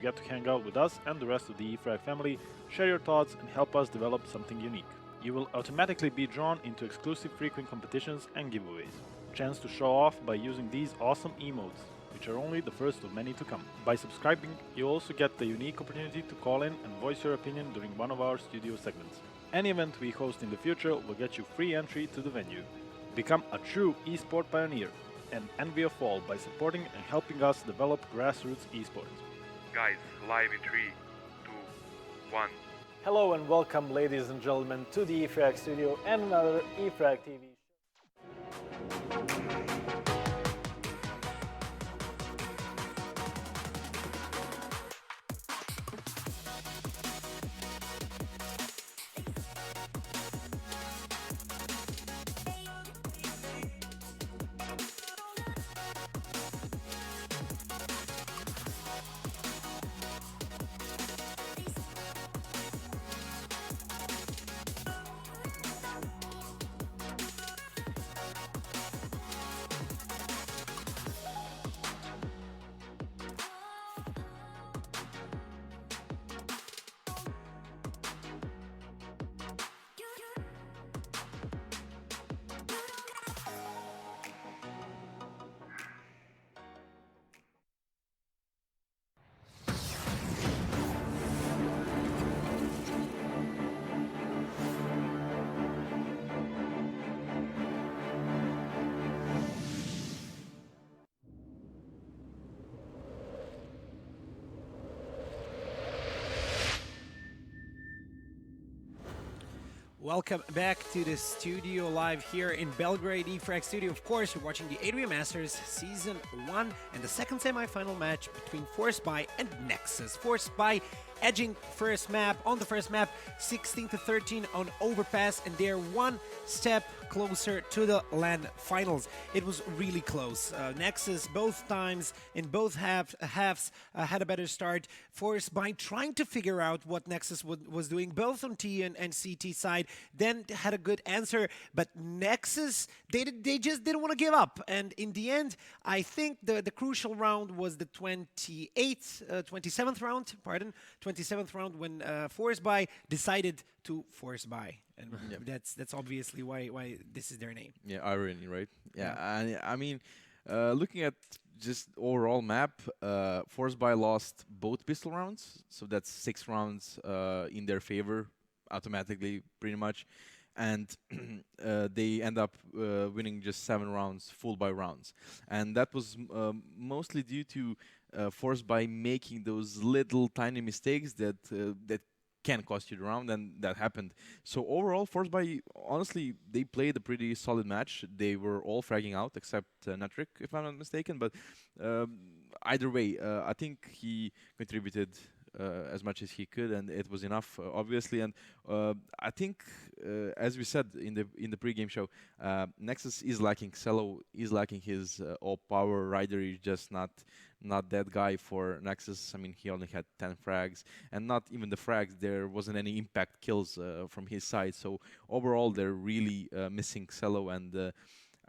You get to hang out with us and the rest of the eFrag family, share your thoughts, and help us develop something unique. You will automatically be drawn into exclusive frequent competitions and giveaways. Chance to show off by using these awesome emotes, which are only the first of many to come. By subscribing, you also get the unique opportunity to call in and voice your opinion during one of our studio segments. Any event we host in the future will get you free entry to the venue. Become a true esport pioneer and envy of all by supporting and helping us develop grassroots esports. Guys, live in 3, 2, 1. Hello and welcome, ladies and gentlemen, to the eFrag studio and another eFrag TV Welcome back to the studio live here in Belgrade eFrag Studio. Of course, you're watching the Adria Masters Season 1 and the second semi-final match between Forcebuy and Nexus. Forcebuy edging on the first map, 16-13 on Overpass, and they're one step closer to the LAN finals. It was really close. Nexus both times in both halves had a better start. Forcebuy trying to figure out what Nexus was doing, both on T and CT side, then had a good answer, but Nexus, they just didn't want to give up. And in the end, I think the crucial round was the 27th round when Forcebuy decided to Forcebuy. And that's obviously why this is their name. Yeah, irony, right? Yeah, and I mean, looking at just overall map, Forcebuy lost both pistol rounds, so that's 6 rounds in their favor automatically, pretty much, and they end up winning just 7 rounds, full buy rounds, and that was mostly due to Forcebuy making those little tiny mistakes that can cost you the round, and that happened. So overall, Forcebuy, honestly, they played a pretty solid match. They were all fragging out except Natrick, if I'm not mistaken. But either way, I think he contributed as much as he could, and it was enough, obviously. And I think, as we said in the pre-game show, Nexus is lacking. Cello is lacking his all-power rider. He's just not that guy for Nexus. I mean, he only had 10 frags, and not even the frags. There wasn't any impact kills from his side. So overall, they're really missing Cello, and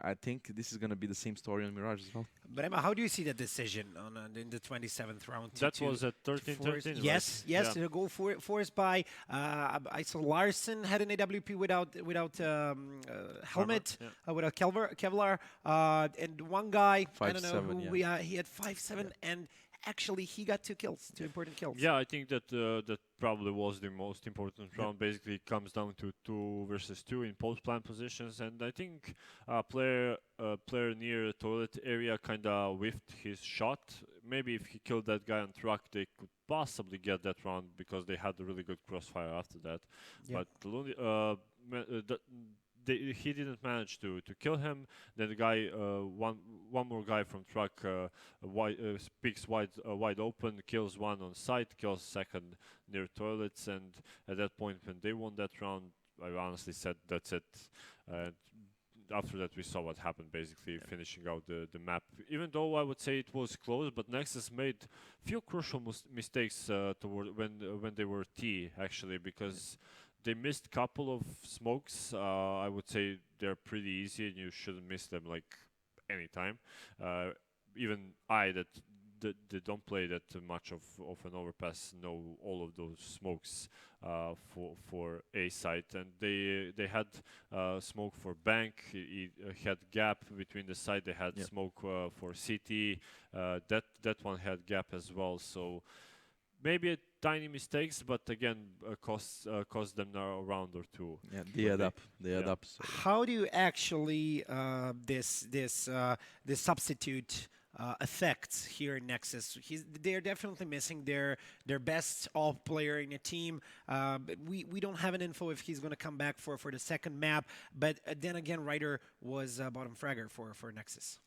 I think this is going to be the same story on Mirage as well. But Emma, how do you see that decision in the 27th round? That was at 13-13, Yes, right? to go Forcebuy. I saw Larson had an AWP without helmet, without Kevlar, and one guy, I don't know who, he had 5-7, and actually he got 2 important kills. Yeah, I think that that probably was the most important round. Basically, it comes down to 2 versus 2 in post-plant positions, and I think player near toilet area kind of whiffed his shot. Maybe if he killed that guy on truck, they could possibly get that round because they had a really good crossfire after that. Yeah. But he didn't manage to kill him. Then the guy, one more guy from truck, speaks wide open, kills one on site, kills second near toilets, and at that point when they won that round, I honestly said that's it. After that, we saw what happened, basically finishing out the map. Even though I would say it was close, but Nexus made few crucial mistakes toward when they were T, actually, because they missed couple of smokes. I would say they're pretty easy, and you shouldn't miss them like anytime. Even I that they don't play that much of an overpass, know all of those smokes for A site, and they had smoke for bank. It had gap between the side. They had Yeah. smoke for CT. That one had gap as well. So maybe a tiny mistakes, but again, cost them now a round or two. Yeah, they when add up. They add yeah. up. So. How do you actually this substitute affects here in Nexus? They're definitely missing their best all player in a team. But we don't have an info if he's going to come back for the second map. But then again, Ryder was bottom fragger for Nexus.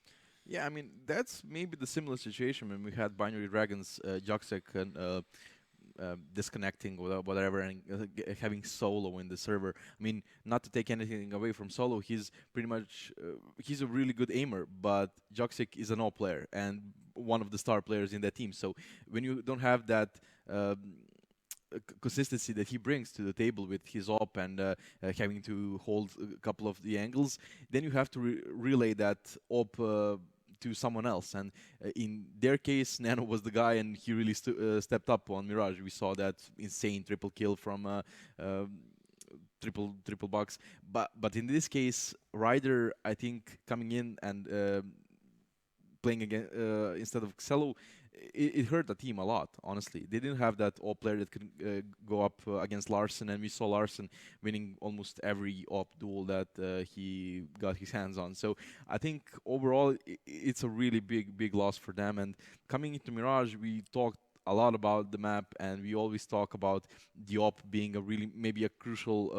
Yeah, I mean that's maybe the similar situation when we had Binary Dragons, Joksek, and disconnecting or whatever, and having Solo in the server. I mean, not to take anything away from Solo, he's pretty much he's a really good aimer, but Joksik is an all player and one of the star players in that team. So when you don't have that. Consistency that he brings to the table with his op and having to hold a couple of the angles, then you have to relay that op to someone else. And in their case, Nano was the guy, and he really stepped up on Mirage. We saw that insane triple kill from triple box. But in this case, Ryder, I think, coming in and playing again instead of Xelo, it hurt the team a lot, honestly. They didn't have that all player that could go up against Larson, and we saw Larson winning almost every op duel that he got his hands on. So I think overall it's a really big loss for them. And coming into Mirage, we talked a lot about the map, and we always talk about the op being a really maybe a crucial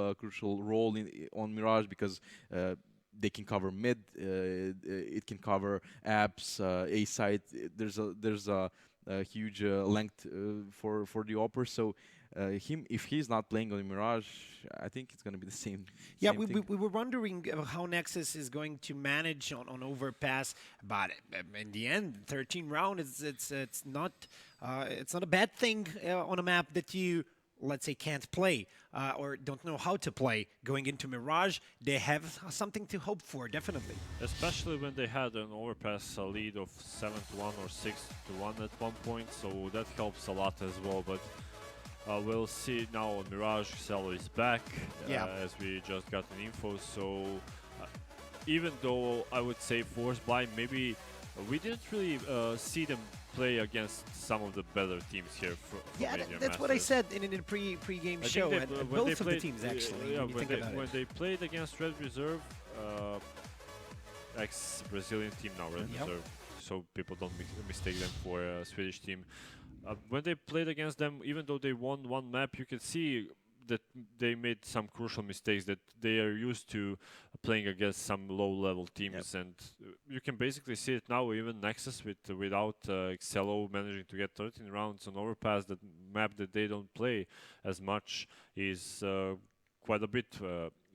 role on Mirage because they can cover mid, it can cover apps, A site. There's a huge length for the opper. So if he's not playing on Mirage, I think it's going to be the same. Yeah, same thing. we were wondering how Nexus is going to manage on overpass, but in the end, 13 round it's not a bad thing on a map that you, let's say, can't play or don't know how to play. Going into Mirage, they have something to hope for, definitely. Especially when they had an overpass lead of 7-1 or 6-1 at one point, so that helps a lot as well. But we'll see now on Mirage. Xelo is back, as we just got an info. So even though I would say Forcebuy, maybe we didn't really see them play against some of the better teams here. Yeah, that's what I said in the pre-game show. That, And when both they of the teams, actually, yeah, when you think about when it. they played against Red Reserve, ex-Brazilian team now, Red Yep. Reserve, so people don't mistake them for a Swedish team. When they played against them, even though they won one map, you can see that they made some crucial mistakes, that they are used to playing against some low-level teams, and you can basically see it now. Even Nexus without Xelo managing to get 13 rounds on overpass, that map that they don't play as much is quite a bit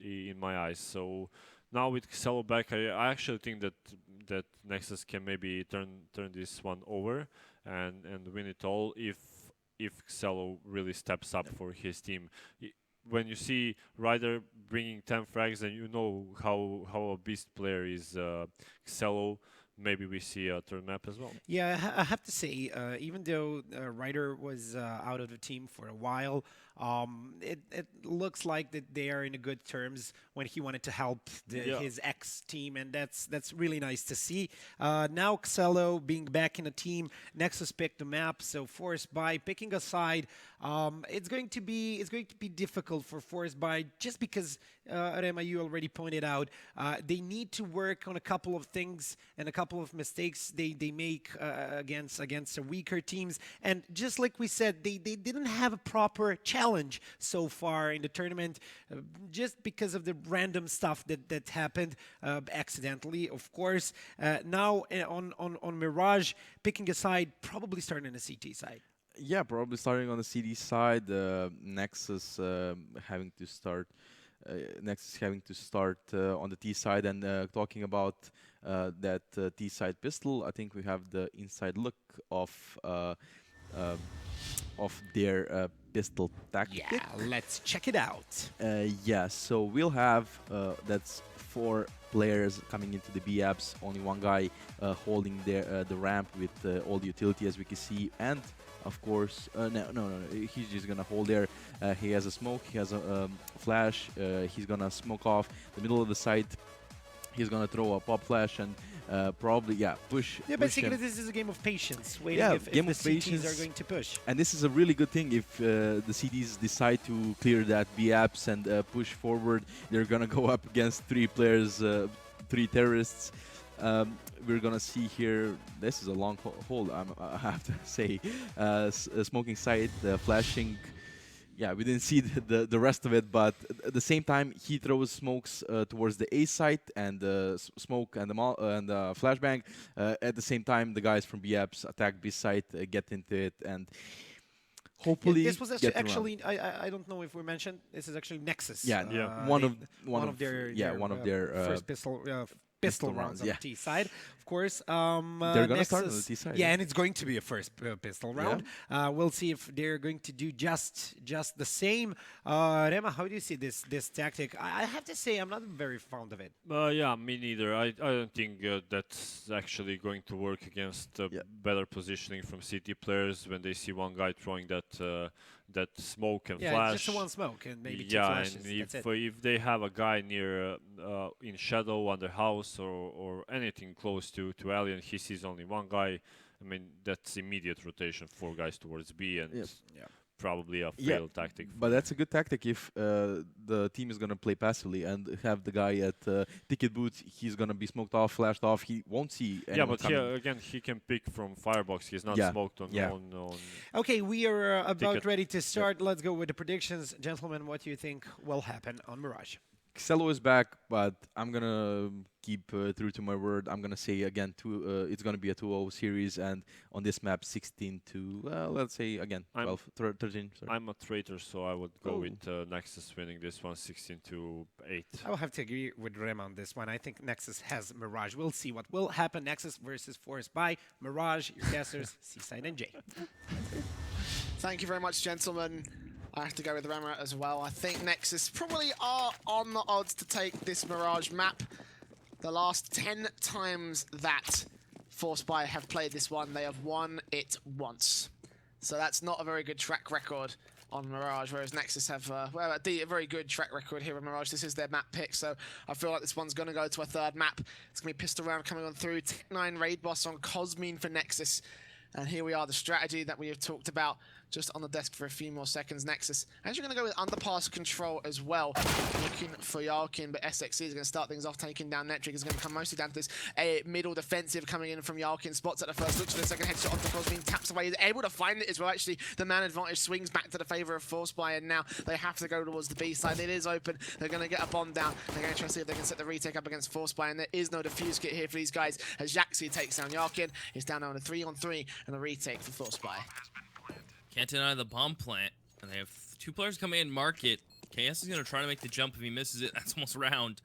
in my eyes. So now with Xelo back, I actually think that Nexus can maybe turn this one over and win it all if Xelo really steps up for his team. When you see Ryder bringing 10 frags, then you know how a beast player is Xelo. Maybe we see a third map as well. Yeah, I have to say, even though Ryder was out of the team for a while, it looks like that they are in a good terms when he wanted to help his ex-team, and that's really nice to see. Now Xelo being back in the team, Nexus picked the map, so Forcebuy picking a side. It's going to be difficult for Forcebuy just because Rema, you already pointed out, they need to work on a couple of things and a couple of mistakes they make against weaker teams. And just like we said, they didn't have a proper challenge so far in the tournament, just because of the random stuff that happened accidentally, of course. Now on Mirage, picking a side, probably starting on the CT side. Yeah, probably starting on the CD side. Nexus having to start. Nexus having to start on the T side, and talking about that T side pistol. I think we have the inside look of their pistol tactic. Yeah, let's check it out. Yeah, so we'll have that's for players coming into the B apps. Only one guy holding the ramp with all the utility, as we can see, and of course, no, he's just gonna hold there. He has a smoke, he has a flash. He's gonna smoke off the middle of the site. He's gonna throw a pop flash and probably push. Yeah, push basically him. this is a game of patience, waiting Yeah, if game the of CTs patience. are going to push. And this is a really good thing if the CDs decide to clear that B apps and push forward. They're gonna go up against 3 players, 3 terrorists. We're gonna see here. This is a long hold. I have to say, smoking sight, flashing. Yeah, we didn't see the rest of it, but at the same time, he throws smokes towards the A site and smoke and the flashbang. At the same time, the guys from B apps attack B site, get into it, and hopefully this was get actually I don't know if we mentioned this is actually Nexus. Yeah, one of their first pistol rounds on yeah. the T side, of course. They're gonna start on the Nexus, T side. yeah, and it's going to be a first pistol round. We'll see if they're going to do just the same. Rema, how do you see this tactic? I have to say I'm not very fond of it. Yeah, me neither. I don't think that's actually going to work against better positioning from CT players when they see one guy throwing that smoke and flash. Just one smoke and maybe 2 flashes. And if they have a guy near in shadow under house or anything close to alley and he sees only one guy, I mean that's immediate rotation, 4 guys towards B and probably a failed tactic. But that's a good tactic if the team is gonna play passively and have the guy at ticket booth. He's gonna be smoked off, flashed off. He won't see anyone coming. Here again he can pick from firebox. He's not smoked on. Okay, we are about ready to start. Let's go with the predictions, gentlemen. What do you think will happen on Mirage? Xelo is back, but I'm gonna keep true to my word. I'm gonna say again, it's gonna be a 2-0 series, and on this map, 16 to let's say again 12, 13. Sorry. I'm a traitor, so I would go with Nexus winning this one, 16 to 8. I will have to agree with Rem on this one. I think Nexus has Mirage. We'll see what will happen. Nexus versus Forcebuy. Mirage, your guessers, Seaside and Jay. Thank you very much, gentlemen. I have to go with Rema as well. I think Nexus probably are on the odds to take this Mirage map. The last 10 times that Forcebuy have played this one, they have won it once. So that's not a very good track record on Mirage, whereas Nexus have a very good track record here on Mirage. This is their map pick, so I feel like this one's going to go to a 3rd map. It's going to be pistol round coming on through. Tech9 raid boss on Cosmine for Nexus. And here we are, the strategy that we have talked about just on the desk for a few more seconds. Nexus actually going to go with underpass control as well, looking for Yalkin, but SXC is going to start things off, taking down Netric. Is going to come mostly down to this middle defensive coming in from Yalkin. Spots at the first, looks for the second headshot onto Cosmine, taps away, is able to find it as well. Actually, the man advantage swings back to the favor of Forcebuy, and now they have to go towards the B side. It is open. They're going to get a bomb down. They're going to try to see if they can set the retake up against Forcebuy, and there is no defuse kit here for these guys as Jaxi takes down Yalkin. He's down now on a 3-on-3 and a retake for Forcebuy. Can't deny the bomb plant. And they have 2 players coming in market. KS is going to try to make the jump. If he misses it, that's almost round.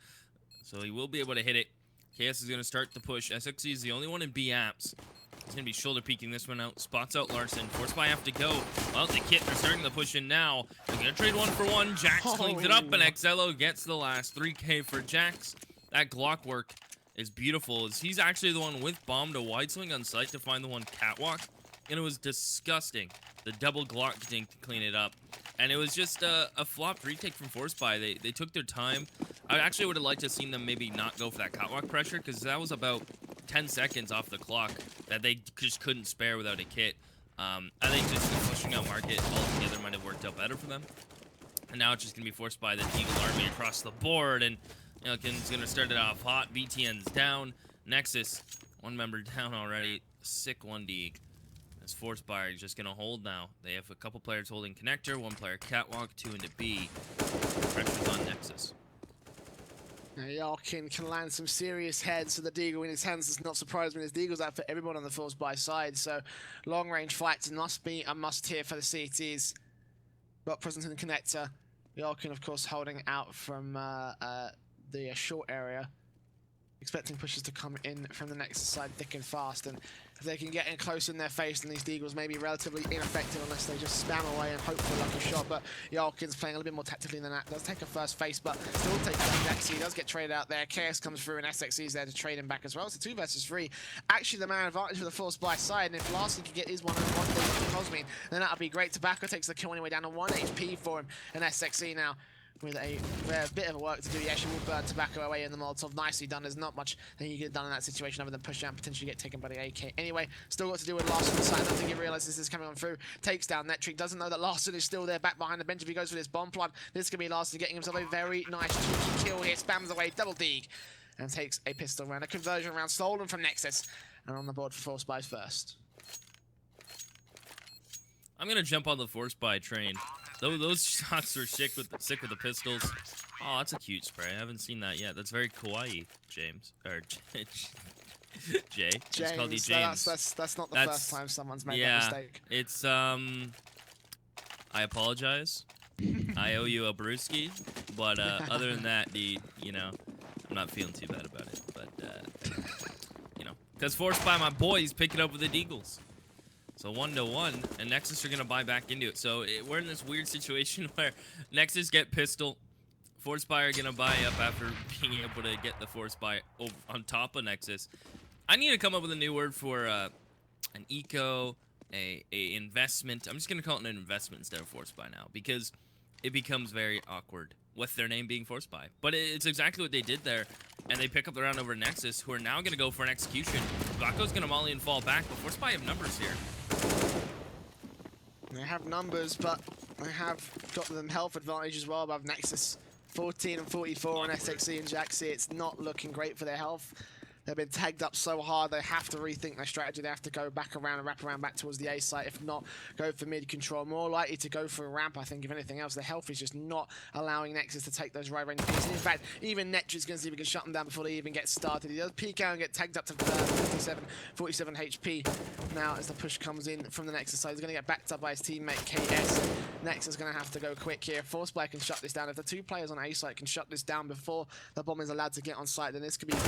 So he will be able to hit it. KS is going to start the push. SXC is the only one in B apps. He's going to be shoulder peeking this one out. Spots out Larson. Forcebuy have to go. Well, the kit, they're starting the push in now. They're going to trade 1-for-1. Jax cleans it up, and Xelo gets the last 3K for Jax. That Glock work is beautiful. He's actually the one with bomb to wide swing on site to find the one catwalk. And it was disgusting. The double Glock dink to clean it up. And it was just a flopped retake from Forcebuy. They took their time. I actually would have liked to have seen them maybe not go for that catwalk pressure, because that was about 10 seconds off the clock that they just couldn't spare without a kit. I think just pushing out market altogether might have worked out better for them. And now it's just going to be Forcebuy the Eagle Army across the board. And Yelkin's going to start it off hot. BTN's down. Nexus, 1 member down already. Sick 1D. As Forcebuy is just going to hold now. They have a couple players holding connector, 1 player catwalk, 2 into B. Pressure's on Nexus. Now Yalkin can land some serious heads, so the Deagle in his hands does not surprise me. There's Deagles out for everyone on the Forcebuy side, so long range fights must be a must here for the CTs. Got presence in the connector. Yalkin, of course, holding out from the short area. Expecting pushes to come in from the Nexus side thick and fast, and if they can get in close in their face, then these Deagles may be relatively ineffective unless they just spam away and hope for a lucky shot. But Yarkin's playing a little bit more tactically than that. Does take a first face, but still takes down Nexus. He does get traded out there. Chaos comes through, and SXE is there to trade him back as well. So 2 versus 3. Actually, the man advantage for the Forcebuy side, and if Larson can get his one-on-one with Cosmin, then that'll be great. Tobacco takes the kill anyway, down to 1 HP for him, and SXE now with a bit of work to do. He actually will burn Tobacco away in the Molotov. Nicely done. There's not much that you could have done in that situation other than push out and potentially get taken by the AK. Anyway, still got to do with Larson on the side. I don't think he realizes this is coming on through. Takes down Netric. Doesn't know that Larson is still there back behind the bench if he goes for this bomb plant. This could be Larson getting himself a very nice cheeky kill here. Spams away, double dig, and takes a pistol round. A conversion round stolen from Nexus. And on the board for Forcebuy's first. I'm gonna jump on the Forcebuy train. Those shots are sick with the pistols. Oh, that's a cute spray. I haven't seen that yet. That's very kawaii, James. Or Jay. It's called you James. That's not the first time someone's made that mistake. It's I apologize. I owe you a brewski. But other than that, you know, I'm not feeling too bad about it. But you know, because Forcebuy, my boy, he's picking up with the Deagles. So 1-1, and Nexus are going to buy back into it. So we're in this weird situation where Nexus get pistol, Forcebuy are going to buy up after being able to get the Forcebuy on top of Nexus. I need to come up with a new word for an eco, a investment. I'm just going to call it an investment instead of Forcebuy now, because it becomes very awkward with their name being Forcebuy. But it's exactly what they did there, and they pick up the round over Nexus, who are now going to go for an execution. Baco's going to molly and fall back, but Forcebuy have numbers here. They have numbers, but they have got them health advantage as well above Nexus. 14 and 44 on SXE and Jaxi. It's not looking great for their health. They've been tagged up so hard, they have to rethink their strategy. They have to go back around and wrap around back towards the A site. If not, go for mid control. More likely to go for a ramp, I think, if anything else. Their health is just not allowing Nexus to take those right range pieces. In fact, even Netri's going to see if he can shut them down before they even get started. He does peek out and get tagged up to 47 HP. Now, as the push comes in from the Nexus side, he's going to get backed up by his teammate KS. Nexus is going to have to go quick here. Forcebuy can shut this down. If the 2 players on A site can shut this down before the bomb is allowed to get on site, then this could be good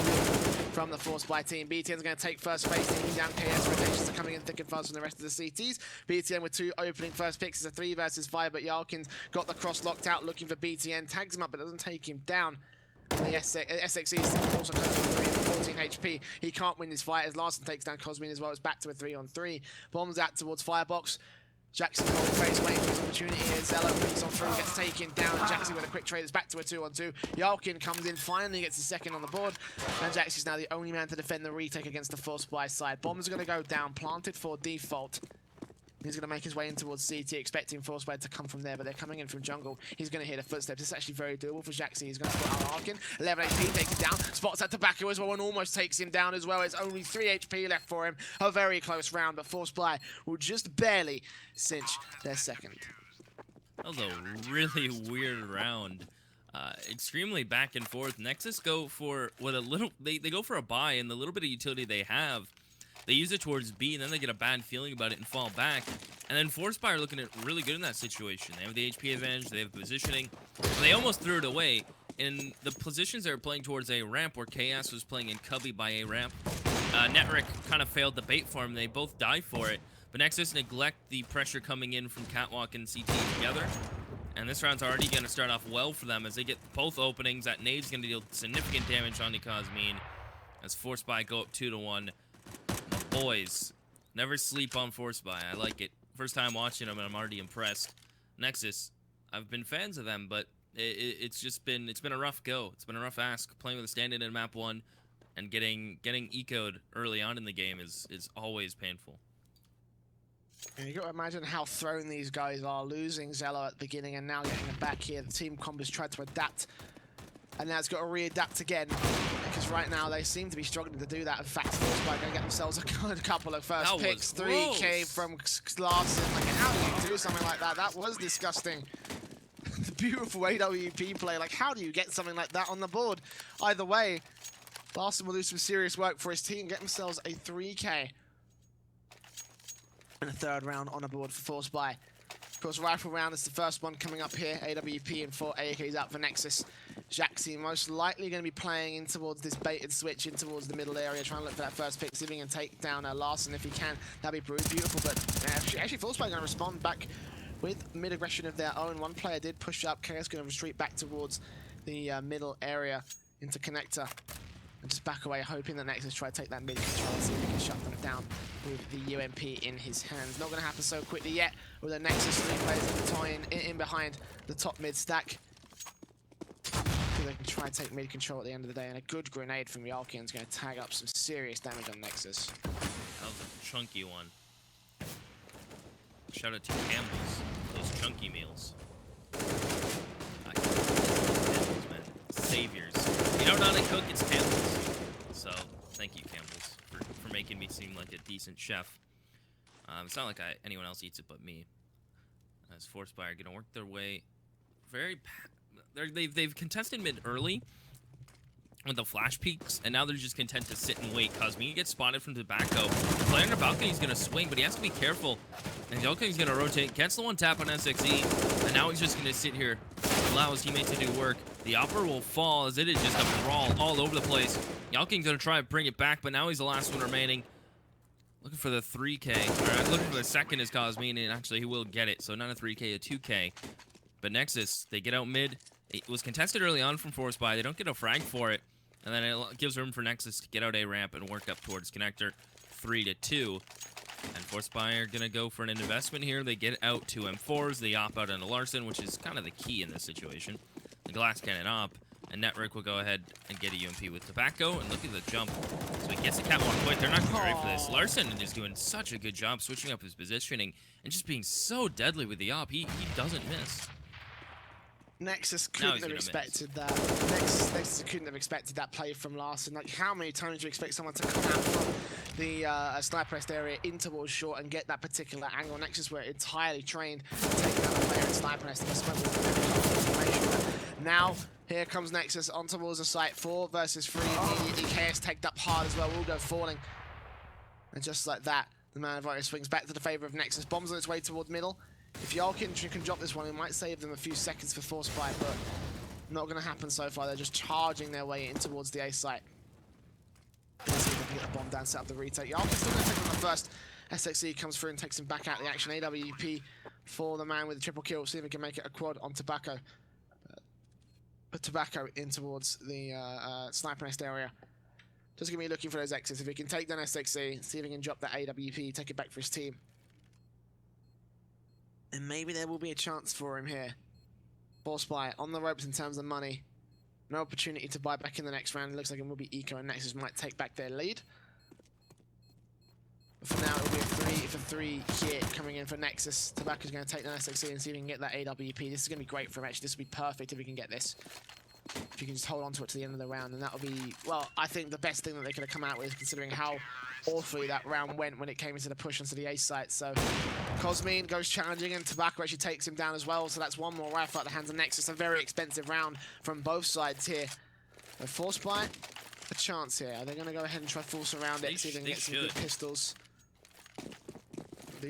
from the Forcebuy team. BTN's going to take first face, taking down KS. Rotations are coming in thick and fast from the rest of the CTs. BTN with 2 opening first picks. It's a 3 versus 5, but Yarkin's got the cross locked out, looking for BTN. Tags him up, but doesn't take him down. And the SXE is also going for 3 for 14 HP. He can't win this fight as Larson takes down Cosmin as well. It's back to a 3-on-3. Bombs out towards Firebox. Jackson holding face, waiting for his opportunity here. Zello moves on through, gets taken down. Jackson with a quick trade, it's back to a 2-on-2. Yarkin comes in, finally gets the second on the board. And Jackson's now the only man to defend the retake against the Forcebuy side. Bombs are going to go down, planted for default. He's going to make his way in towards CT, expecting Forcebuy to come from there, but they're coming in from jungle. He's going to hear the footsteps. It's actually very doable for Jaxi. He's going to spot out Arkin. 11 HP, takes him down. Spots at Tobacco as well and almost takes him down as well. It's only 3 HP left for him. A very close round, but Forcebuy will just barely cinch their second. That was a really weird round. Extremely back and forth. Nexus go for what a little they go for a buy, and the little bit of utility they have, they use it towards B, and then they get a bad feeling about it and fall back. And then Forcebuy are looking at really good in that situation. They have the HP advantage, they have positioning. They almost threw it away. In the positions they were playing towards A ramp, where Chaos was playing in Cubby by A ramp, Netric kind of failed the bait for him. They both die for it. But Nexus neglect the pressure coming in from Catwalk and CT together. And this round's already going to start off well for them as they get both openings. That nade's going to deal significant damage on the Cosmin as Forcebuy go up 2-1. Boys, never sleep on Forcebuy. I like it. First time watching them, and I'm already impressed. Nexus, I've been fans of them, but it's been a rough go. It's been a rough ask. Playing with a stand-in in map 1 and getting eco'd early on in the game is always painful. And you got to imagine how thrown these guys are, losing Zello at the beginning and now getting it back here. The team comp has tried to adapt, and now it's got to readapt again, because right now they seem to be struggling to do that. In fact, Forcebuy going to get themselves a couple of first picks. 3K from Larson. Like, how do you do something like that? That was disgusting. The beautiful AWP play. Like, how do you get something like that on the board? Either way, Larson will do some serious work for his team, get themselves a 3K. And a third round on a board for Forcebuy. Of course, rifle round is the first one coming up here. AWP and 4 AKs out for Nexus. Jaxi most likely going to be playing in towards this baited switch in towards the middle area, trying to look for that first pick, see if he can take down Larson if he can. That'd be beautiful, but actually Forcebuy going to respond back with mid-aggression of their own. One player did push up, Chaos going to retreat back towards the middle area into Connector. And just back away, hoping that Nexus try to take that mid control and see if he can shut them down with the UMP in his hands. Not going to happen so quickly yet, with a Nexus 3 players in behind the top mid stack. They can try and take mid control at the end of the day, and a good grenade from Yalkin is going to tag up some serious damage on Nexus. That was a chunky one. Shout out to Campbell's, those chunky meals. Man. Saviors. You don't know how to cook, it's Campbell's. So, thank you, Campbell's, for making me seem like a decent chef. It's not like anyone else eats it but me. As Forcebuy are going to work their way they've contested mid early with the flash peaks, and now they're just content to sit and wait. Cosme gets spotted from tobacco. The player on the balcony is going to swing, but he has to be careful. And Yalkin's going to rotate, gets the one tap on SXE, and now he's just going to sit here, allow his teammates to do work. The upper will fall as it is just a brawl all over the place. Yalkin's going to try and bring it back, but now he's the last one remaining. Looking for the 3K, or looking for the second is Cosme, and actually he will get it. So not a 3K, a 2K. But Nexus, they get out mid. It was contested early on from Forcebuy. They don't get a frag for it. And then it gives room for Nexus to get out a ramp and work up towards Connector 3-2. And Forcebuy are going to go for an investment here. They get out two M4s. They op out onto Larson, which is kind of the key in this situation. The glass cannon op. And Network will go ahead and get a UMP with Tobacco. And look at the jump. So he gets the Cat 1 point. They're not going to be ready for this. Larson is doing such a good job switching up his positioning and just being so deadly with the op. He doesn't miss. Nexus couldn't have expected that. Nexus couldn't have expected that play from Larson. Like, how many times do you expect someone to come out from the sniper rest area in towards short and get that particular angle? Nexus were entirely trained to take down a player in sniper rest. Now, here comes Nexus on towards the site. 4 versus 3. Immediately, KS tagged up hard as well. Will go falling. And just like that, the man of Adria swings back to the favor of Nexus. Bombs on its way toward middle. If Yalkin can drop this one, it might save them a few seconds for Forcebuy, but not going to happen so far. They're just charging their way in towards the A site. Let's see if they can get the bomb down, set up the retake. Yalkin's still going to take on the first. SXE comes through and takes him back out of the action. AWP for the man with the triple kill. See if he can make it a quad on Tobacco. Put Tobacco in towards the sniper nest area. Just going to be looking for those exits. If he can take down SXE, see if he can drop that AWP, take it back for his team. And maybe there will be a chance for him here. Forcebuy on the ropes in terms of money. No opportunity to buy back in the next round. It looks like it will be Eco and Nexus might take back their lead. But for now, it will be a 3-for-3 here coming in for Nexus. Tobacco's going to take down SXE and see if he can get that AWP. This is going to be great for him, actually. This will be perfect if he can get this. If you can just hold on to it to the end of the round, and that will be, well, I think the best thing that they could have come out with, considering how awfully that round went when it came into the push onto the A site. So Cosme goes challenging, and Tobacco actually takes him down as well. So that's one more rifle at the hands of Nexus. A very expensive round from both sides here. Forcebuy, a chance here. Are they going to go ahead and try force around it, see if they can get some good pistols?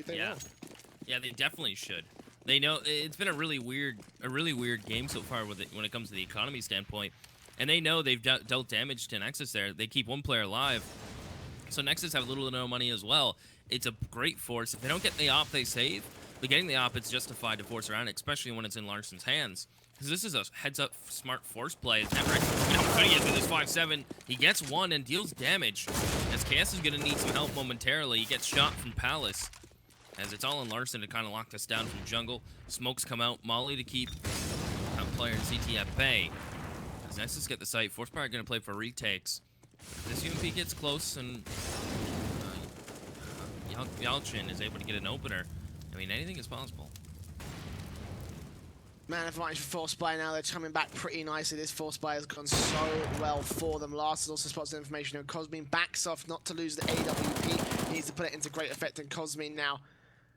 Yeah, they definitely should. They know it's been a really weird game so far with it when it comes to the economy standpoint, and they know they've dealt damage to Nexus there. They keep one player alive, so Nexus have little to no money as well. It's a great force. If they don't get the op, they save. But getting the op, it's justified to force around it, especially when it's in Larson's hands. Because this is a heads-up smart force play. It's never good he is with his 5-7. He gets one and deals damage. As KS is going to need some help momentarily. He gets shot from Palace. As it's all in Larson to kind of lock us down from jungle. Smokes come out. Molly to keep player in CT at bay. As Nexus get the site, Forcebuy are going to play for retakes. This UMP gets close and Yalchin is able to get an opener. I mean, anything is possible. Man advantage for Forcebuy now. They're coming back pretty nicely. This Forcebuy has gone so well for them. Larson also spots the information, and Cosme backs off not to lose the AWP. He needs to put it into great effect, and Cosme now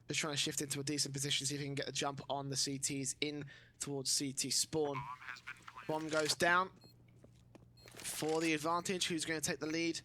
just trying to shift into a decent position, see if he can get the jump on the CTs in towards CT spawn. Bomb goes down for the advantage. Who's going to take the lead?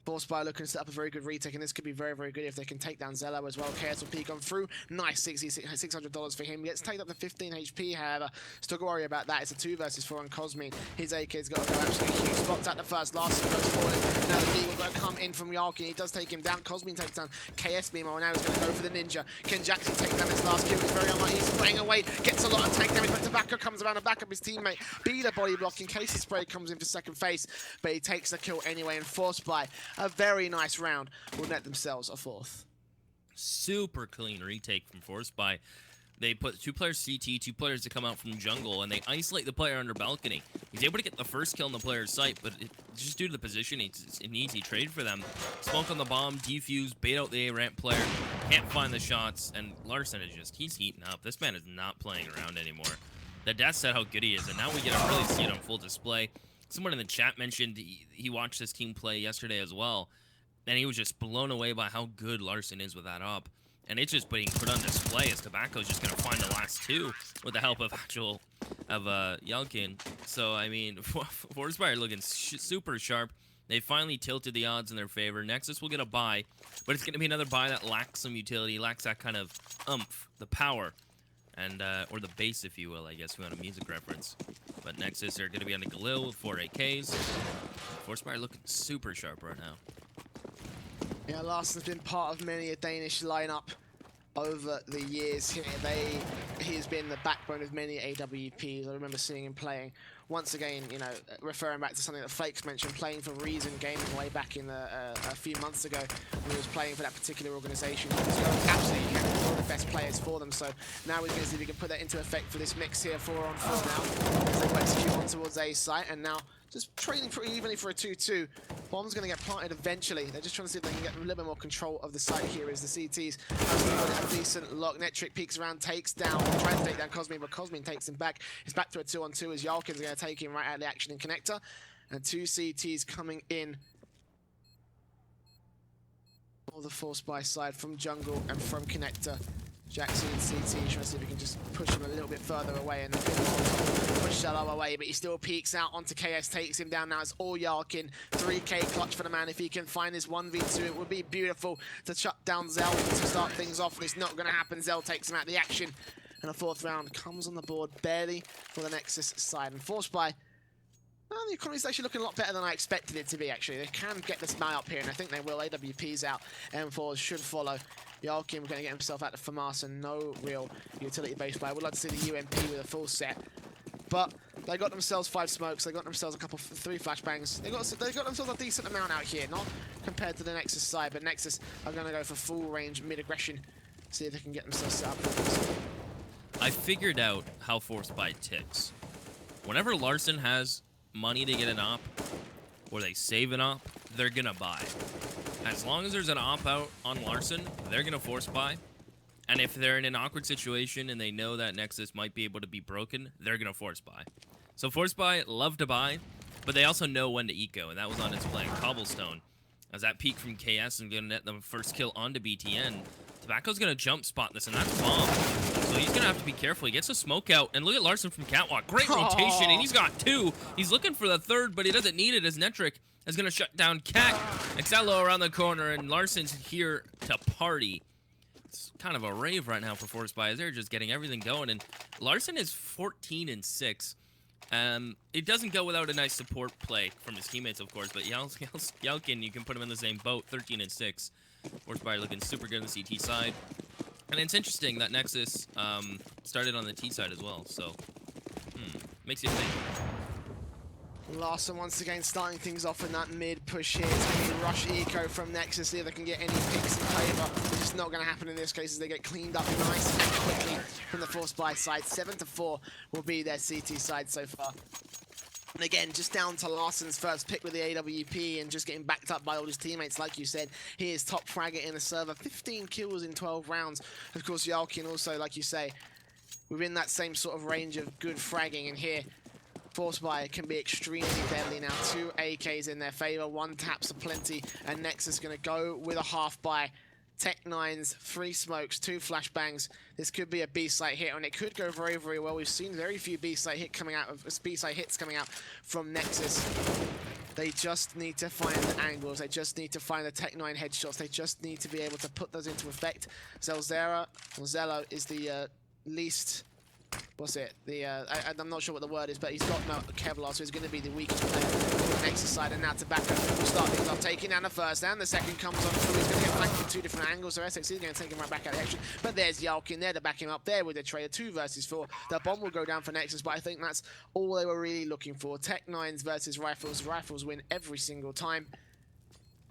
Forcebuy looking to set up a very good retake, and this could be very, very good if they can take down Zello as well. KS will peek on through. Nice $600 for him. Gets taken up to 15 HP, however. Still got to worry about that. It's a 2 versus 4 on Cosmin. His AK's got to go absolutely huge. Spots at the first. Larson goes forward. Now the Deagle got to come in from Yalkin. He does take him down. Cosmin takes down KS meanwhile. Now he's going to go for the Ninja. Can Jackson take down his last kill? He's very unlucky. He's spraying away. Gets a lot of tank damage, but Tobacco comes around and back up his teammate. Beater body block in case his spray comes in for second phase, but he takes the kill anyway, and Forcebuy, a very nice round, will net themselves a 4th. Super clean retake from Forcebuy. They put 2 players CT, 2 players to come out from jungle, and they isolate the player under balcony. He's able to get the first kill on the player's site, but just due to the position, it's an easy trade for them. Smoke on the bomb, defuse, bait out the A-ramp player, can't find the shots, and Larson is just, he's heating up. This man is not playing around anymore. The death said how good he is, and now we get to really see it on full display. Someone in the chat mentioned he watched this team play yesterday as well, and he was just blown away by how good Larson is with that op. And it's just being put on display as Tobacco's just going to find the last 2 with the help of Yalkin. So, I mean, Forcebuy are looking super sharp. They finally tilted the odds in their favor. Nexus will get a buy, but it's going to be another buy that lacks some utility, lacks that kind of oomph, the power, and or the bass, if you will, I guess, if you want a music reference. But Nexus are going to be on the Galil with 4 AKs. Forcebuy are looking super sharp right now. Yeah, Larson's been part of many a Danish lineup over the years here. He has been the backbone of many AWPs. I remember seeing him playing. Once again, you know, referring back to something that Flakes mentioned, playing for Reason Gaming way back in a few months ago when he was playing for that particular organisation. He was absolutely one of the best players for them. So now we're going to see if we can put that into effect for this mix here, 4-on-4 now. As they execute on towards A site, and now just training pretty evenly for a 2-2. Bomb's going to get planted eventually. They're just trying to see if they can get a little bit more control of the site here as the CTs have a decent lock. Netric peeks around, takes down, tries to take down Cosmin, but Cosmin takes him back. He's back to a 2-on-2 as Yalkin's going to take him right out of the action in connector. And 2 CTs coming in for the Forcebuy side from jungle and from connector. Jackson and CT trying to see if we can just push him a little bit further away and push Zello away, but he still peeks out onto KS, takes him down now. It's all Yalkin. 3K clutch for the man. If he can find his 1v2, it would be beautiful to shut down Zell to start things off, and it's not going to happen. Zell takes him out of the action, and a 4th round comes on the board barely for the Nexus side. And Forcebuy, well, the economy's actually looking a lot better than I expected it to be, actually. They can get this man up here, and I think they will. AWP's out, M4s should follow. Yalkin going to get himself out of FAMAS and no real utility-based play. I would like to see the UMP with a full set. But they got themselves 5 smokes, they got themselves a couple, 3 flashbangs. They got themselves a decent amount out here, not compared to the Nexus side, but Nexus are going to go for full range mid-aggression, see if they can get themselves set up. I figured out how Forcebuy ticks. Whenever Larson has money to get an op, or they save an op, they're gonna buy. As long as there's an op out on Larson, they're gonna Forcebuy. And if they're in an awkward situation and they know that Nexus might be able to be broken, they're gonna Forcebuy. So Forcebuy love to buy, but they also know when to eco, and that was on display in Cobblestone. As that peek from KS and gonna net the first kill onto BTN, Tobacco's gonna jump spot this, and that's bomb. So he's gonna have to be careful. He gets a smoke out, and look at Larson from Catwalk. Great rotation, and he's got 2. He's looking for the 3rd, but he doesn't need it as Netric is gonna shut down Cat. Excello around the corner, and Larson's here to party. It's kind of a rave right now for Forcebuy as they're just getting everything going, and Larson is 14-6. It doesn't go without a nice support play from his teammates, of course, but Yalkin, you can put him in the same boat, 13-6. Forcebuy looking super good on the CT side. And it's interesting that Nexus started on the T side as well, so makes you think. Larson once again starting things off in that mid push here. It's going to be rush eco from Nexus, see if they can get any picks in favour. It's just not going to happen in this case as they get cleaned up nice and quickly from the Forcebuy side. 7-4 will be their CT side so far. And again, just down to Larson's first pick with the AWP and just getting backed up by all his teammates. Like you said, he is top fragger in the server. 15 kills in 12 rounds. Of course, Yalkin also, like you say, within that same sort of range of good fragging. And here, Forcebuy can be extremely deadly now. 2 AKs in their favor, 1 taps aplenty, and Nexus going to go with a half buy. Tech 9s, 3 smokes, 2 flashbangs. This could be a B-site hit, and it could go very, very well. We've seen very few B-site hits coming out from Nexus. They just need to find the angles. They just need to find the Tech-9 headshots. They just need to be able to put those into effect. Zello is the least... What's it? I'm not sure what the word is, but he's got no Kevlar, so he's going to be the weakest player on the Nexus side. And now Tobacco will start things off, taking down the first, and the second comes on through. He's going to get flanked from two different angles, so SXC is going to take him right back out of the action. But there's Yalkin there to back him up there with the trader 2 versus 4. The bomb will go down for Nexus, but I think that's all they were really looking for. Tech-9s versus Rifles. Rifles win every single time.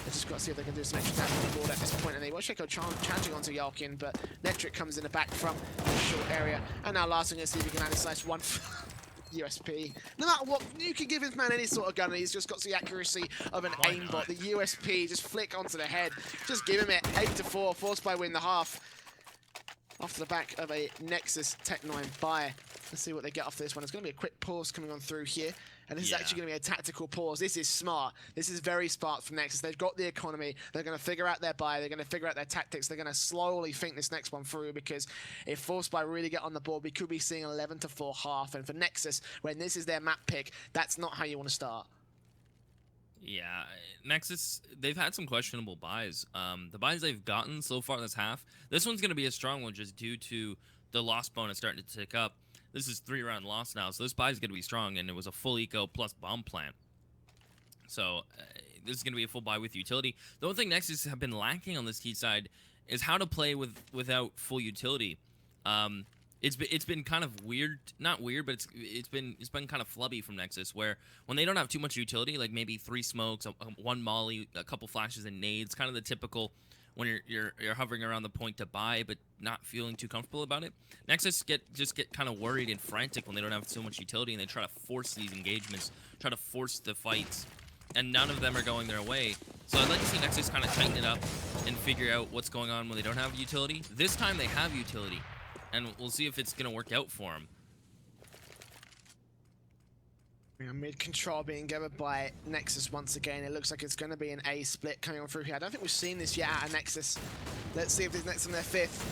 They just got to see if they can do some extra damage on the board at this point, and they will Sheko charging onto Yalkin, but Netric comes in the back from the short area, and now Larson going to see if he can land a slice one USP. No matter what, you can give his man any sort of gun, and he's just got the accuracy of an aimbot. The USP, just flick onto the head, just give him it. 8-4, Forcebuy win the half. Off the back of a Nexus Tech-9 buy. Let's see what they get off this one. It's going to be a quick pause coming on through here. And this is actually going to be a tactical pause. This is smart. This is very smart from Nexus. They've got the economy. They're going to figure out their buy. They're going to figure out their tactics. They're going to slowly think this next one through, because if Forcebuy really get on the board, we could be seeing 11-4 half. And for Nexus, when this is their map pick, that's not how you want to start. Yeah, Nexus, they've had some questionable buys. The buys they've gotten so far this half, this one's going to be a strong one just due to the loss bonus starting to tick up. This is 3-round loss now, so this buy is going to be strong, and it was a full eco plus bomb plant. So this is going to be a full buy with utility. The one thing Nexus have been lacking on this T side is how to play without full utility. It's been kind of weird, not weird, but it's been kind of flubby from Nexus, where when they don't have too much utility, like maybe 3 smokes, 1 molly, a couple flashes and nades, kind of the typical when you're hovering around the point to buy but not feeling too comfortable about it. Nexus just get kind of worried and frantic when they don't have so much utility, and they try to force these engagements, try to force the fights, and none of them are going their way. So I'd like to see Nexus kind of tighten it up and figure out what's going on when they don't have utility. This time they have utility, and we'll see if it's going to work out for them. Mid-control being gathered by Nexus once again. It looks like it's going to be an A split coming on through here. I don't think we've seen this yet out of Nexus. Let's see if this Nexus on their 5th.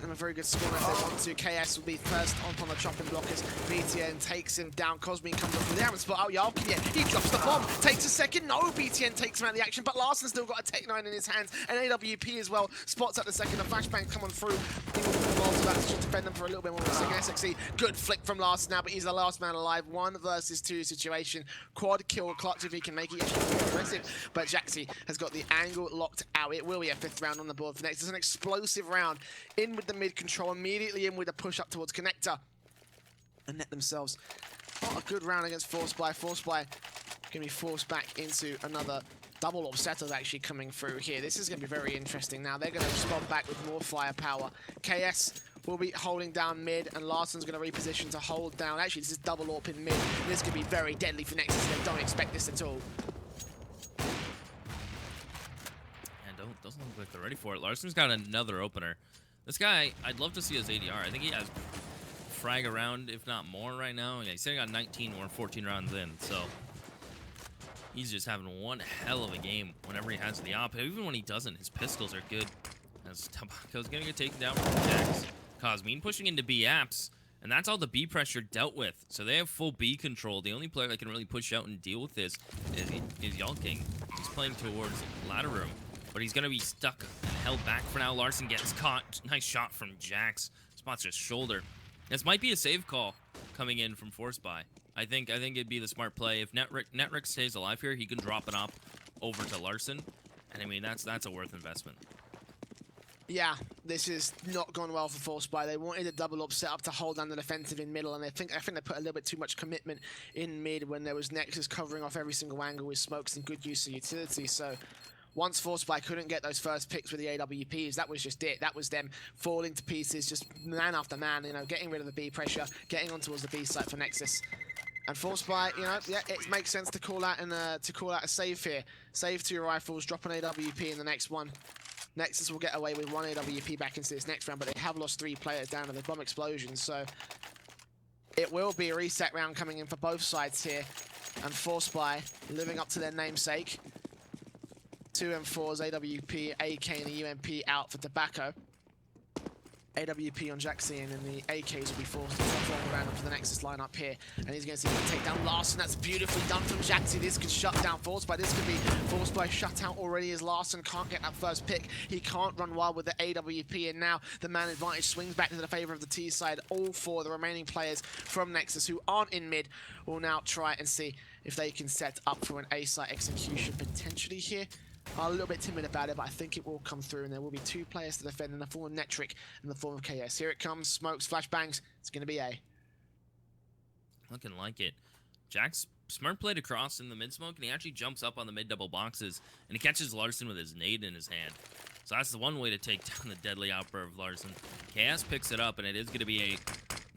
And a very good score if they want to. KS will be first on the chopping blockers. BTN takes him down. Cosmin comes up from the spot out. Yalkin, yeah, he drops the bomb. Takes a second. No, BTN takes him out of the action. But Larson's still got a Tech-9 in his hands. And AWP as well. Spots at the second. The flashbang coming through. He will move on to that to just defend them for a little bit more. Second SXC. Good flick from Larson now, but he's the last man alive. 1 versus 2 situation. Quad kill clutch if he can make it. Actually aggressive. But Jaxi has got the angle locked out. It will be a 5th round on the board for Nexus. An explosive round. In with the mid-control. Immediately in with a push up towards Connector. And net themselves. Not a good round against Forcebuy. Forcebuy going to be forced back into another double orb settles actually coming through here. This is going to be very interesting. Now they're going to respond back with more firepower. KS will be holding down mid, and Larson's going to reposition to hold down. Actually, this is double orb in mid. This could be very deadly for Nexus. They don't expect this at all. And doesn't look like they're ready for it. Larson's got another opener. This guy, I'd love to see his ADR. I think he has frag around, if not more, right now. Yeah, he's sitting on 19 or 14 rounds in, so he's just having one hell of a game whenever he has the op. Even when he doesn't, his pistols are good. As Tobacco's gonna get taken down from Jax. Cosmin pushing into B apps, and that's all the B pressure dealt with. So they have full B control. The only player that can really push out and deal with this is Yalking. He's playing towards ladder room, but he's gonna be stuck and held back for now. Larson gets caught. Nice shot from Jax. Spots his shoulder. This might be a save call coming in from Forcebuy. I think it'd be the smart play. If Netric stays alive here, he can drop it up over to Larson, and I mean that's a worth investment. Yeah, this is not gone well for Forcebuy. They wanted a double up set up to hold down the defensive in middle, and I think they put a little bit too much commitment in mid when there was Nexus covering off every single angle with smokes and good use of utility. So once Forcebuy couldn't get those first picks with the AWPs, that was just it. That was them falling to pieces, just man after man, you know, getting rid of the B pressure, getting on towards the B site for Nexus. And Forcebuy, you know, yeah, it makes sense to call out a save here. Save 2 rifles, drop an AWP in the next one. Nexus will get away with 1 AWP back into this next round, but they have lost 3 players down to the bomb explosion, so it will be a reset round coming in for both sides here. And Forcebuy living up to their namesake. 2 M4s, AWP, AK, and the UMP out for Tobacco. AWP on Jaxi, and then the AKs will be forced to perform around for the Nexus lineup here. And he's going to see him take down Larson. That's beautifully done from Jaxi. This could shut down Forcebuy. This could be Forcebuy shut out already as Larson can't get that first pick. He can't run wild with the AWP, and now the man advantage swings back to the favor of the T side. All four, the remaining players from Nexus who aren't in mid, will now try and see if they can set up for an A site execution potentially here. I'm a little bit timid about it, but I think it will come through, and there will be two players to defend in the form of Netric and the form of KS. Here it comes, smokes, flashbangs. It's going to be A. Looking like it. Jack's smart played across in the mid smoke, and he actually jumps up on the mid double boxes, and he catches Larson with his nade in his hand. So that's the one way to take down the deadly outbreak of Larson. KS picks it up, and it is going to be a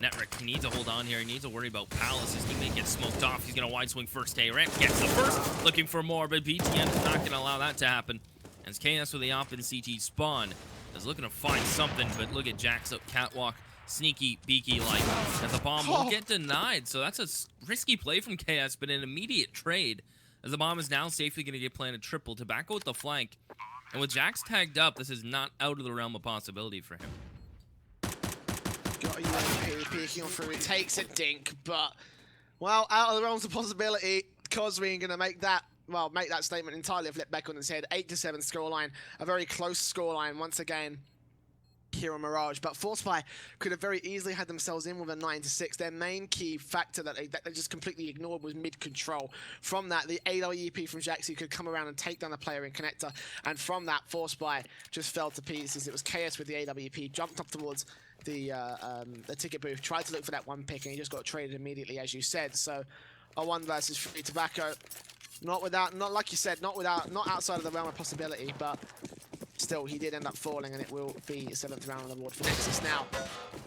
Netric. He needs to hold on here. He needs to worry about Palace. His teammate gets smoked off. He's going to wide swing first. Ramp gets the first, looking for more, but BTN is not going to allow that to happen. As KS with the op in CT spawn is looking to find something, but look at Jack's up catwalk, sneaky, beaky like, as the bomb will get denied. So that's a risky play from KS, but an immediate trade, as the bomb is now safely going to get planted triple. Tobacco with the flank, and with Jax tagged up, this is not out of the realm of possibility for him. Got UMP peeking on through, it takes a dink, but, well, out of the realms of possibility, Cosme going to make that statement entirely flip back on his head. 8-7 scoreline, a very close scoreline once again here on Mirage, but Forcebuy could have very easily had themselves in with a 9-6. Their main key factor that they just completely ignored was mid-control. From that, the AWP from Jaxi could come around and take down the player in connector, and from that, Forcebuy just fell to pieces. It was KS with the AWP, jumped up towards the ticket booth, tried to look for that one pick, and he just got traded immediately, as you said. So a 1 versus 3 Tobacco, not like you said, not outside of the realm of possibility, but still he did end up falling, and it will be 7th round on the board for Nexus. Now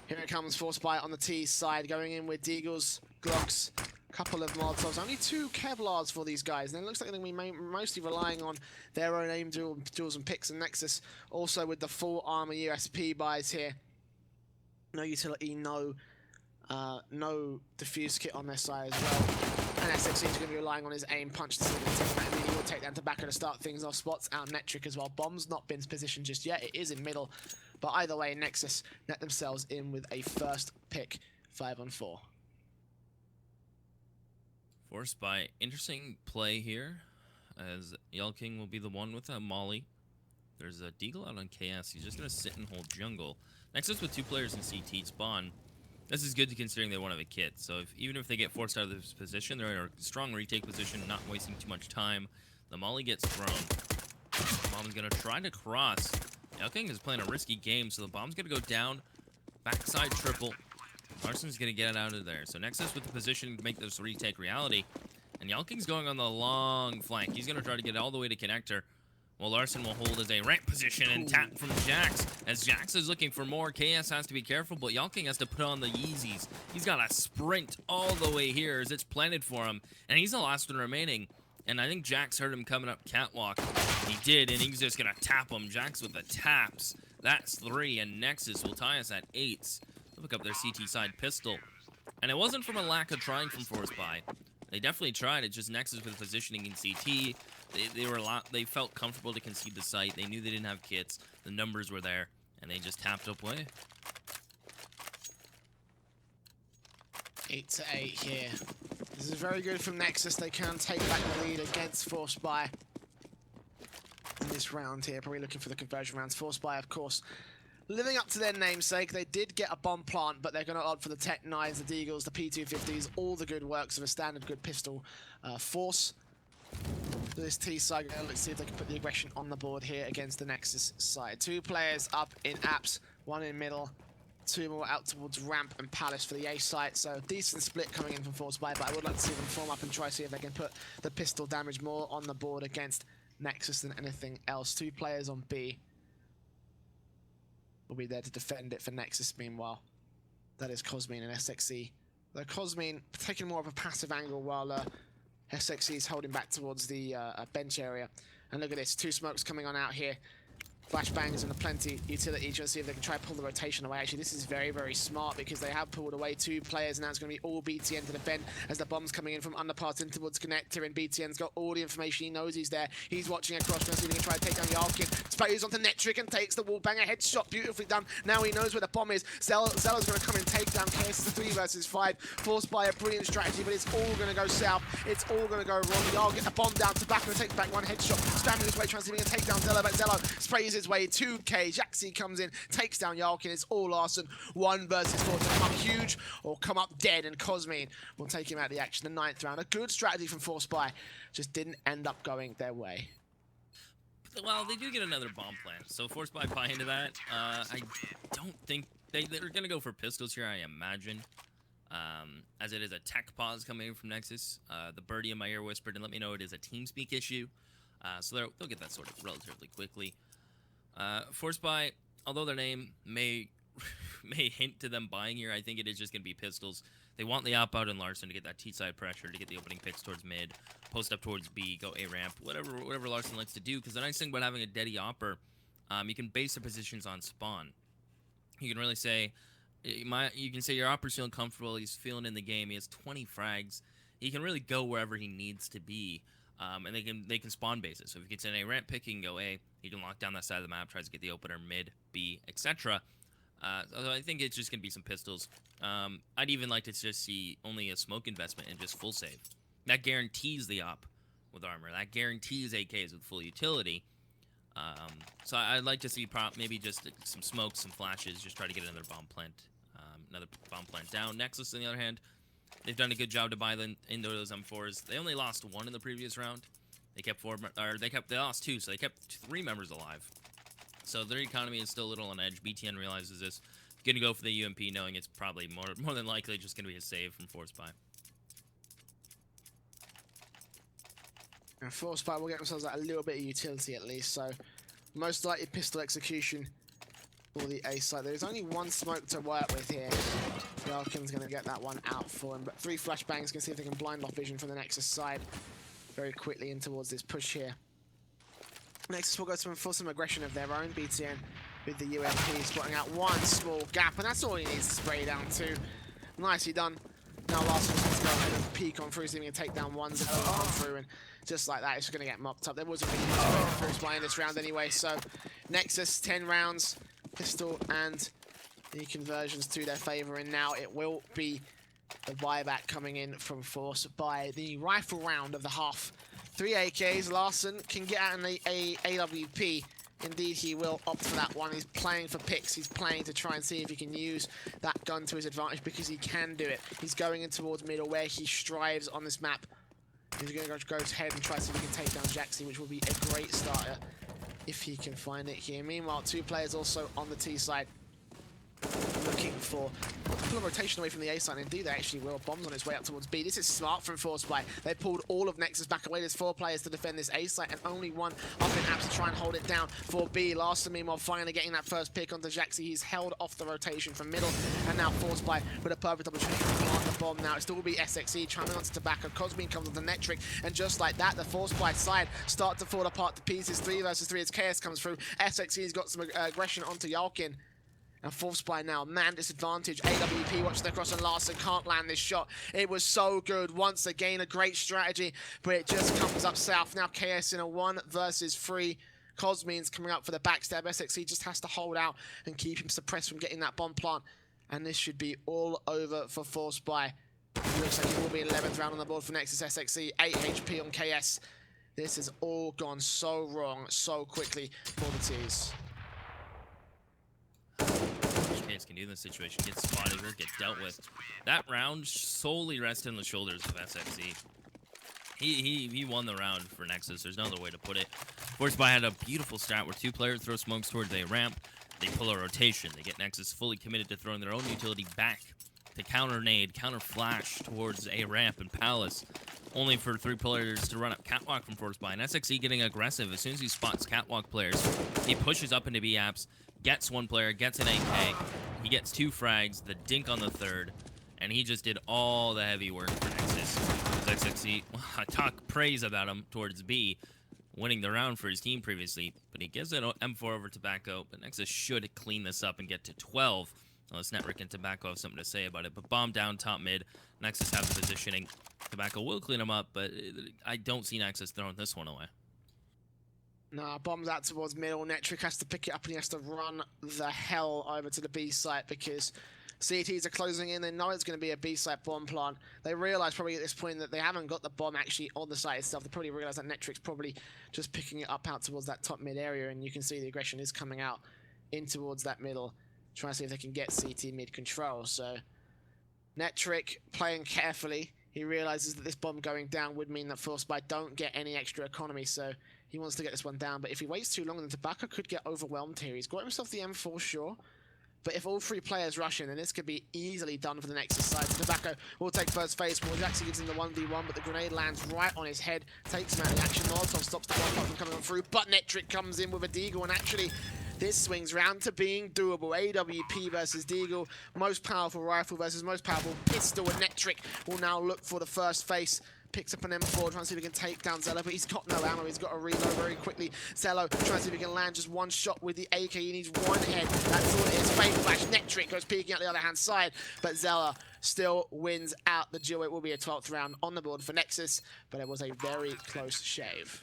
here it comes, Forcebuy on the T side, going in with Deagles, Glocks, couple of Molotovs, only 2 Kevlars for these guys, and it looks like they're going to be mostly relying on their own aim duels and picks, and Nexus also with the full armor USP buys here. No utility, no diffuse kit on their side as well. And SXC is going to be relying on his aim punch to see if he can take will take down Tobacco to start things off. Spots out Netric as well. Bomb's not been positioned just yet. It is in middle. But either way, Nexus net themselves in with a first pick, 5-on-4. Forcebuy, interesting play here, as Yelking will be the one with a molly. There's a Deagle out on KS. He's just going to sit and hold jungle. Nexus with 2 players in CT spawn. This is good considering they won't have a kit. So even if they get forced out of this position, they're in a strong retake position, not wasting too much time. The molly gets thrown. Bomb's going to try to cross. Yelking is playing a risky game, so the bomb's going to go down. Backside triple. Larson's going to get it out of there. So Nexus with the position to make this retake reality. And Yelking's going on the long flank. He's going to try to get all the way to connector. Well, Larson will hold as a ramp position and tap from Jax. As Jax is looking for more, KS has to be careful, but Yelking has to put on the Yeezys. He's got to sprint all the way here as it's planted for him, and he's the last one remaining. And I think Jax heard him coming up catwalk. He did, and he's just going to tap him. Jax with the taps. That's 3, and Nexus will tie us at 8s. They'll pick up their CT side pistol. And it wasn't from a lack of trying from Forcebuy. They definitely tried. It's just Nexus with positioning in CT. They felt comfortable to concede the site. They knew they didn't have kits. The numbers were there, and they just tapped up play. 8-8 here. This is very good from Nexus. They can take back the lead against Forcebuy in this round here. Probably looking for the conversion rounds. Forcebuy, of course, living up to their namesake. They did get a bomb plant, but they're going to opt for the Tech 9s, the Deagles, the P250s, all the good works of a standard good pistol force. This T side, let's see if they can put the aggression on the board here against the Nexus side. 2 players up in apps, 1 in middle, 2 more out towards ramp and palace for the A site. So decent split coming in from Forcebuy, but I would like to see them form up and try to see if they can put the pistol damage more on the board against Nexus than anything else. 2 players on B will be there to defend it for Nexus. Meanwhile, that is Cosmine and SXE. Though Cosmine taking more of a passive angle while SXE is holding back towards the bench area. And look at this, 2 smokes coming on out here. Flashbangs and a plenty utility to see if they can try to pull the rotation away. Actually, this is very, very smart because they have pulled away 2 players, and now it's going to be all BTN to defend as the bomb's coming in from underpass in towards connector, and BTN's got all the information. He knows he's there. He's watching across, going to see if he can try to take down Yarkin. Sprays onto Netric and takes the wall banger. Headshot, beautifully done. Now he knows where the bomb is. Zella's going to come and take down KS. It's a 3 versus 5. Forced by a brilliant strategy, but it's all going to go south. It's all going to go wrong. Yarl get the bomb down. Tobacco takes back 1 headshot. Spamming his way, trying to see if he can take down Zella, but Zella sprays his way 2K. Jaxi comes in, takes down Yarkin. It's all Larson. 1 versus 4 to come up huge or come up dead, and Cosmine will take him out of the action. The 9th round. A good strategy from Forcebuy, just didn't end up going their way. Well, they do get another bomb plant, so Forcebuy buy into that. I don't think they're going to go for pistols here, I imagine. As it is a tech pause coming in from Nexus. The birdie in my ear whispered and let me know it is a TeamSpeak issue. So they'll get that sorted relatively quickly. Forcebuy, although their name may hint to them buying here, I think it is just going to be pistols. They want the op out and Larson to get that T-side pressure, to get the opening picks towards mid, post up towards B, go A ramp, whatever Larson likes to do. Because the nice thing about having a Deddy opper, you can base the positions on spawn. You can really say, you can say your opper's feeling comfortable, he's feeling in the game, he has 20 frags, he can really go wherever he needs to be. And they can spawn bases. So if he gets in a ramp pick, he can go A. He can lock down that side of the map, tries to get the opener mid, B, etc. So I think it's just gonna be some pistols. I'd even like to just see only a smoke investment and just full save. That guarantees the op with armor. That guarantees AKs with full utility. So I'd like to see maybe just some smokes, some flashes, just try to get another bomb plant down. Nexus, on the other hand, they've done a good job to buy into those M4s. They only lost 1 in the previous round. They lost 2, so they kept 3 members alive. So their economy is still a little on edge. BTN realizes this. Gonna go for the UMP, knowing it's probably more than likely just gonna be a save from Forcebuy. And Forcebuy will get themselves a little bit of utility at least, so most likely pistol execution for the A side. There's only 1 smoke to work with here. Yarkin's going to get that one out for him, but 3 flashbangs can see if they can blind off vision from the Nexus side very quickly in towards this push here. Nexus will go to for some aggression of their own. BTN with the UMP spotting out 1 small gap, and that's all he needs to spray down to. Nicely done. Now last one's going to go ahead and peek on through, so he can take down 1 on through, and just like that, it's going to get mopped up. There wasn't really much Forcebuy in this round anyway, so Nexus 10 rounds, pistol and the conversions to their favor, and now it will be the buyback coming in from Forcebuy. The rifle round of the half. 3 AKs. Larson can get out in the AWP. Indeed, he will opt for that one. He's playing for picks. He's playing to try and see if he can use that gun to his advantage, because he can do it. He's going in towards middle where he strives on this map. He's going to go ahead and try to see if he can take down Jaxi, which will be a great starter if he can find it here. Meanwhile, 2 players also on the T side, looking for pull a rotation away from the A side. Indeed, they actually will. Bombs on its way up towards B. This is smart from Forcebuy. They pulled all of Nexus back away. There's 4 players to defend this A site, and only 1 up in apps to try and hold it down for B. Larson, meanwhile, finally getting that first pick onto Jaxi. He's held off the rotation from middle, and now Forcebuy with a perfect opportunity to plant the bomb. Now it still will be SXE trying onto Tobacco. Cosmine comes with the Netric, and just like that, the Forcebuy side start to fall apart to pieces. 3 versus 3 as KS comes through. SXE's got some aggression onto Yarkin. And Forcebuy now, man disadvantage. AWP watches the cross, and Larson can't land this shot. It was so good. Once again, a great strategy, but it just comes up south. Now KS in a 1 versus 3. Cosmine's coming up for the backstab. SXE just has to hold out and keep him suppressed from getting that bomb plant. And this should be all over for Forcebuy. It looks like it will be 11th round on the board for Nexus. SXE, 8 HP on KS. This has all gone so wrong so quickly for the T's. KS can do in this situation, get spotted or get dealt with. That round solely rested on the shoulders of SXE. He won the round for Nexus. There's no other way to put it. Forcebuy had a beautiful strat where 2 players throw smokes towards a ramp. They pull a rotation. They get Nexus fully committed to throwing their own utility back to counter nade, counter flash towards a ramp and Palace. Only for 3 players to run up catwalk from Forcebuy. And SXE getting aggressive as soon as he spots catwalk players. He pushes up into B apps, gets 1 player, gets an AK. He gets 2 frags, the dink on the 3rd, and he just did all the heavy work for Nexus. SXE, I talk praise about him towards B. winning the round for his team previously, but he gives it M4 over Tobacco, but Nexus should clean this up and get to 12. Unless Network and Tobacco have something to say about it, but bomb down top mid, Nexus have the positioning. Tobacco will clean him up, but I don't see Nexus throwing this one away. Nah, bombs out towards middle. Netric has to pick it up and he has to run the hell over to the B site because CTs are closing in. They know it's going to be a B site bomb plant. They realise probably at this point that they haven't got the bomb actually on the site itself. They probably realise that Netric's probably just picking it up out towards that top mid area, and you can see the aggression is coming out in towards that middle, trying to see if they can get CT mid control. So Netric playing carefully. He realizes that this bomb going down would mean that Forcebuy don't get any extra economy, so he wants to get this one down. But if he waits too long, then Tobacco could get overwhelmed here. He's got himself the M4, sure. But if all three players rush in, then this could be easily done for the Nexus side. So Tobacco will take first phase. Well, Jackson gives him the 1v1, but the grenade lands right on his head, takes him out of the action. Molotov stops the one from coming on through, but Netric comes in with a deagle, and actually this swings round to being doable. AWP versus Deagle, most powerful rifle versus most powerful pistol, and Netric will now look for the first face. Picks up an M4, trying to see if he can take down Zello, but he's got no ammo. He's got to reload very quickly. Zello trying to see if he can land just one shot with the AK. He needs one head. That's all it is. Fake flash. Netric goes peeking out the other hand side, but Zello still wins out the duel. It will be a 12th round on the board for Nexus, but it was a very close shave.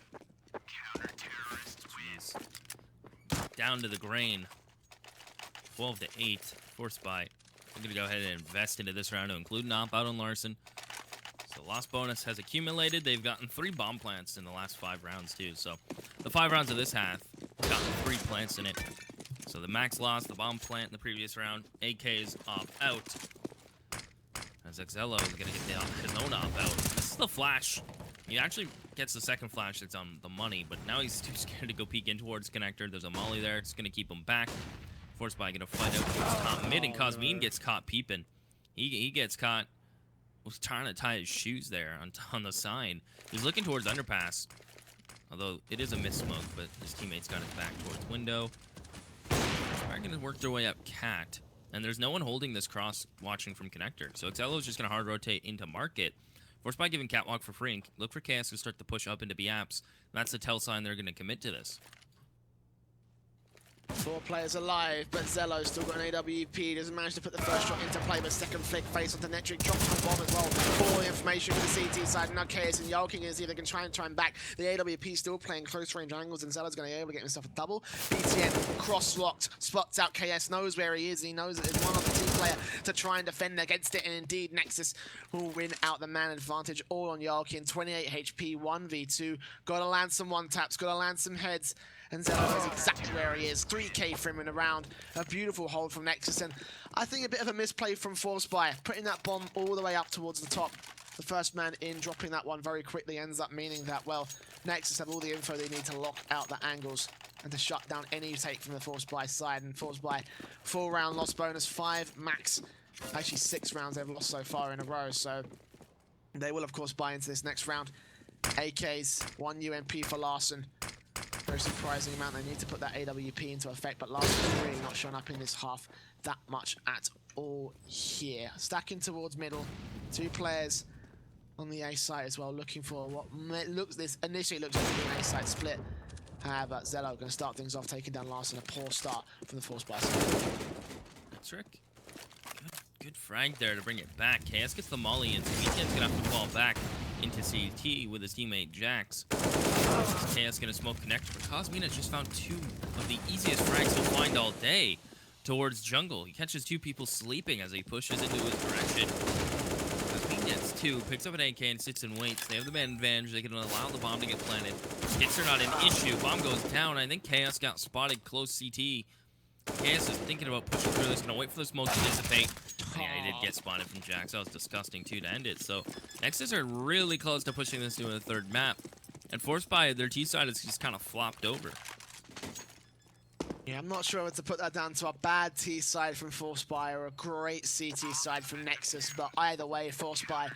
Jeez. Down to the grain. 12-8. Forcebuy. I'm going to go ahead and invest into this round to include an op-out on Larson. So loss bonus has accumulated. They've gotten 3 bomb plants in the last 5 rounds, too. So the 5 rounds of this half have gotten 3 plants in it. So the max loss, the bomb plant in the previous round. AK's opt-out. As Xello is going to get his own opt-out. This is the flash. He actually gets the second flash that's on the money, but now he's too scared to go peek in towards connector. There's a molly there. It's going to keep him back. Forcebuy going to fight out towards top mid, and Cosmine gets caught peeping. He gets caught. Was trying to tie his shoes there on the sign. He's looking towards underpass, although it is a miss smoke, but his teammates got his back towards window. They're going to work their way up cat, and there's no one holding this cross watching from connector. So Xello is just going to hard rotate into market. Forcebuy giving catwalk for free and look for KS to start to push up into B apps. That's the tell sign they're going to commit to this. 4 players alive, but Zello's still got an AWP. Doesn't manage to put the first shot into play, but second flick face onto Netric. Drops on bomb as well. All the information for the CT side. Now KS and Yolking is either can try and back. The AWP still playing close range angles, and Zello's going to be able to get himself a double. BTN cross-locked, spots out KS, knows where he is. He knows that there's one other team player to try and defend against it, and indeed Nexus will win out the man advantage. All on Yolking. 28 HP, 1v2. Got to land some one-taps, got to land some heads. And Zello knows exactly where he is. 3k for him in a round. A beautiful hold from Nexus. And I think a bit of a misplay from Forcebuy. Putting that bomb all the way up towards the top. The first man in, dropping that one very quickly, ends up meaning that, well, Nexus have all the info they need to lock out the angles and to shut down any take from the Forcebuy side. And Forcebuy, 4 round loss bonus, 5 max. Actually 6 rounds they've lost so far in a row. So they will, of course, buy into this next round. AKs, 1 UMP for Larson. Very surprising amount. They need to put that AWP into effect, but Larson's really not showing up in this half that much at all here. Stacking towards middle. 2 players on the A side as well, looking for what initially looks like to be an A side split. But Zello going to start things off, taking down Larson. A poor start from the Forcebuy side. That's Rick. Good frag there to bring it back. KS gets the molly in, so Weekend's going to have to fall back into CT with his teammate Jax. KS going to smoke connector, but Cosmine has just found 2 of the easiest frags he'll find all day towards jungle. He catches 2 people sleeping as he pushes into his direction. Cosmine gets 2, picks up an AK and sits and waits. They have the man advantage. They can allow the bomb to get planted. Hits are not an issue. Bomb goes down. I think KS got spotted close CT. KS is thinking about pushing through this, gonna wait for the smoke to dissipate. Yeah, he did get spotted from Jax. That was disgusting too to end it. So Nexus are really close to pushing this to a 3rd map. And Forcebuy, their T side is just kind of flopped over. Yeah, I'm not sure whether to put that down to a bad T side from Forcebuy or a great CT side from Nexus, but either way, Forcebuy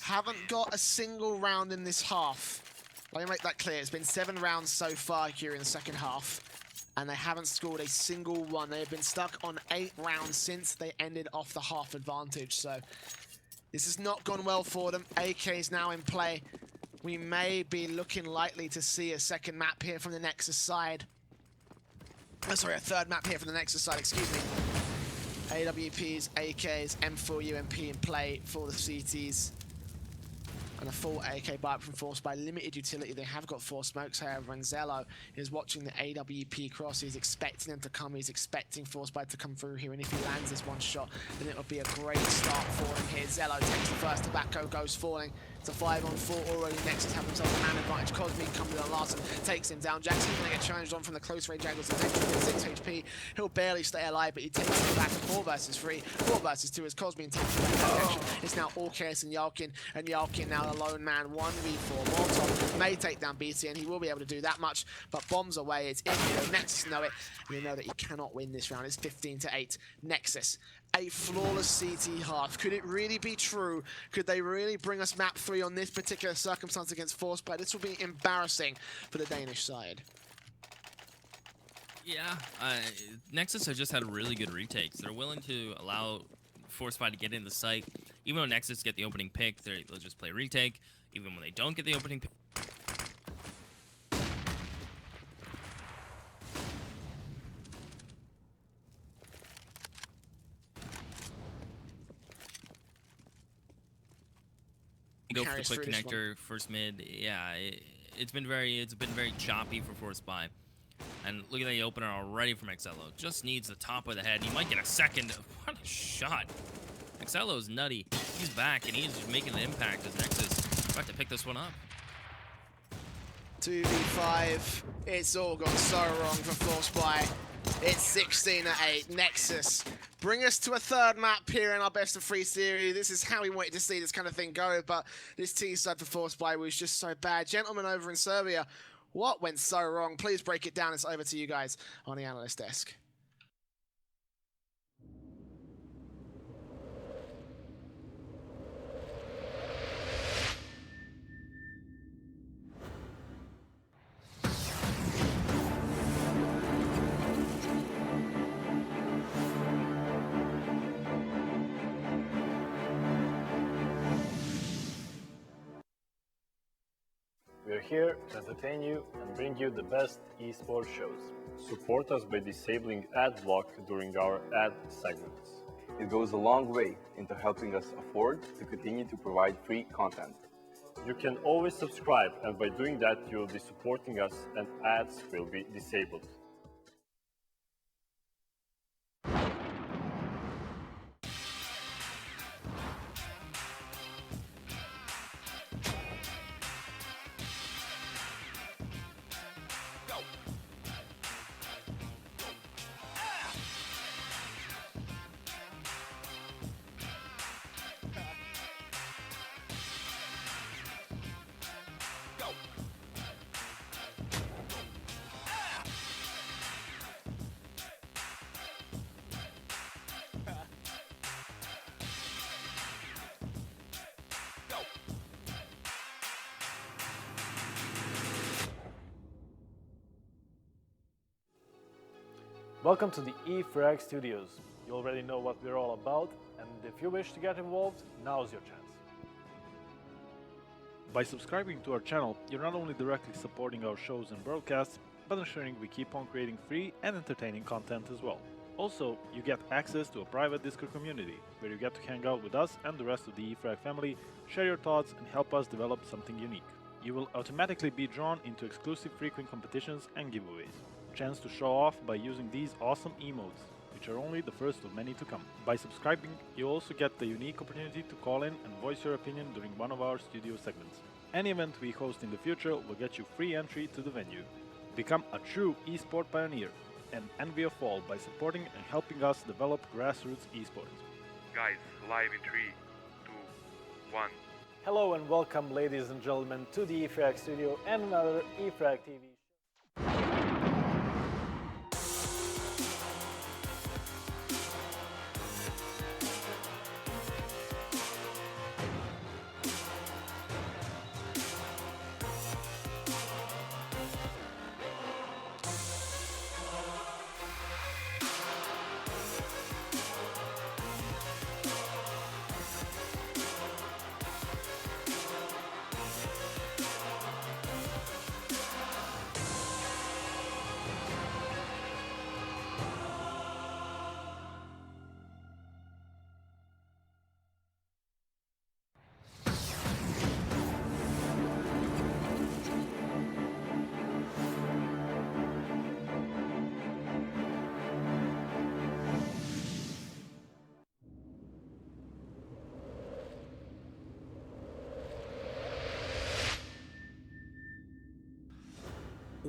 haven't got a single round in this half. Let me make that clear. It's been 7 rounds so far here in the second half, and they haven't scored a single one. They have been stuck on 8 rounds since they ended off the half advantage, so this has not gone well for them. AK is now in play. we may be looking likely to see a second map here from the Nexus side. Oh, sorry, a third map here from the Nexus side, excuse me. AWPs, AKs, M4 UMP in play for the CTs. And a full AK bite from Forcebuy. Limited utility. They have got 4 smokes, however, and Zello is watching the AWP cross. He's expecting them to come. He's expecting Forcebuy to come through here. And if he lands this one shot, then it'll be a great start for him here. Zello takes the first. Tobacco goes falling. It's a 5-on-4 already. Nexus have themselves a man advantage. Cosme coming on Larson, takes him down. Jackson's going to get challenged on from the close range angles. He's 6 HP. He'll barely stay alive, but he takes him back. 4 versus 3. 4 versus 2 as Cosme takes him back that direction. It's now all Chaos and Yalkin now a lone man. 1v4. Molotov may take down BT, and he will be able to do that much, but bombs away. It's in here. Nexus know it. And you know that you cannot win this round. It's 15-8. Nexus. A flawless CT half. Could it really be true? Could they really bring us map 3 on this particular circumstance against Forcebuy? This will be embarrassing for the Danish side. Yeah, Nexus have just had really good retakes. They're willing to allow Forcebuy to get in the site. Even when Nexus get the opening pick, they'll just play retake. Even when they don't get the opening pick. Go for the quick connector, first mid. Yeah, it's been very choppy for Forcebuy. And look at the opener already from Excello. Just needs the top of the head. He might get a second. What a shot. Excello's nutty. He's back and he's making an impact as Nexus about to pick this one up. 2v5. It's all gone so wrong for Forcebuy. It's 16-8. Nexus bring us to a third map here in our best of 3 series. This is how we wanted to see this kind of thing go, but this T side for Forcebuy was just so bad. Gentlemen over in Serbia, what went so wrong? Please break it down. It's over to you guys on the analyst desk. We're here to entertain you and bring you the best esports shows. Support us by disabling ad block during our ad segments. It goes a long way into helping us afford to continue to provide free content. You can always subscribe, and by doing that, you'll be supporting us and ads will be disabled. Welcome to the eFrag Studios. You already know what we're all about, and if you wish to get involved, now's your chance. By subscribing to our channel, you're not only directly supporting our shows and broadcasts, but ensuring we keep on creating free and entertaining content as well. Also, you get access to a private Discord community, where you get to hang out with us and the rest of the eFrag family, share your thoughts and help us develop something unique. You will automatically be drawn into exclusive frequent competitions and giveaways. Chance to show off by using these awesome emotes, which are only the first of many to come. By subscribing, you also get the unique opportunity to call in and voice your opinion during one of our studio segments. Any event we host in the future will get you free entry to the venue. Become a true esport pioneer and envy of all by supporting and helping us develop grassroots esports. Guys, live in 3, 2, 1. Hello and welcome, ladies and gentlemen, to the eFrag studio and another eFrag TV.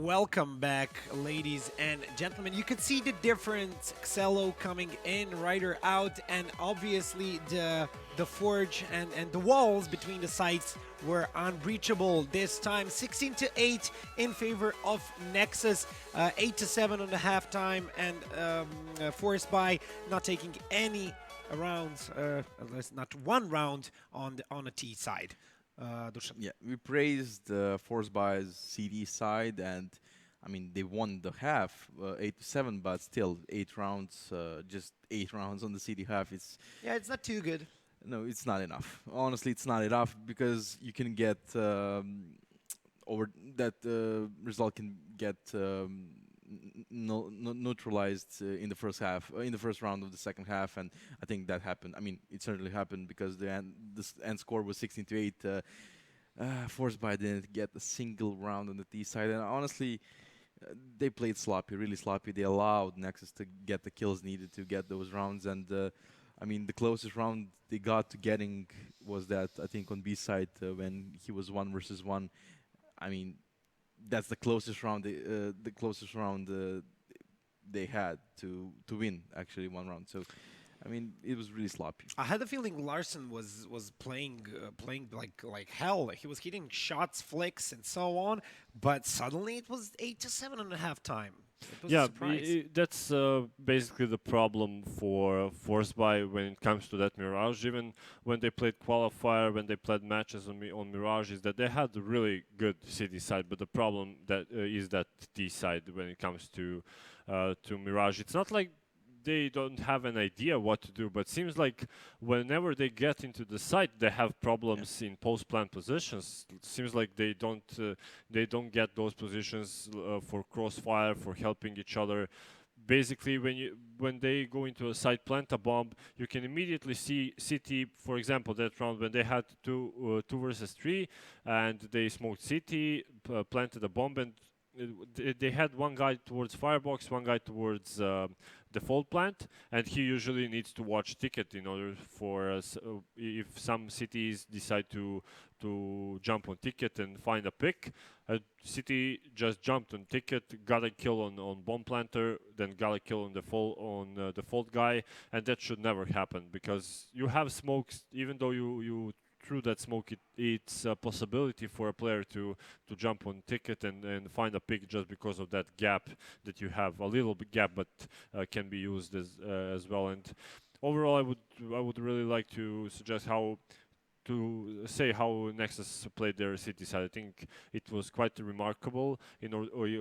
Welcome back, ladies and gentlemen. You could see the difference. Xelo coming in, Ryder out, and obviously the forge and the walls between the sites were unbreachable this time. 16-8 in favor of Nexus, 8-7 on the halftime, and Forcebuy not taking any rounds, at least not one round on a T side. Dusan. Yeah, we praised Forcebuy's CD side, and I mean they won the half, 8-7, but still 8 rounds, just 8 rounds on the CD half. Yeah, it's not too good. No, it's not enough. Honestly, it's not enough because you can get over that result can get neutralized in the first half, in the first round of the second half, and I think that happened. I mean, it certainly happened because the end score was 16-8. Forcebuy didn't get a single round on the T side, and honestly, they played sloppy, really sloppy. They allowed Nexus to get the kills needed to get those rounds, and I mean, the closest round they got to getting was that, I think, on B side when he was 1 versus 1. I mean, that's the closest round they had to win, actually, 1 round. So, I mean, it was really sloppy. I had the feeling Larson was playing like hell. He was hitting shots, flicks, and so on. But suddenly it was 8-7 on the halftime. It was a surprise. That's basically the problem for Forcebuy when it comes to that Mirage. Even when they played qualifier, when they played matches on Mirage, is that they had a really good city side, but the problem that is that T side when it comes to Mirage. It's not like they don't have an idea what to do, but seems like whenever they get into the site, they have problems in post-plant positions. Seems like they don't get those positions for crossfire, for helping each other. Basically, when they go into a site, plant a bomb, you can immediately see City, for example, that round when they had 2 versus 3, and they smoked City, planted a bomb, and they had one guy towards firebox, one guy towards default plant, and he usually needs to watch ticket in order for if some cities decide to jump on ticket and find a pick. City just jumped on ticket, got a kill on bomb planter, then got a kill on default guy, and that should never happen because you have smokes. Even though you through that smoke, it's a possibility for a player to jump on ticket and find a pick just because of that gap that you have, a little bit gap, but can be used as well. And overall, I would really like to suggest how Nexus played their city side. I think it was quite remarkable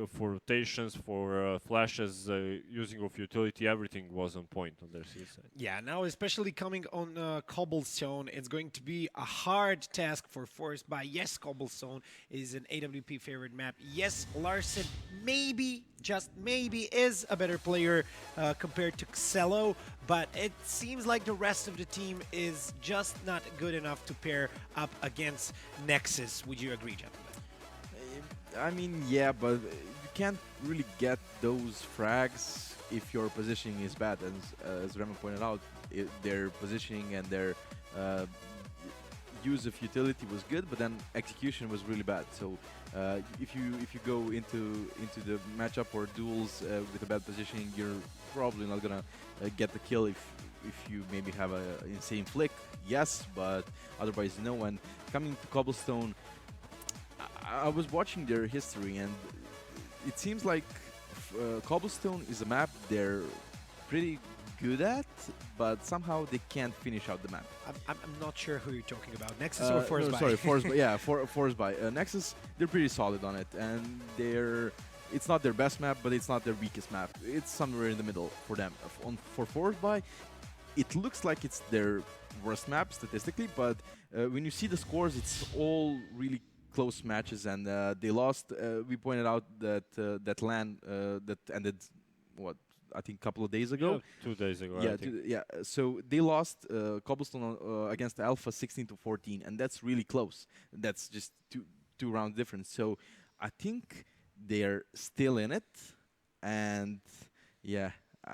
for rotations, for flashes, using of utility. Everything was on point on their city side. Yeah, now especially coming on Cobblestone, it's going to be a hard task for Forcebuy. Yes, Cobblestone is an AWP favorite map. Yes, Larson maybe, just maybe, is a better player compared to Xelo, but it seems like the rest of the team is just not good enough to pair up against Nexus. Would you agree, gentlemen? I mean, yeah, but you can't really get those frags if your positioning is bad. As Rema pointed out, their positioning and their use of utility was good, but then execution was really bad. So if you go into the matchup or duels with a bad positioning, you're probably not gonna get the kill if you maybe have an insane flick. Yes, but otherwise no. And coming to Cobblestone, I was watching their history, and it seems like Cobblestone is a map they're pretty good at, but somehow they can't finish out the map. I'm not sure who you're talking about, Nexus or Forcebuy? No, sorry, Forcebuy. Yeah, Forcebuy. Nexus, they're pretty solid on it, and it's not their best map, but it's not their weakest map. It's somewhere in the middle for them. For Forcebuy, it looks like it's their worst map statistically, but when you see the scores, it's all really close matches, and they lost. We pointed out that that LAN that ended, what, I think a couple of days ago. Yeah, 2 days ago. Yeah, I think. yeah. So they lost Cobblestone against Alpha 16-14, and that's really close. That's just two round difference. So I think they're still in it, and yeah,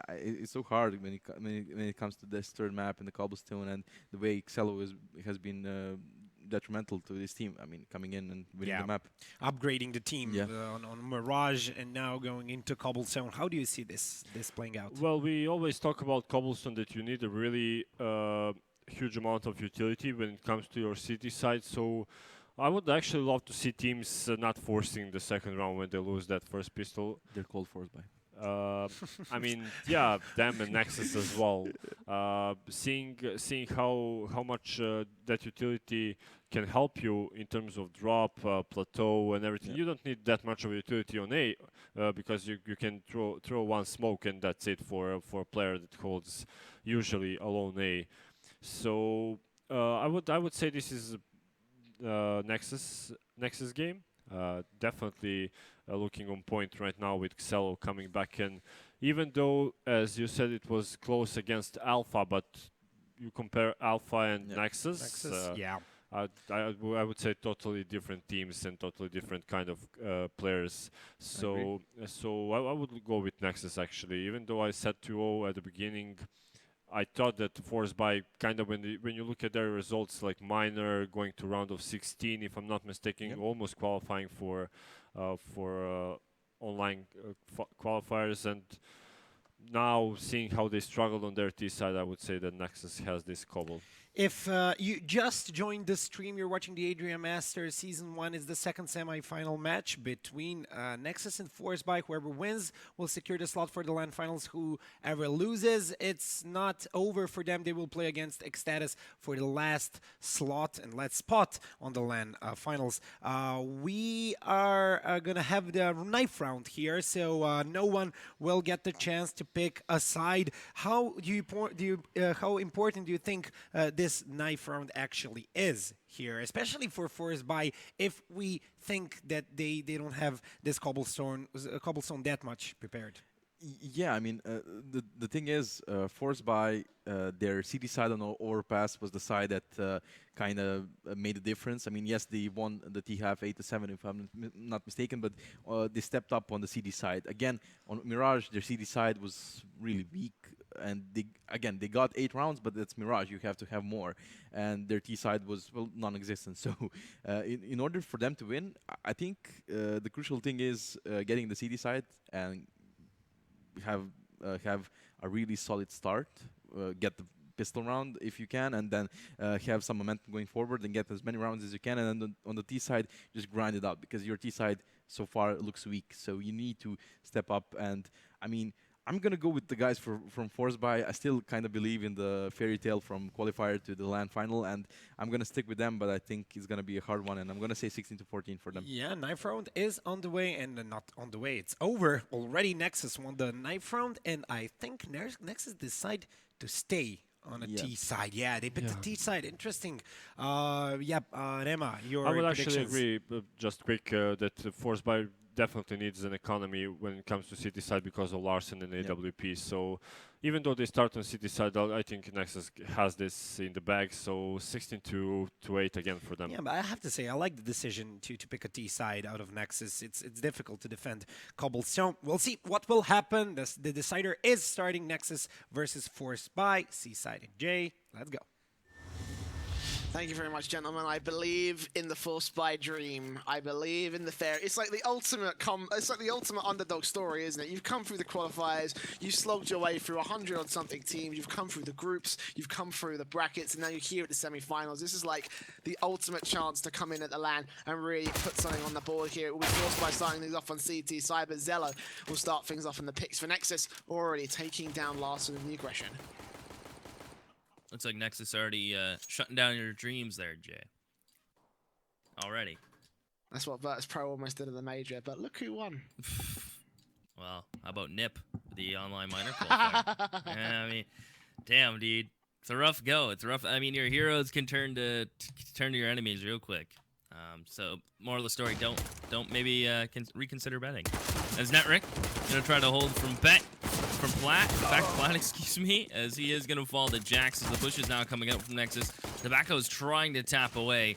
it's so hard when it comes to this third map in the Cobblestone and the way Xelo has been detrimental to this team. I mean, coming in and winning Yeah. the map. Upgrading the team Yeah. on Mirage and now going into Cobblestone. How do you see this playing out? Well, we always talk about Cobblestone that you need a really huge amount of utility when it comes to your city side. So I would actually love to see teams not forcing the second round when they lose that first pistol. They're called Forcebuy. I mean, yeah, them and Nexus as well. Seeing how much that utility can help you in terms of drop, plateau, and everything. Yeah. You don't need that much of utility on A because you can throw one smoke and that's it for a player that holds usually alone A. So I would say this is Nexus game. Definitely looking on point right now with Xelo coming back in. Even though, as you said, it was close against Alpha, but you compare Alpha and Yeah. Nexus. Yeah. I would say totally different teams and totally different kind of players. So I would go with Nexus actually. Even though I said 2-0 at the beginning, I thought that Forcebuy kind of when you look at their results, like Minor going to round of 16, if I'm not mistaken, Yep. almost qualifying for online qualifiers, and now seeing how they struggled on their T side, I would say that Nexus has this cobble. If you just joined the stream, you're watching the Adria Masters. Season 1 is the second semi-final match between Nexus and Forcebuy. Whoever wins will secure the slot for the LAN finals. Whoever loses, it's not over for them. They will play against Ecstatus for the last slot and last spot on the LAN finals. We are going to have the knife round here, so no one will get the chance to pick a side. How important do you think this knife round actually is here, especially for Forcebuy, if we think that they don't have this cobblestone that much prepared? Yeah, I mean, the thing is, Forcebuy, their city side on overpass was the side that kind of made a difference. I mean, yes, they won the T-half 8-7, if I'm not mistaken, but they stepped up on the CD side. Again, on Mirage, their CD side was really weak, and they got 8 rounds, but it's Mirage. You have to have more, and their T side was, well, non-existent. So, in order for them to win, I think the crucial thing is getting the CD side and have a really solid start, get the pistol round if you can, and then have some momentum going forward and get as many rounds as you can. And then on the T side, just grind it out because your T side so far looks weak. So you need to step up. And I mean, I'm gonna go with the guys from Forcebuy. I still kind of believe in the fairy tale from qualifier to the LAN final, and I'm gonna stick with them. But I think it's gonna be a hard one, and I'm gonna say 16-14 for them. Yeah, knife round is on the way, and not on the way. It's over already. Nexus won the knife round, and I think Nexus decide to stay on a T side. Yeah, they picked the T side. Interesting. Rema, your I would actually predictions. agree, just quick, that Forcebuy definitely needs an economy when it comes to city side because of Larsen and AWP. So even though they start on city side, I think Nexus has this in the bag. So 16-8 again for them. Yeah, but I have to say, I like the decision to pick a T side out of Nexus. It's difficult to defend Cobblestone. We'll see what will happen. The decider is starting Nexus versus Forcebuy. C side and J. Let's go. Thank you very much, gentlemen. I believe in the Forcebuy dream. I believe in the fair. It's like the ultimate underdog story, isn't it? You've come through the qualifiers, you've slogged your way through 100 odd something teams, you've come through the groups, you've come through the brackets, and now you're here at the semi-finals. This is like the ultimate chance to come in at the LAN and really put something on the board here. It will be Forcebuy starting things off on CT side, but Xelo will start things off in the picks for Nexus, already taking down Larsen in the aggression. Looks like Nexus already shutting down your dreams there, Jay. Already. That's what Virtus Pro almost did in the major, but look who won. Well, how about Nip, the online minor qualifier? Yeah, I mean, damn, dude. It's a rough go. It's rough. I mean, your heroes can turn to your enemies real quick. So, moral of the story, don't maybe reconsider betting. As Netric gonna try to hold from back to Plat, excuse me, as he is gonna fall to Jax as the push is now coming out from Nexus. Tobacco is trying to tap away,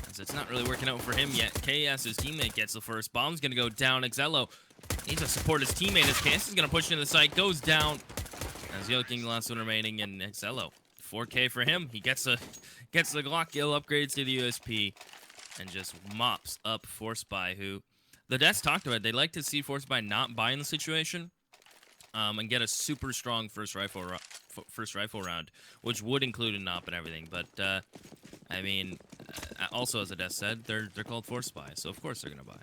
as it's not really working out for him yet. KS's teammate gets the first. Bomb's gonna go down. Xelo needs to support his teammate as KS is gonna push into the site, goes down. As Yoking the last one remaining, and Xelo 4K for him. He gets the Glock kill, upgrades to the USP, and just mops up Forcebuy, who the devs talked about. They'd like to see Forcebuy not buy in the situation, and get a super strong first rifle round, which would include a NOP and everything. But I mean, also as the devs said, they're called Forcebuy, so of course they're gonna buy.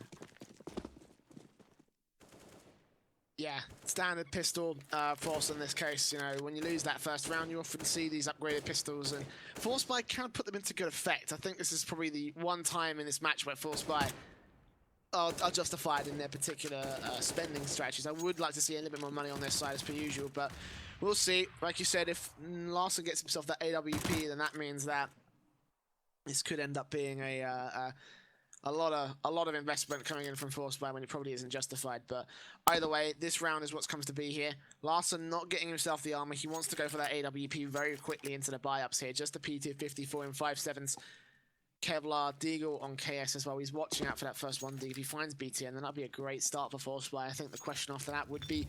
Yeah, standard pistol force in this case. You know, when you lose that first round, you often see these upgraded pistols, and Forcebuy can put them into good effect. I think this is probably the one time in this match where Forcebuy are justified in their particular spending strategies. I would like to see a little bit more money on their side as per usual, but we'll see. Like you said, if Larson gets himself that AWP, then that means that this could end up being a lot of investment coming in from Forcebuy when it probably isn't justified. But either way, this round is what's comes to be here. Larson not getting himself the armor. He wants to go for that AWP very quickly into the buy-ups here. Just the P254 in 5.7s. Kevlar, Deagle on KS as well. He's watching out for that first 1D. If he finds BTN, then that'd be a great start for Forcebuy. I think the question after that would be,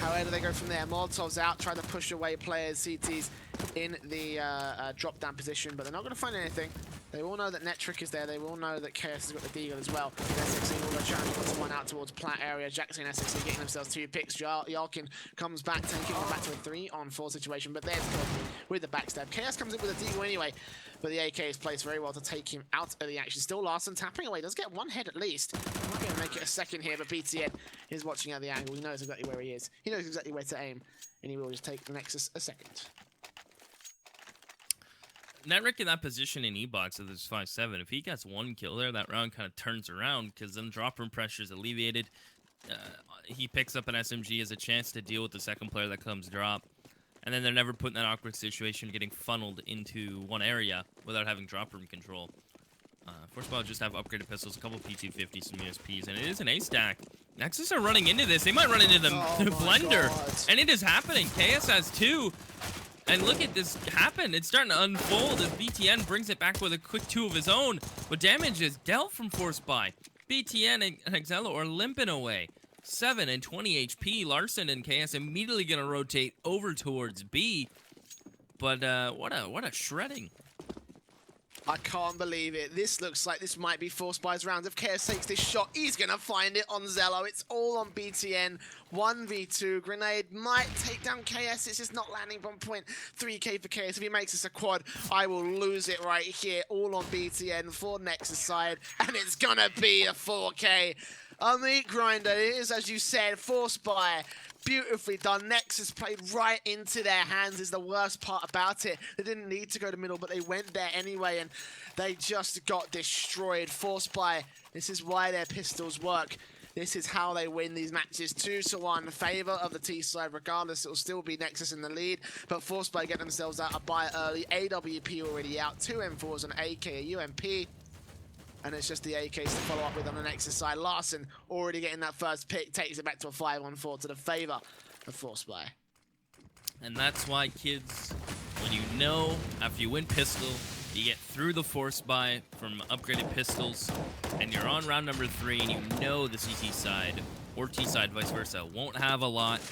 how do they go from there? Molotov's out, trying to push away players. CT's in the drop-down position, but they're not going to find anything. They all know that Netric is there. They all know that KS has got the Deagle as well. SXE will go challenge one out towards Plat area. Jackson and SXE getting themselves 2 picks. Yarkin comes back, taking them back to a 3-on-4 situation, but there's Kobe with the backstab. KS comes in with a Deagle anyway, but the AK is placed very well to take him out of the action. Still Larson tapping away. Does get 1 head at least. Might be able to make it a second here, but BTN is watching out the angle. He knows exactly where he is. He knows exactly where to aim, and he will just take the Nexus a second. Netric in that position in E-Box of this 5-7, if he gets 1 kill there, that round kind of turns around, because then drop room pressure is alleviated. He picks up an SMG as a chance to deal with the second player that comes drop. And then they're never put in that awkward situation getting funneled into one area without having drop room control. Forcebuy just have upgraded pistols, a couple P250s, some USPs, and it is an A-stack. Nexus are running into this. They might run into the blender. God. And it is happening. KS has 2. And look at this happen. It's starting to unfold as BTN brings it back with a quick 2 of his own. But damage is dealt from Forcebuy. BTN and Exello are limping away. 7 and 20 HP. Larson and KS immediately going to rotate over towards B. But what a shredding. I can't believe it. This looks like this might be Forcebuy's round. If KS takes this shot, he's going to find it on Zello. It's all on BTN. 1v2. Grenade might take down KS. It's just not landing on point. 3k for KS. If he makes this a quad, I will lose it right here. All on BTN for Nexus side. And it's going to be a 4k. A meat grinder. It is, as you said, Forcebuy. Beautifully done. Nexus played right into their hands is the worst part about it. They didn't need to go to middle, but they went there anyway, and they just got destroyed. Forcebuy, this is why their pistols work. This is how they win these matches. 2-1 in favor of the T side. Regardless, it will still be Nexus in the lead, but Forcebuy get themselves out a buy early. AWP already out. 2 M4s, an AK, a UMP. And it's just the AKs to follow up with on the Nexus side. Larson already getting that first pick, takes it back to a 5-on-4 to the favor of Forcebuy. And that's why, kids, when you know after you win pistol, you get through the Forcebuy from upgraded pistols, and you're on round number 3, and you know the CT side, or T side, vice versa, won't have a lot,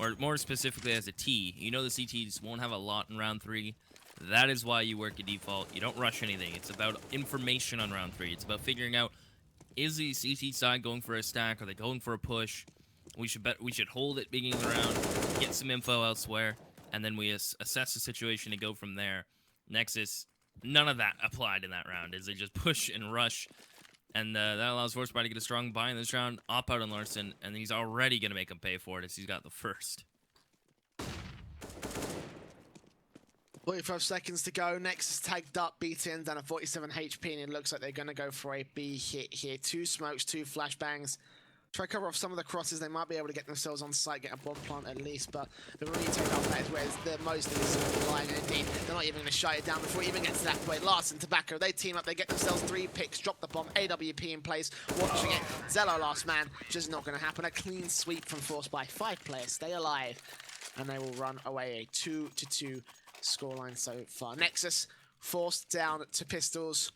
or more specifically as a T, you know the CTs won't have a lot in round 3. That is why you work a default. You don't rush anything. It's about information on round 3. It's about figuring out, is the CT side going for a stack? Are they going for a push? We should hold it beginning of the round, get some info elsewhere, and then we assess the situation and go from there. Nexus, none of that applied in that round, as they just push and rush. And that allows Forcebuy to get a strong buy in this round, op out on Larson, and he's already going to make him pay for it as he's got the first. 45 seconds to go. Nexus tagged up. BTN down at 47 HP, and it looks like they're going to go for a B hit here. 2 smokes, 2 flashbangs. Try to cover off some of the crosses. They might be able to get themselves on site, get a bomb plant at least, but the really take off that is where the most of this is lying. And indeed, they're not even going to shut it down before it even gets to that point. Larson, Tobacco, they team up. They get themselves 3 picks, drop the bomb. AWP in place, watching it. Zello last man, just not going to happen. A clean sweep from Forcebuy. 5 players stay alive, and they will run away a 2-2 scoreline so far. Nexus forced down to pistols.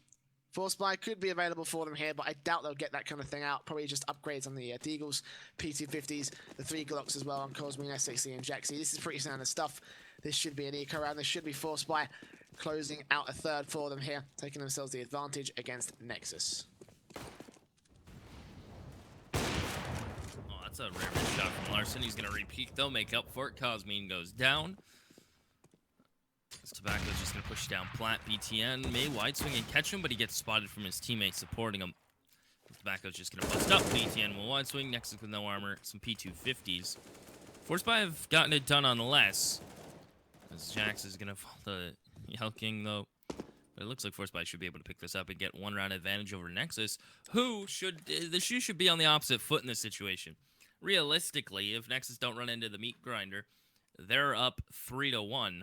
Forcebuy could be available for them here, but I doubt they'll get that kind of thing out. Probably just upgrades on the Deagles, P250s, the 3 Glocks as well on Cosme, SXE, and Jaxie. This is pretty standard stuff. this should be an eco round. This should be Forcebuy closing out a third for them here, taking themselves the advantage against Nexus. That's a rare shot from Larson. He's going to repeat, though, make up for it. Cosmine goes down. This Tobacco's just going to push down Plat. BTN may wide swing and catch him, but he gets spotted from his teammates supporting him. Tobacco's just going to bust up. BTN will wide swing. Nexus with no armor. Some P250s. Forcebuy have gotten it done on the less. As Jax is going to fall to Yelking, though. But it looks like Forcebuy should be able to pick this up and get one round advantage over Nexus, who should... The shoe should be on the opposite foot in this situation. Realistically, if Nexus don't run into the meat grinder, they're up 3-1.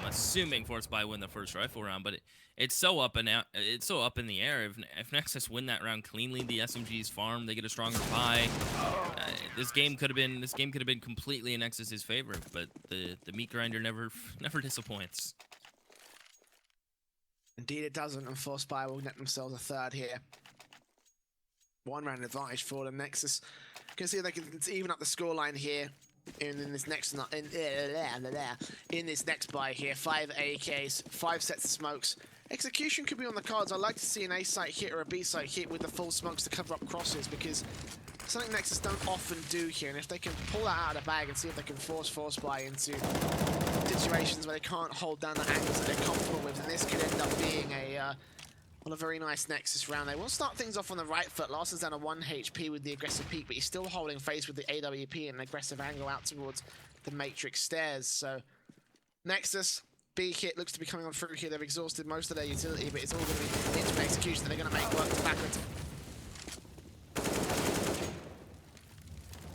Assuming Forcebuy win the first rifle round, but it's so up in the air. If Nexus win that round cleanly, the SMG's farm, they get a stronger buy. This game could have been completely in Nexus's favor, but the meat grinder never disappoints. Indeed, it doesn't, and Forcebuy will net themselves a third here. One round advantage for them. Nexus can see if they can even up the scoreline here in this next buy here. 5 AKs, 5 sets of smokes. Execution could be on the cards. I'd like to see an A site hit or a B site hit with the full smokes to cover up crosses, because something Nexus don't often do here. And if they can pull that out of the bag and see if they can force Forcebuy into situations where they can't hold down the angles that they're comfortable with, then this could end up being a very nice Nexus round. They will start things off on the right foot. Larson's down to 1 HP with the aggressive peak, but he's still holding face with the AWP and an aggressive angle out towards the Matrix stairs. So Nexus, B kit looks to be coming on through here. They've exhausted most of their utility, but it's all going to be into execution. They're going to make work to backwards.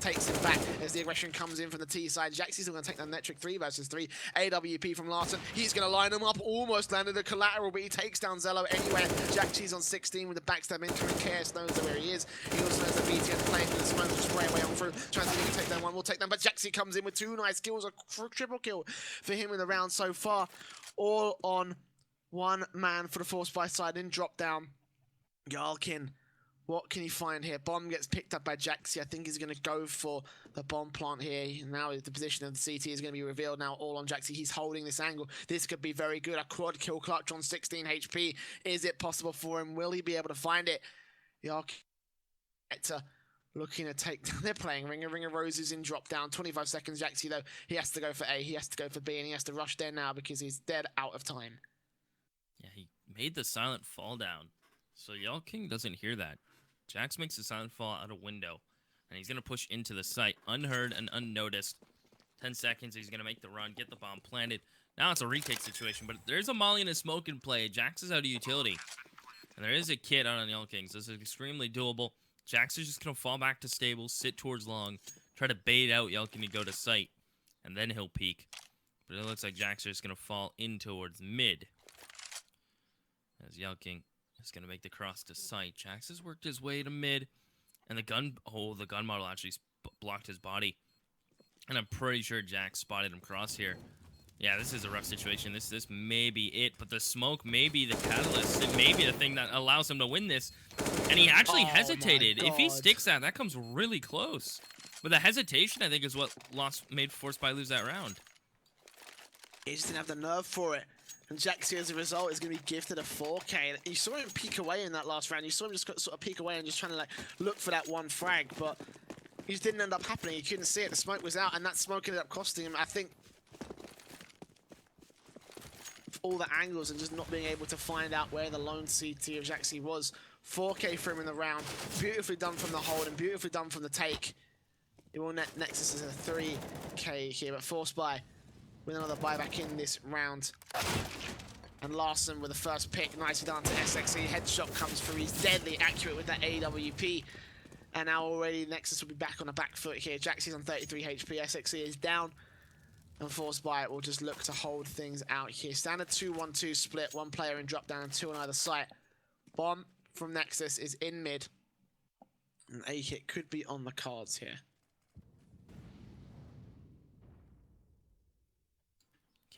Takes it back as the aggression comes in from the T side. Jaxie's still going to take that metric 3 versus 3. AWP from Larson. He's going to line him up. Almost landed a collateral, but he takes down Zello anyway. Jaxie's on 16 with the backstab incoming. KS knows where he is. He also knows that BTN playing with the smoke to spray away on through. Trying to take down one. We'll take them, but Jaxie comes in with 2 nice kills. A triple kill for him in the round so far. All on one man for the Forcebuy side in drop down. Yalkin. What can he find here? Bomb gets picked up by Jaxie. I think he's going to go for the bomb plant here. Now the position of the CT is going to be revealed now all on Jaxie. He's holding this angle. This could be very good. A quad kill clutch on 16 HP. Is it possible for him? Will he be able to find it? The Architector looking to take... They're playing Ring of Roses in drop down. 25 seconds. Jaxie, though, he has to go for A. He has to go for B, and he has to rush there now because he's dead out of time. Yeah, he made the silent fall down. So Y'all King doesn't hear that. Jax makes a silent fall out a window, and he's going to push into the site, unheard and unnoticed. 10 seconds, he's going to make the run, get the bomb planted. Now it's a retake situation, but there's a molly and a smoke in play. Jax is out of utility, and there is a kit out on the Y'all Kings. This is extremely doable. Jax is just going to fall back to stable, sit towards long, try to bait out Y'all King to go to site, and then he'll peek. But it looks like Jax is just going to fall in towards mid. As Y'all King is going to make the cross to sight. Jax has worked his way to mid, and the gun model actually blocked his body. And I'm pretty sure Jax spotted him cross here. Yeah, this is a rough situation. This may be it, but the smoke may be the catalyst. It may be the thing that allows him to win this. And he actually hesitated. If he sticks that comes really close. But the hesitation, I think, is what made Forcebuy lose that round. He just didn't have the nerve for it. And Jaxie, as a result, is going to be gifted a 4K. You saw him peek away in that last round. You saw him just sort of peek away and just trying to look for that one frag, but it just didn't end up happening. He couldn't see it. The smoke was out, and that smoke ended up costing him, I think, all the angles and just not being able to find out where the lone CT of Jaxie was. 4K for him in the round. Beautifully done from the hold and beautifully done from the take. It will net Nexus as a 3K here, but Forcebuy with another buyback in this round. And Larson with the first pick, nicely done to SXE. Headshot comes through, he's deadly accurate with that AWP. And now already Nexus will be back on the back foot here. Jaxie's on 33 HP, SXE is down. And Forcebuy will just look to hold things out here. Standard 2-1-2 split, 1 player in drop down and 2 on either side. Bomb from Nexus is in mid. And A hit could be on the cards here.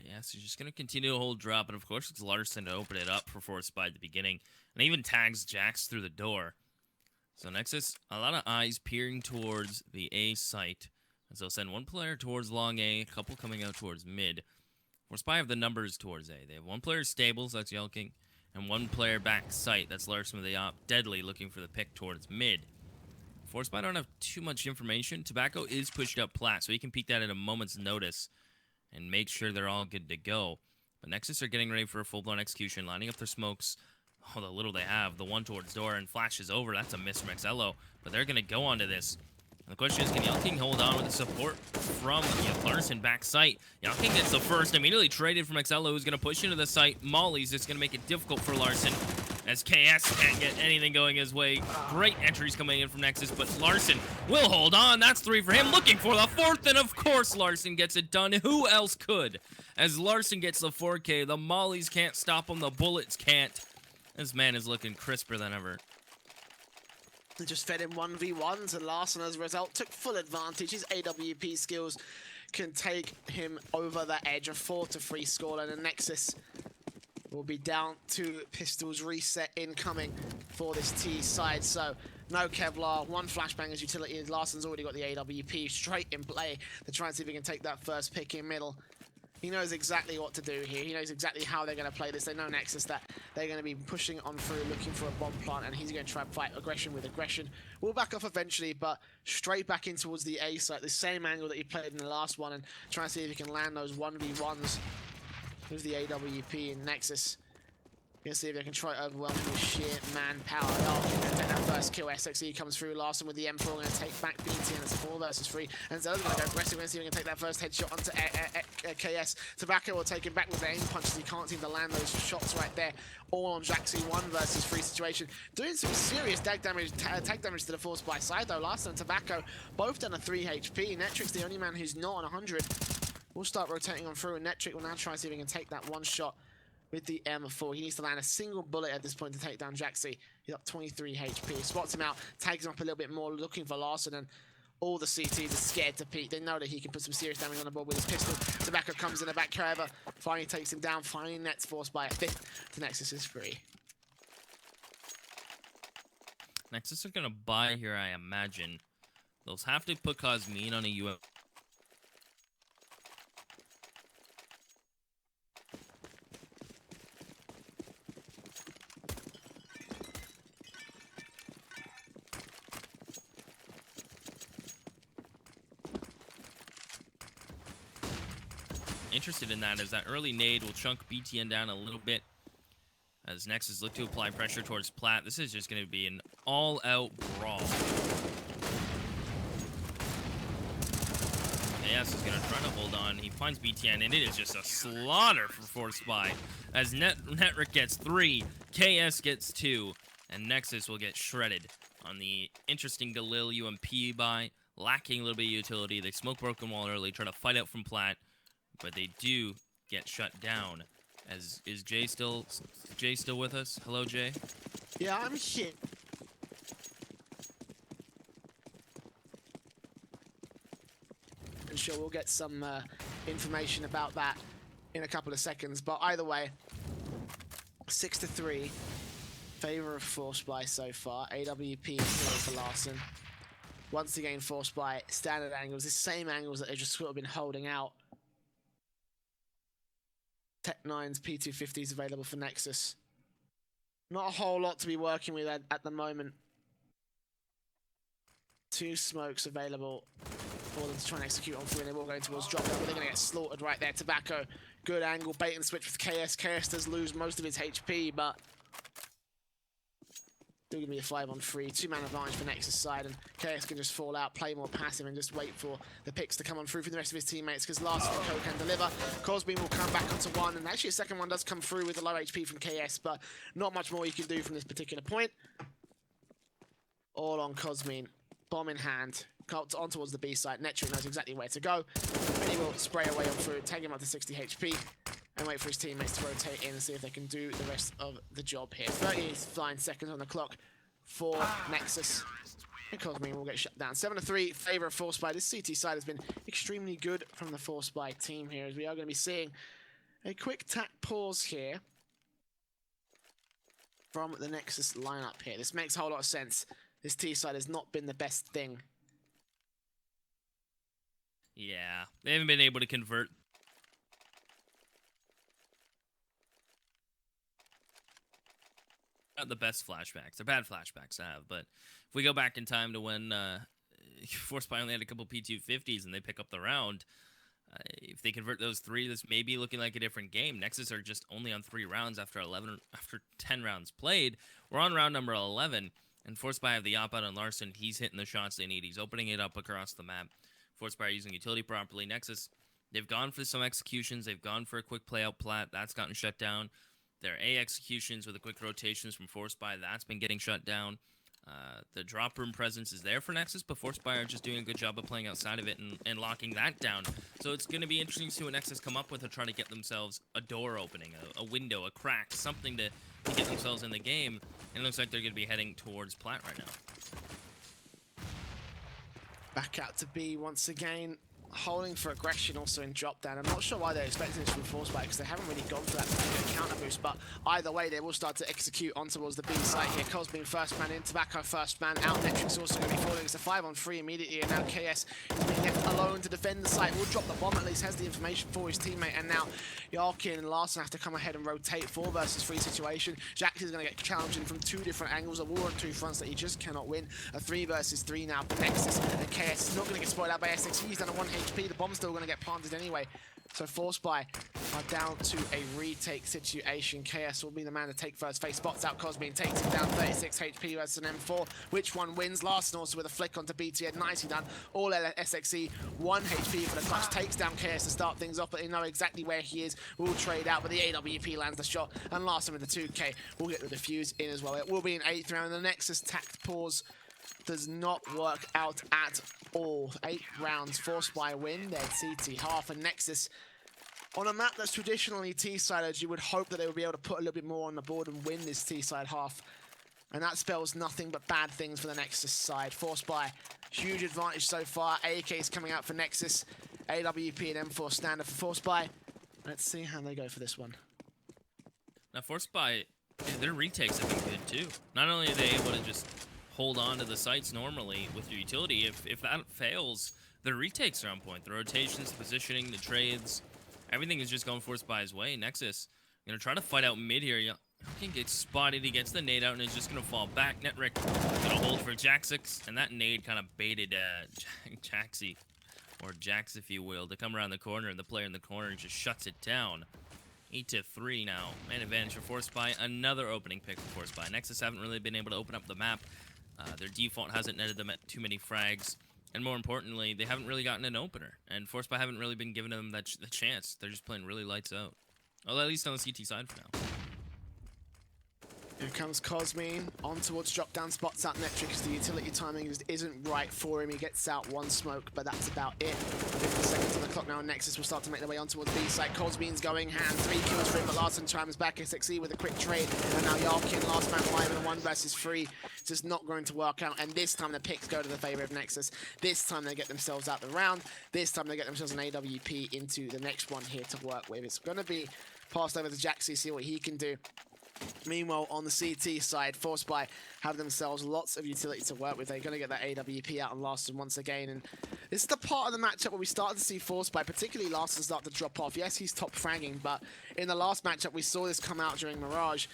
Yeah, so just going to continue to hold drop, and of course it's Larson to open it up for Forcebuy at the beginning, and even tags Jax through the door. So Nexus, a lot of eyes peering towards the A site, and so send 1 player towards long A, a couple coming out towards mid. Forcebuy have the numbers towards A. They have one player stables, that's Yelking, and one player back site, that's Larson with the op. Deadly looking for the pick towards mid. Forcebuy don't have too much information. Tobacco is pushed up plat, so he can peek that at a moment's notice and make sure they're all good to go. But Nexus are getting ready for a full-blown execution, lining up their smokes. Oh, the little they have. The one towards door and flashes over. That's a miss from XLO, but they're going to go onto this. And the question is, can Yelking hold on with the support from Larson back site? Yelking gets the first, immediately traded from XLO, who's going to push into the site. Molly's, it's going to make it difficult for Larson, as KS can't get anything going his way. Great entries coming in from Nexus, but Larson will hold on. That's 3 for him, looking for the 4th, and of course Larson gets it done. Who else could? As Larson gets the 4K, the Mollies can't stop him, the bullets can't. This man is looking crisper than ever. They just fed him 1v1s, and Larson, as a result, took full advantage. His AWP skills can take him over the edge. A 4-3 scoreline, and Nexus will be down to pistols reset incoming for this T side. So no Kevlar, 1 flashbang as utility, and Larson's already got the AWP straight in play to try and see if he can take that first pick in middle. He knows exactly what to do here. He knows exactly how they're going to play this. They know Nexus that they're going to be pushing on through, looking for a bomb plant, and he's going to try and fight aggression with aggression. We'll back off eventually, but straight back in towards the A site, the same angle that he played in the last one, and try and see if he can land those 1v1s with the AWP in Nexus. Gonna see if they can try to overwhelm him with sheer manpower. Oh, gonna take that first kill. SXE comes through. Larson with the M4, gonna take back BT, and it's 4 versus 3. And Zella's gonna go aggressive. Gonna see if he can take that first headshot onto KS. Tobacco will take him back with the aim punches. He can't seem to land those shots right there. All on Jaxi, 1 versus 3 situation. Doing some serious tag damage to the Forcebuy side though. Larson and Tobacco both done a 3 HP. Netric's the only man who's not on 100. We'll start rotating on through, and Netric will now try and see if he can take that 1 shot with the M4. He needs to land a single bullet at this point to take down Jaxi. He's up 23 HP. Spots him out, tags him up a little bit more, looking for Larson, and all the CTs are scared to peek. They know that he can put some serious damage on the board with his pistol. Tobacco comes in the back, however, finally takes him down, finally nets Forcebuy a 5th. The Nexus is free. Nexus are going to buy here, I imagine. They'll have to put Cosmine on a UM. Interested in that, as that early nade will chunk BTN down a little bit as Nexus look to apply pressure towards Plat. This is just going to be an all-out brawl. AS is going to try to hold on. He finds BTN, and it is just a slaughter for Forcebuy as Netric gets 3, KS gets 2, and Nexus will get shredded on the interesting Galil UMP buy, lacking a little bit of utility. They smoke Broken Wall early, try to fight out from Plat, but they do get shut down. As is Jay still with us? Hello, Jay. Yeah, I'm here. And sure, we'll get some information about that in a couple of seconds. But either way, 6-3, favor of Forcebuy so far. AWP for Larson. Once again, Forcebuy standard angles, the same angles that they've just sort of been holding out. Tech 9's P250 is available for Nexus. Not a whole lot to be working with at the moment. 2 smokes available for them to try and execute on through, and they will go towards drop down, but they're going to get slaughtered right there. Tobacco, good angle, bait and switch with KS. KS does lose most of his HP, but still going to be a 5-on-3. 2-man advantage for Nexus side, and KS can just fall out, play more passive, and just wait for the picks to come on through for the rest of his teammates, because Larson and Co can deliver. Cosbeam will come back onto 1, and actually a second one does come through with the low HP from KS, but not much more you can do from this particular point. All on Cosbeam. Bomb in hand. On towards the B site. Netric knows exactly where to go. And he will spray away on through, take him up to 60 HP, and wait for his teammates to rotate in and see if they can do the rest of the job here. 39 seconds on the clock for Nexus. And Cosme will get shut down. 7-3, favor of Forcebuy. This CT side has been extremely good from the Forcebuy team here, as we are going to be seeing a quick tack pause here from the Nexus lineup here. This makes a whole lot of sense. This T side has not been the best thing. Yeah, they haven't been able to convert. not the best flashbacks. They're bad flashbacks to have, but if we go back in time to when Forcebuy only had a couple P250s and they pick up the round, if they convert those 3, this may be looking like a different game. Nexus are just only on 3 rounds after 10 rounds played. We're on round number 11, and Forcebuy have the op-out on Larson. He's hitting the shots they need. He's opening it up across the map. Forcebuy are using utility properly. Nexus, they've gone for some executions. They've gone for a quick play-out plat. That's gotten shut down. Their A executions with the quick rotations from Forcebuy, that's been getting shut down. The drop room presence is there for Nexus, but Forcebuy are just doing a good job of playing outside of it and locking that down. So it's going to be interesting to see what Nexus come up with to try to get themselves a door opening, a window, a crack, something to get themselves in the game. And it looks like they're going to be heading towards plat right now. Back out to B once again. Holding for aggression also in drop down. I'm not sure why they're expecting this from Forcebuy because they haven't really gone for that counter boost, but either way they will start to execute on towards the B site here. Cos being first man in, Tobacco first man out, Netrix also going to be falling. It's a 5-on-3 immediately, and now KS is being left alone to defend the site. Will drop the bomb, at least has the information for his teammate, and now Yarkin and Larson have to come ahead and rotate. 4 versus 3 situation. Jax is going to get challenging from 2 different angles, a war on 2 fronts that he just cannot win. A 3 versus 3 now for Nexus, and KS is not going to get spoiled out by SXE. He's down to 1 HP. The bomb's still going to get planted anyway. So Forcebuy are down to a retake situation. KS will be the man to take first. Face spots out Cosby and takes him down 36 HP versus an M4. Which one wins? Larson also with a flick onto BTN. Nicely done. All SXE. 1 HP for the clutch. Takes down KS to start things off, but they know exactly where he is. Will trade out, but the AWP lands the shot. And Larson with the 2K will get the defuse in as well. It will be an 8th round. The Nexus tact pause does not work out at all. 8 rounds, Forcebuy win. Their CT half, and Nexus on a map that's traditionally T-sided, you would hope that they would be able to put a little bit more on the board and win this T-side half. And that spells nothing but bad things for the Nexus side. Forcebuy, huge advantage so far. AK is coming out for Nexus. AWP and M4 standard for Forcebuy. Let's see how they go for this one. Now Forcebuy, their retakes have been good too. Not only are they able to just hold on to the sites normally with your utility, if that fails, the retakes are on point. The rotations, the positioning, the trades, everything is just going Forcebuy's way. Nexus gonna try to fight out mid here. Yarkin gets spotted, he gets the nade out and is just gonna fall back. Netric gonna hold for Jaxix, and that nade kind of baited Jaxi, or Jax if you will, to come around the corner, and the player in the corner just shuts it down. 8-3 now. Man advantage for Forcebuy. Another opening pick for Forcebuy. Nexus haven't really been able to open up the map. Their default hasn't netted them at too many frags. And more importantly, they haven't really gotten an opener. And Forcebuy haven't really been giving them the chance. They're just playing really lights out. Well, at least on the CT side for now. Here comes Cosmine on towards drop down spots out Netric because the utility timing just isn't right for him. He gets out 1 smoke, but that's about it. 50 seconds on the clock now, and Nexus will start to make their way on towards B side. Cosmine's going hand, 3 kills for him, but Larson chimes back. SXE with a quick trade, and now Yarkin, last man alive in a 1 versus 3. It's just not going to work out, and this time the picks go to the favor of Nexus. This time they get themselves out the round. This time they get themselves an AWP into the next one here to work with. It's going to be passed over to Jaxi, see what he can do. Meanwhile, on the CT side, Forcebuy have themselves lots of utility to work with. They're going to get that AWP out on Larson once again. And this is the part of the matchup where we started to see Forcebuy, particularly Larson, start to drop off. Yes, he's top fragging, but in the last matchup, we saw this come out during Mirage.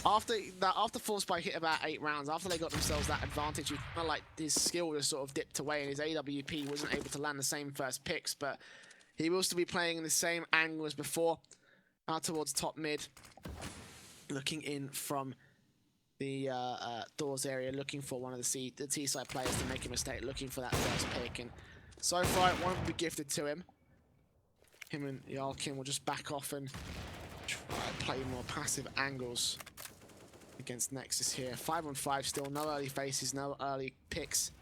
After Forcebuy hit about 8 rounds, after they got themselves that advantage, you felt like his skill just sort of dipped away and his AWP wasn't able to land the same first picks, but he will still be playing in the same angle as before, out towards top mid. Looking in from the doors area, looking for one of the T-side players to make a mistake, looking for that first pick. And so far, it won't be gifted to him. Him and Yarkin will just back off and try to play more passive angles against Nexus here. 5-on-5 still, no early faces, no early picks,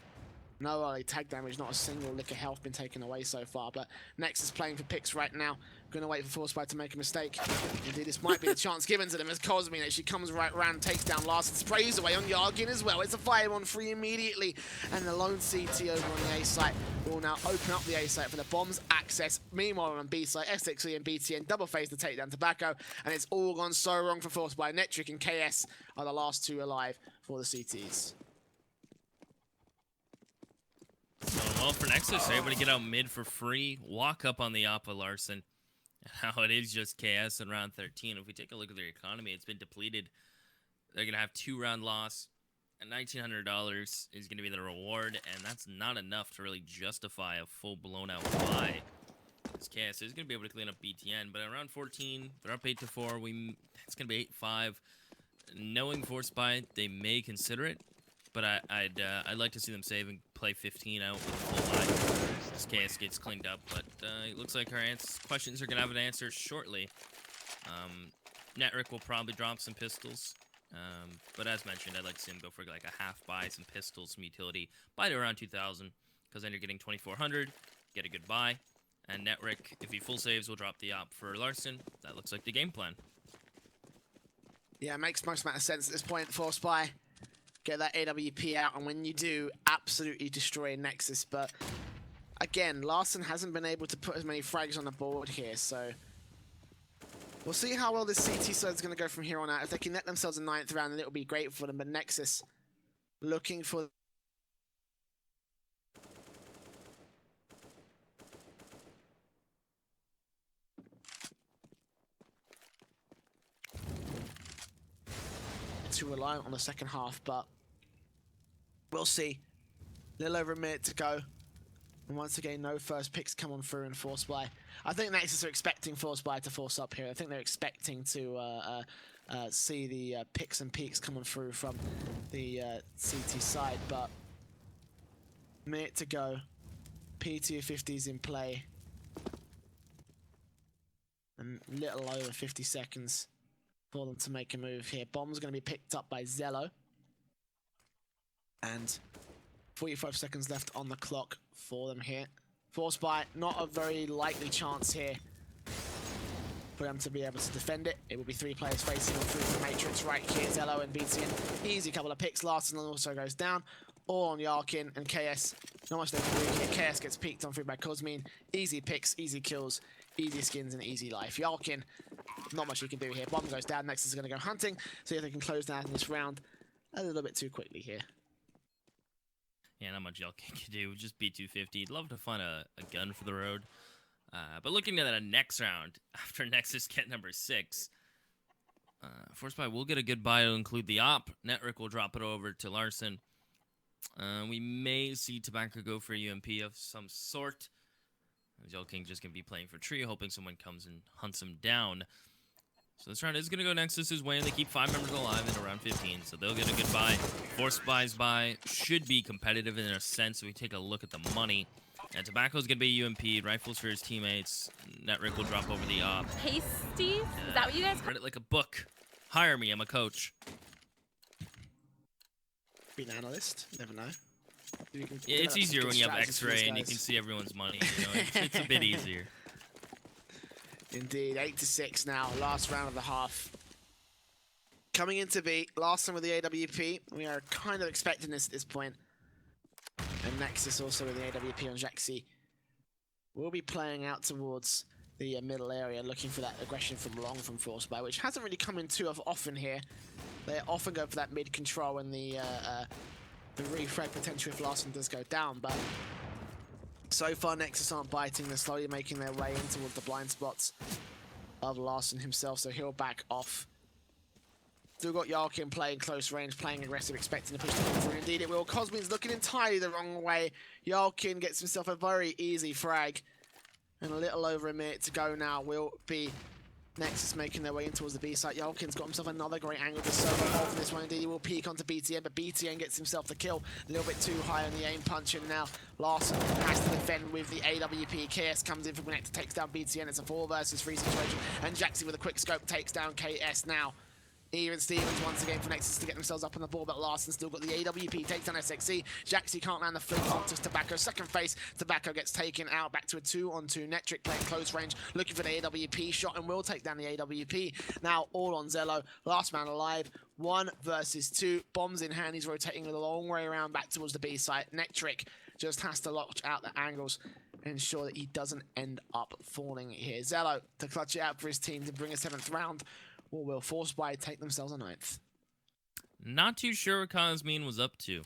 no early tag damage, not a single lick of health been taken away so far. But Nexus playing for picks right now. Going to wait for Forcebuy to make a mistake. Indeed, this might be the chance given to them as Cosmine actually comes right round, takes down Larson, sprays away on Yarkin as well. It's a 5-on-3 immediately, and the lone CT over on the A site will now open up the A site for the bombs access. Meanwhile, on B site, SXE and BTN double phase the takedown Tobacco, and it's all gone so wrong for Forcebuy. Netric and KS are the last 2 alive for the CTs. Going well for Nexus. They're able to get out mid for free, walk up on the Oppa Larson. How it is just KS in round 13. If we take a look at their economy, it's been depleted They're going to have 2-round loss, and $1,900 is going to be the reward, and that's not enough to really justify a full blown-out buy. This KS is going to be able to clean up BTN, but around 14, they're up 8-4. It's going to be 8-5. Knowing Forcebuy, they may consider it, but I'd like to see them save and play 15 out with a full buy. This KS gets cleaned up, but it looks like our questions are going to have an answer shortly. Netric will probably drop some pistols, but as mentioned, I'd like to see him go for like a half buy, some pistols, some utility, buy to around 2,000, because then you're getting 2,400, get a good buy, and Netric, if he full saves, will drop the op for Larson. That looks like the game plan. Yeah, it makes most amount of sense at this point. Forcebuy, get that AWP out, and when you do, absolutely destroy Nexus. But again, Larson hasn't been able to put as many frags on the board here, so we'll see how well this CT side is going to go from here on out. If they can net themselves a 9th round, then it'll be great for them. But Nexus looking for to rely on the second half, but we'll see. A little over a minute to go. And once again, no first picks come on through in Forcebuy. I think Nexus are expecting Forcebuy to force up here. I think they're expecting to see the picks and peaks coming through from the CT side, but minute to go. P250's in play. And little over 50 seconds for them to make a move here. Bomb's going to be picked up by Zello. And 45 seconds left on the clock for them here. Forcebuy, not a very likely chance here for them to be able to defend it. It will be 3 players facing on through the Matrix right here. Zello and BTN. Easy couple of picks. Larson also goes down. All on Yarkin and KS. Not much they can do here. KS gets peeked on through by Cosmin. Easy picks, easy kills, easy skins, and easy life. Yarkin, not much you can do here. Bomb goes down. Nexus is going to go hunting. See if they can close down this round a little bit too quickly here. Yeah, not much y'all can do. Just B250. Love to find a gun for the road. But looking at that next round, after Nexus get number 6, Forcebuy will get a good buy to include the op. Netric will drop it over to Larson. We may see Tobacco go for UMP of some sort. Y'all King just going to be playing for Tree, hoping someone comes and hunts him down. So this round is going to go Nexus's way, and they keep 5 members alive in around 15, so they'll get a good buy. Forcebuy's buy should be competitive in a sense, so we take a look at the money. And Tobacco's going to be UMP'd, rifles for his teammates. Netric will drop over the op. Pasty? Is that what you guys read it like a book. Hire me, I'm a coach. Be an analyst, never know. Yeah, it's easier when you have X-ray and you can see everyone's money. You know? It's a bit easier. Indeed, 8-6 now, last round of the half. Coming into B, Larson with the AWP. We are kind of expecting this at this point. And Nexus also with the AWP on Jaxi. We'll be playing out towards the middle area, looking for that aggression from long from Forcebuy, which hasn't really come in too often here. They often go for that mid control and the refrag potential if Larson does go down, but so far Nexus aren't biting. They're slowly making their way in towards the blind spots of Larson himself, so he'll back off. Still got Yarkin playing close range, playing aggressive, expecting to push the ball through. Indeed it will. Cosmin's looking entirely the wrong way. Yarkin gets himself a very easy frag. And a little over a minute to go now will be Nexus making their way in towards the B site. Yarkin's got himself another great angle to solo hole from this one. Indeed, he will peek onto BTN, but BTN gets himself the kill. A little bit too high on the aim punch, and now Larson has to defend with the AWP. KS comes in from Connector, takes down BTN. It's a 4 versus 3 situation, and Jaxi with a quick scope takes down KS now. Even Stevens once again for Nexus to get themselves up on the board, but Larson still got the AWP, takes down SXC. Jaxi can't land the flick onto Tobacco. Second face, Tobacco gets taken out, back to a 2-on-2. Netric playing close range, looking for the AWP shot, and will take down the AWP. Now all on Zello, last man alive, 1 versus 2. Bombs in hand, he's rotating a long way around back towards the B site. Netric just has to lock out the angles and ensure that he doesn't end up falling here. Zello to clutch it out for his team to bring a 7th round. Or will Forcebuy take themselves a 9th? Not too sure what Cosmin was up to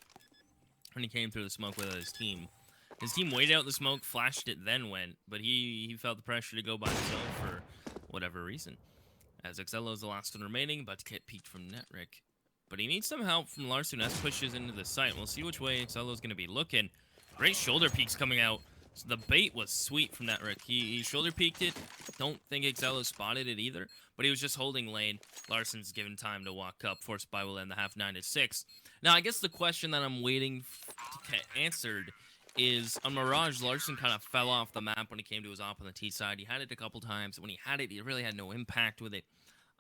when he came through the smoke with his team. His team waited out the smoke, flashed it, then went, but he felt the pressure to go by himself for whatever reason. As Excello is the last one remaining, but to get peeked from Netric. but he needs some help from Larson as pushes into the site. We'll see which way Excelo's going to be looking. Great shoulder peeks coming out. So the bait was sweet from that Rick. He shoulder peeked it. Don't think Excelo spotted it either, but he was just holding lane. Larson's given time to walk up. Forcebuy will end the half 9-6. Now, I guess the question that I'm waiting to get answered is, on Mirage, Larson kind of fell off the map when he came to his op on the T side. He had it a couple times. When he had it, he really had no impact with it.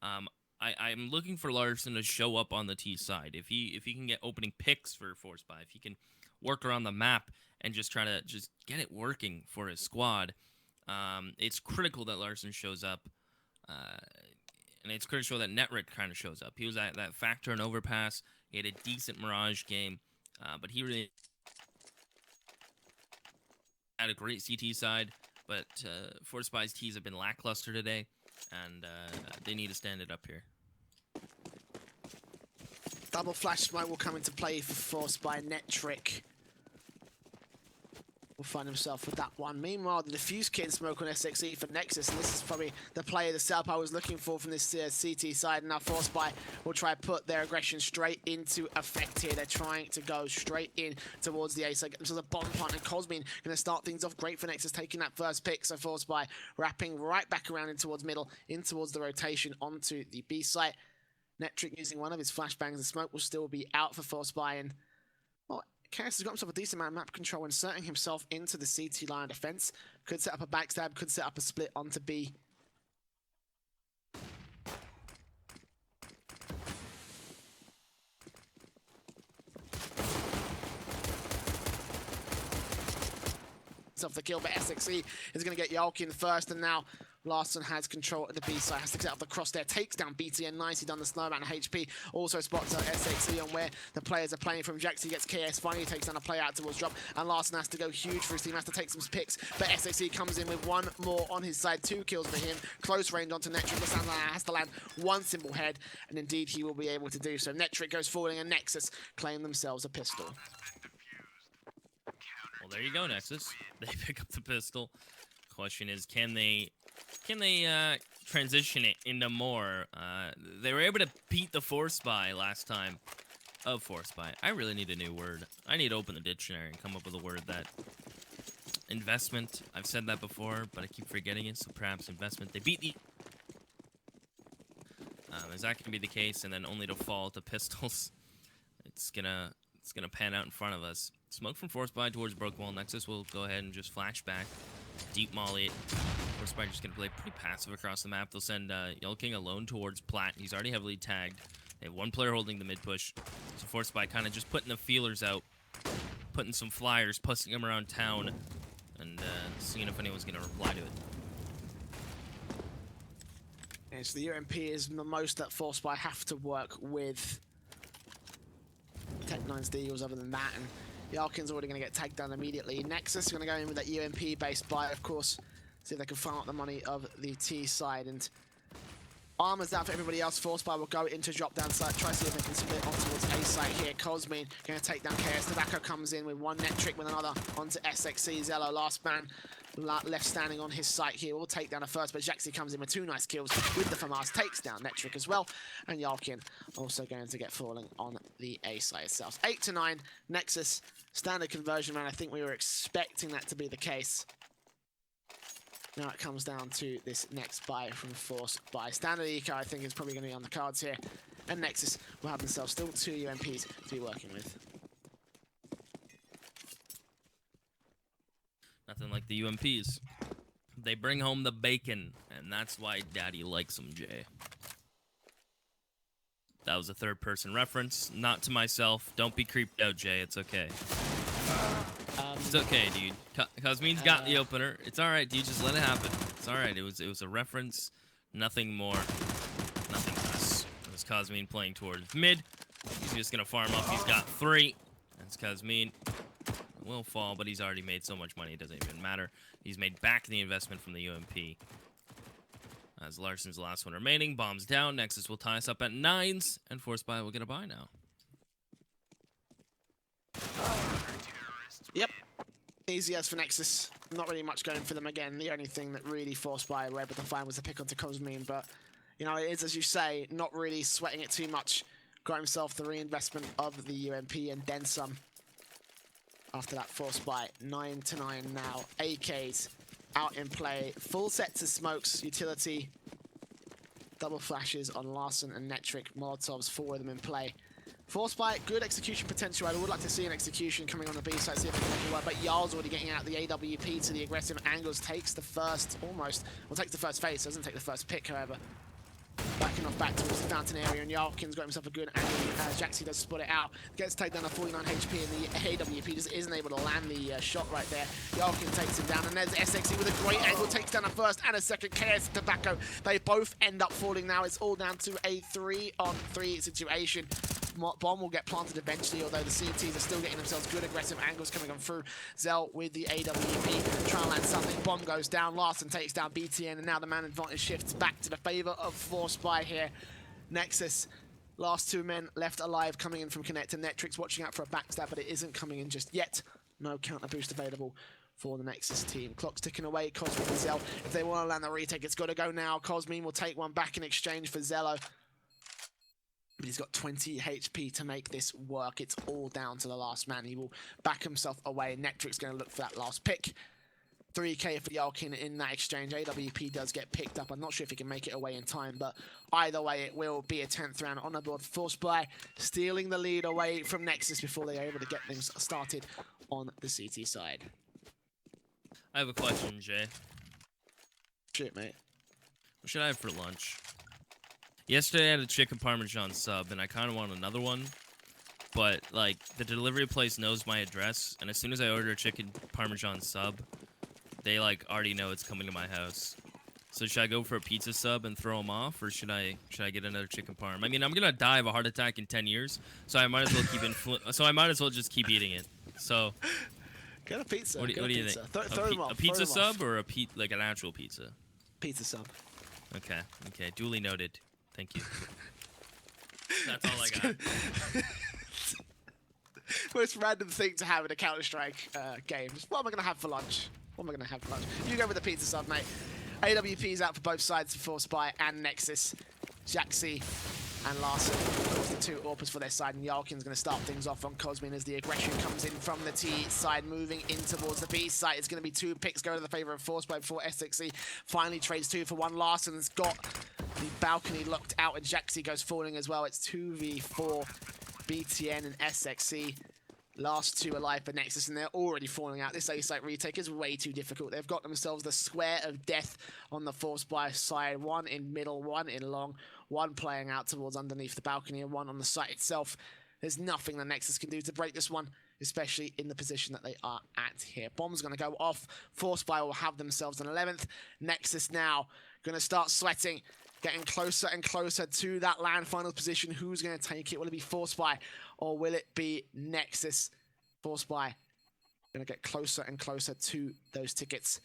I'm looking for Larson to show up on the T side. If he can get opening picks for Forcebuy, if he can work around the map and just try to just get it working for his squad, it's critical that Larson shows up. And it's critical that Netrick kind of shows up. He was that factor in Overpass. He had a decent Mirage game, but he really had a great CT side. But Forcebuy's Ts have been lackluster today, and they need to stand it up here. Double flash smoke will come into play for Forcebuy. Netrick will find himself with that one. Meanwhile, the diffuse kit and smoke on SXE for Nexus, and this is probably the player the setup I was looking for from this CT side. And now Forcebuy will try to put their aggression straight into effect here. They're trying to go straight in towards the ace. Get themselves a bomb plant, and Cosmin going to start things off great for Nexus, taking that first pick. So Forcebuy wrapping right back around in towards middle, in towards the rotation onto the B site. Netrick using one of his flashbangs, and smoke will still be out for Forcebuy, and well, Chaos has got himself a decent amount of map control, inserting himself into the CT line of defense. Could set up a backstab, could set up a split onto B. Off the kill, but SXE is going to get Yalkin first, and now Larson has control at the B side, has to get up the cross there, takes down BTN, nicely done the snowman, and HP also spots out SXE on where the players are playing from. Jaxi gets KS, finally takes down a player out towards drop, and Larson has to go huge for his team, has to take some picks, but SXE comes in with one more on his side, 2 kills for him, close range onto Netrick, has to land one simple head, and indeed he will be able to do so. Netrick goes falling, and Nexus claim themselves a pistol. Well, there you go, Nexus. They pick up the pistol. Question is, can they transition it into more? They were able to beat the Forcebuy last time of Forcebuy. I really need a new word. I need to open the dictionary and come up with a word that... Investment. I've said that before, but I keep forgetting it, so perhaps investment. They beat the... Is that going to be the case, and then only to fall to pistols? It's gonna pan out in front of us. Smoke from Forcebuy towards Broke Wall. Nexus will go ahead and just flash back. Deep molly it. Forcebuy just going to play pretty passive across the map. They'll send Yulking alone towards Plat. He's already heavily tagged. They have one player holding the mid push. So Forcebuy kind of just putting the feelers out. Putting some flyers, pussing them around town. And seeing if anyone's going to reply to it. And so the UMP is the most that Forcebuy have to work with Tech9's deals other than that, and Yalkin's already going to get tagged down immediately. Nexus is going to go in with that UMP-based buy, of course, see if they can farm up the money of the T side, and armor's out for everybody else. Forcebuy will go into drop-down side, try to see if they can split on towards A side here. Cosmin going to take down KS. Tobacco comes in with one Netrick with another onto SXE. Zello, last man left standing on his site here, will take down a first, but Jaxi comes in with 2 nice kills with the FAMAS, takes down Netrick as well, and Yalkin also going to get falling on the A side itself. 8-9, Nexus, standard conversion, man. I think we were expecting that to be the case. Now it comes down to this next buy from Forcebuy. Standard eco, I think, is probably going to be on the cards here, and Nexus will have themselves still 2 UMPs to be working with. Nothing like the UMPs. They bring home the bacon, and that's why Daddy likes them, Jay. That was a third-person reference, not to myself. Don't be creeped out, Jay. It's okay. It's okay, dude. Cosmin's got the opener. It's all right, dude. Just let it happen. It's all right. It was a reference. Nothing more. Nothing less. It was Cosmin playing towards mid. He's just gonna farm up. He's got 3. That's Cosmin. Will fall, but he's already made so much money it doesn't even matter. He's made back the investment from the UMP. As Larson's the last one remaining, bombs down. Nexus will tie us up at 9s, and Forcebuy will get a buy now. Yep. Easy as for Nexus. Not really much going for them again. The only thing that really Forcebuy were able to find was the pick onto Cosmin, but you know, it is, as you say, not really sweating it too much. got himself the reinvestment of the UMP and then some. After that Forcebuy, 9-9 now. AKs out in play. Full sets of smokes, utility. Double flashes on Larson and Netric. Molotovs, 4 of them in play. Forcebuy, good execution potential. I would like to see an execution coming on the B side, see if it can make it work. But Jarl's already getting out the AWP to the aggressive angles. Takes the first, takes the first phase. Doesn't take the first pick, however. Backing off back towards the fountain area, and Yarkin's got himself a good angle as Jaxi does split it out. Gets taken down to 49 HP, and the AWP just isn't able to land the shot right there. Yarkin takes him down, and there's SXE with a great angle, takes down a first and a second. KS Tobacco, they both end up falling now. It's all down to a 3-on-3 situation. Bomb will get planted eventually, although the CTs are still getting themselves good aggressive angles coming on through. Zell with the AWP, trying to land something. Bomb goes down, Larson takes down BTN, and now the man advantage shifts back to the favor of Forcebuy here. Nexus, last 2 men left alive coming in from Connect, and Netrix watching out for a backstab, but it isn't coming in just yet. No counter boost available for the Nexus team. Clock's ticking away, Cosmin and Zell. If they want to land the retake, it's got to go now. Cosmin will take one back in exchange for Zello. But he's got 20 HP to make this work. It's all down to the last man. He will back himself away. Netric's going to look for that last pick. 3k for Yarkin in that exchange. AWP does get picked up. I'm not sure if he can make it away in time, but either way, it will be a 10th round on the board. Forcebuy stealing the lead away from Nexus before they are able to get things started on the CT side. I have a question, Jay. Shit, mate. What should I have for lunch? Yesterday I had a chicken parmesan sub, and I kind of want another one. But, like, the delivery place knows my address, and as soon as I order a chicken parmesan sub, they, like, already know it's coming to my house. So should I go for a pizza sub and throw them off, or should I get another chicken parm? I mean, I'm gonna die of a heart attack in 10 years, so I might as well just keep eating it. So Get a pizza. What do you think? A pizza sub or like an actual pizza? Pizza sub. Okay. Duly noted. Thank you. That's all I got. Most random thing to have in a Counter-Strike game. Just, what am I going to have for lunch? You go with the pizza sub, mate. AWP's out for both sides for Forcebuy and Nexus. Jaxi and Larson, of course, the 2 AWPers for their side, and Yarkin's going to start things off on Cosmin as the aggression comes in from the T side, moving in towards the B side. It's going to be 2 picks go to the favor of Forcebuy before SXE finally trades 2 for 1. Larson's got the balcony locked out, and Jaxi goes falling as well. It's 2v4, BTN and SXE. Last 2 alive for Nexus, and they're already falling out. This A-site retake is way too difficult. They've got themselves the square of death on the Forcebuy side. 1 in middle, 1 in long, 1 playing out towards underneath the balcony, and 1 on the site itself. There's nothing the Nexus can do to break this one, especially in the position that they are at here. Bomb's going to go off. Forcebuy will have themselves an 11th. Nexus now going to start sweating. Getting closer and closer to that land final position. Who's going to take it? Will it be Forcebuy or will it be Nexus? Forcebuy going to get closer and closer to those tickets.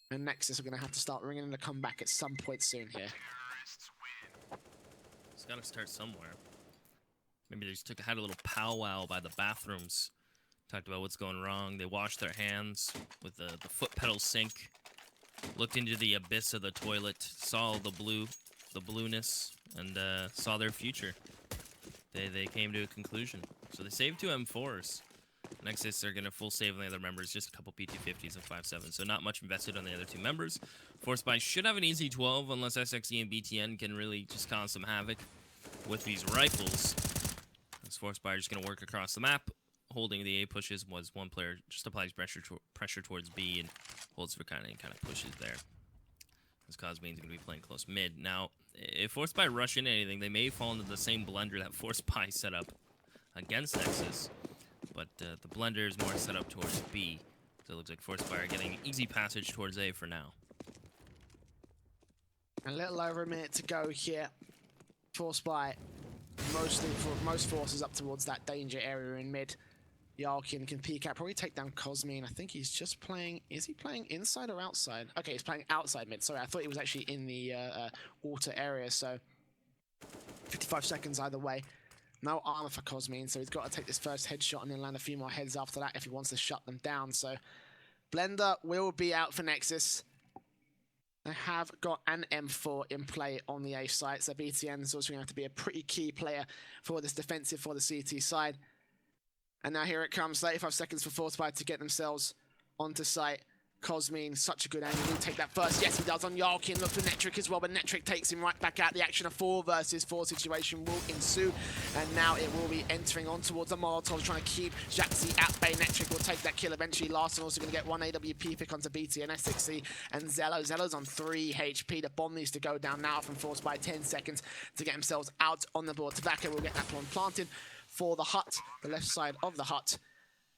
And Nexus are going to have to start ringing in a comeback at some point soon here. It's got to start somewhere. Maybe they just had a little powwow by the bathrooms. Talked about what's going wrong. They washed their hands with the foot pedal sink. Looked into the abyss of the toilet, saw the blueness, and saw their future. They came to a conclusion. So they saved 2 M4s. Nexus are going to full save on the other members, just a couple P250s and 5.7, so not much invested on the other 2 members. Forcebuy should have an easy 12 unless SXE and BTN can really just cause some havoc with these rifles. This Forcebuy are just going to work across the map. Holding the A pushes was 1 player just applies pressure towards B and holds for kind of pushes there. This Cosmin's going to be playing close mid. Now, if Forcebuy rush into anything, they may fall into the same blender that Forcebuy set up against Nexus. But the blender is more set up towards B. So it looks like Forcebuy are getting easy passage towards A for now. A little over a minute to go here. Forcebuy most forces up towards that danger area in mid. Yarkin can peek out, probably take down Cosmin. I think he's just playing... Is he playing inside or outside? Okay, he's playing outside mid. Sorry, I thought he was actually in the water area, so... 55 seconds either way. No armor for Cosmin, so he's got to take this first headshot and then land a few more heads after that if he wants to shut them down. So Blender will be out for Nexus. They have got an M4 in play on the A site, so BTN is also going to have to be a pretty key player for this defensive for the CT side. And now here it comes, 35 seconds for Forcebuy to get themselves onto site. Cosmin, such a good angle. He'll take that first. Yes, he does on Yarkin. Look for Netric as well, but Netric takes him right back out. The action of 4 versus 4 situation will ensue. And now it will be entering on towards the Molotov, trying to keep Jaxi at bay. Netric will take that kill eventually. Larson also going to get 1 AWP pick onto BT and SXC. And Zello. Zello's on 3 HP. The bomb needs to go down now from Force by 10 seconds to get themselves out on the board. Tavaka will get that one planted for the hut, the left side of the hut.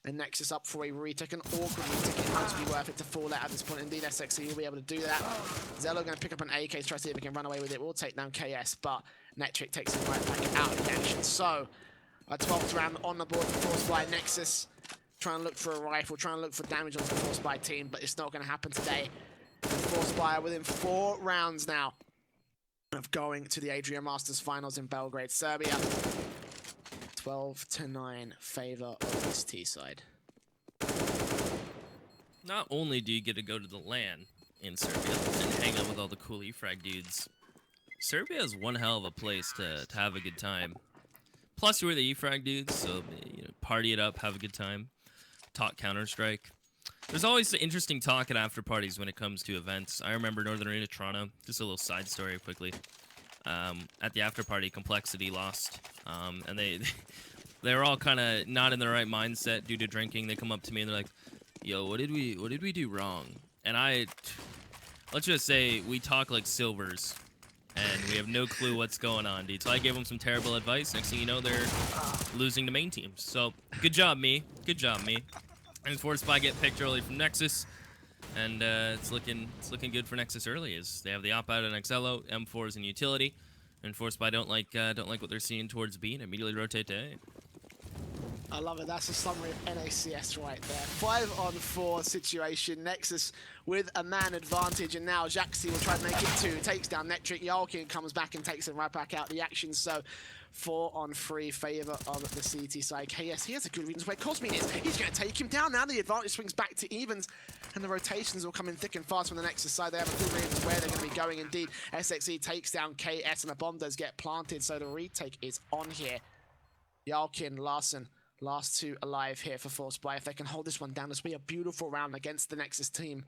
And Nexus up for a retake, an awkward retake. It might be worth it to fall out at this point. Indeed, SXC will be able to do that. Zello going to pick up an AK, try to see if he can run away with it. We'll take down KS, but Netric takes him right back out of the action. So, a 12th round on the board for Forcebuy. Nexus trying to look for a rifle, trying to look for damage on the Forcebuy team, but it's not going to happen today. Forcebuy are within 4 rounds now of going to the Adria Masters Finals in Belgrade, Serbia. 12-9 favor of this T side. Not only do you get to go to the LAN in Serbia and hang out with all the cool E-Frag dudes, Serbia is one hell of a place to have a good time. Plus, you're the E-Frag dudes, so party it up, have a good time, talk Counter-Strike. There's always interesting talk at after parties when it comes to events. I remember Northern Arena Toronto, just a little side story quickly. At the after party, Complexity lost, and they were all kind of not in the right mindset due to drinking. They come up to me and they're like, "Yo, what did we do wrong?" And let's just say we talk like silvers, and we have no clue what's going on, dude. So I gave them some terrible advice. Next thing you know, they're losing to main teams. So good job, me. Good job, me. And Forcebuy get picked early from Nexus. And it's looking good for Nexus early, as they have the op out on Excello, M4s and utility, and Forcebuy don't like what they're seeing towards B and immediately rotate to A. I love it. That's a summary of NACS right there. 5-on-4 situation. Nexus with a man advantage, and now Jaxi will try to make it 2. Takes down Netric. Yalkin comes back and takes him right back out the action. So 4-on-3 favor of the CT side. KS, he has a good reason where Cosmin is. He's going to take him down. Now the advantage swings back to evens, and the rotations will come in thick and fast from the Nexus side. They have a good reason where they're going to be going. Indeed, SXE takes down KS, and the bomb does get planted, so the retake is on here. Yalkin, Larson, last 2 alive here for Forcebuy. If they can hold this one down, this will be a beautiful round against the Nexus team.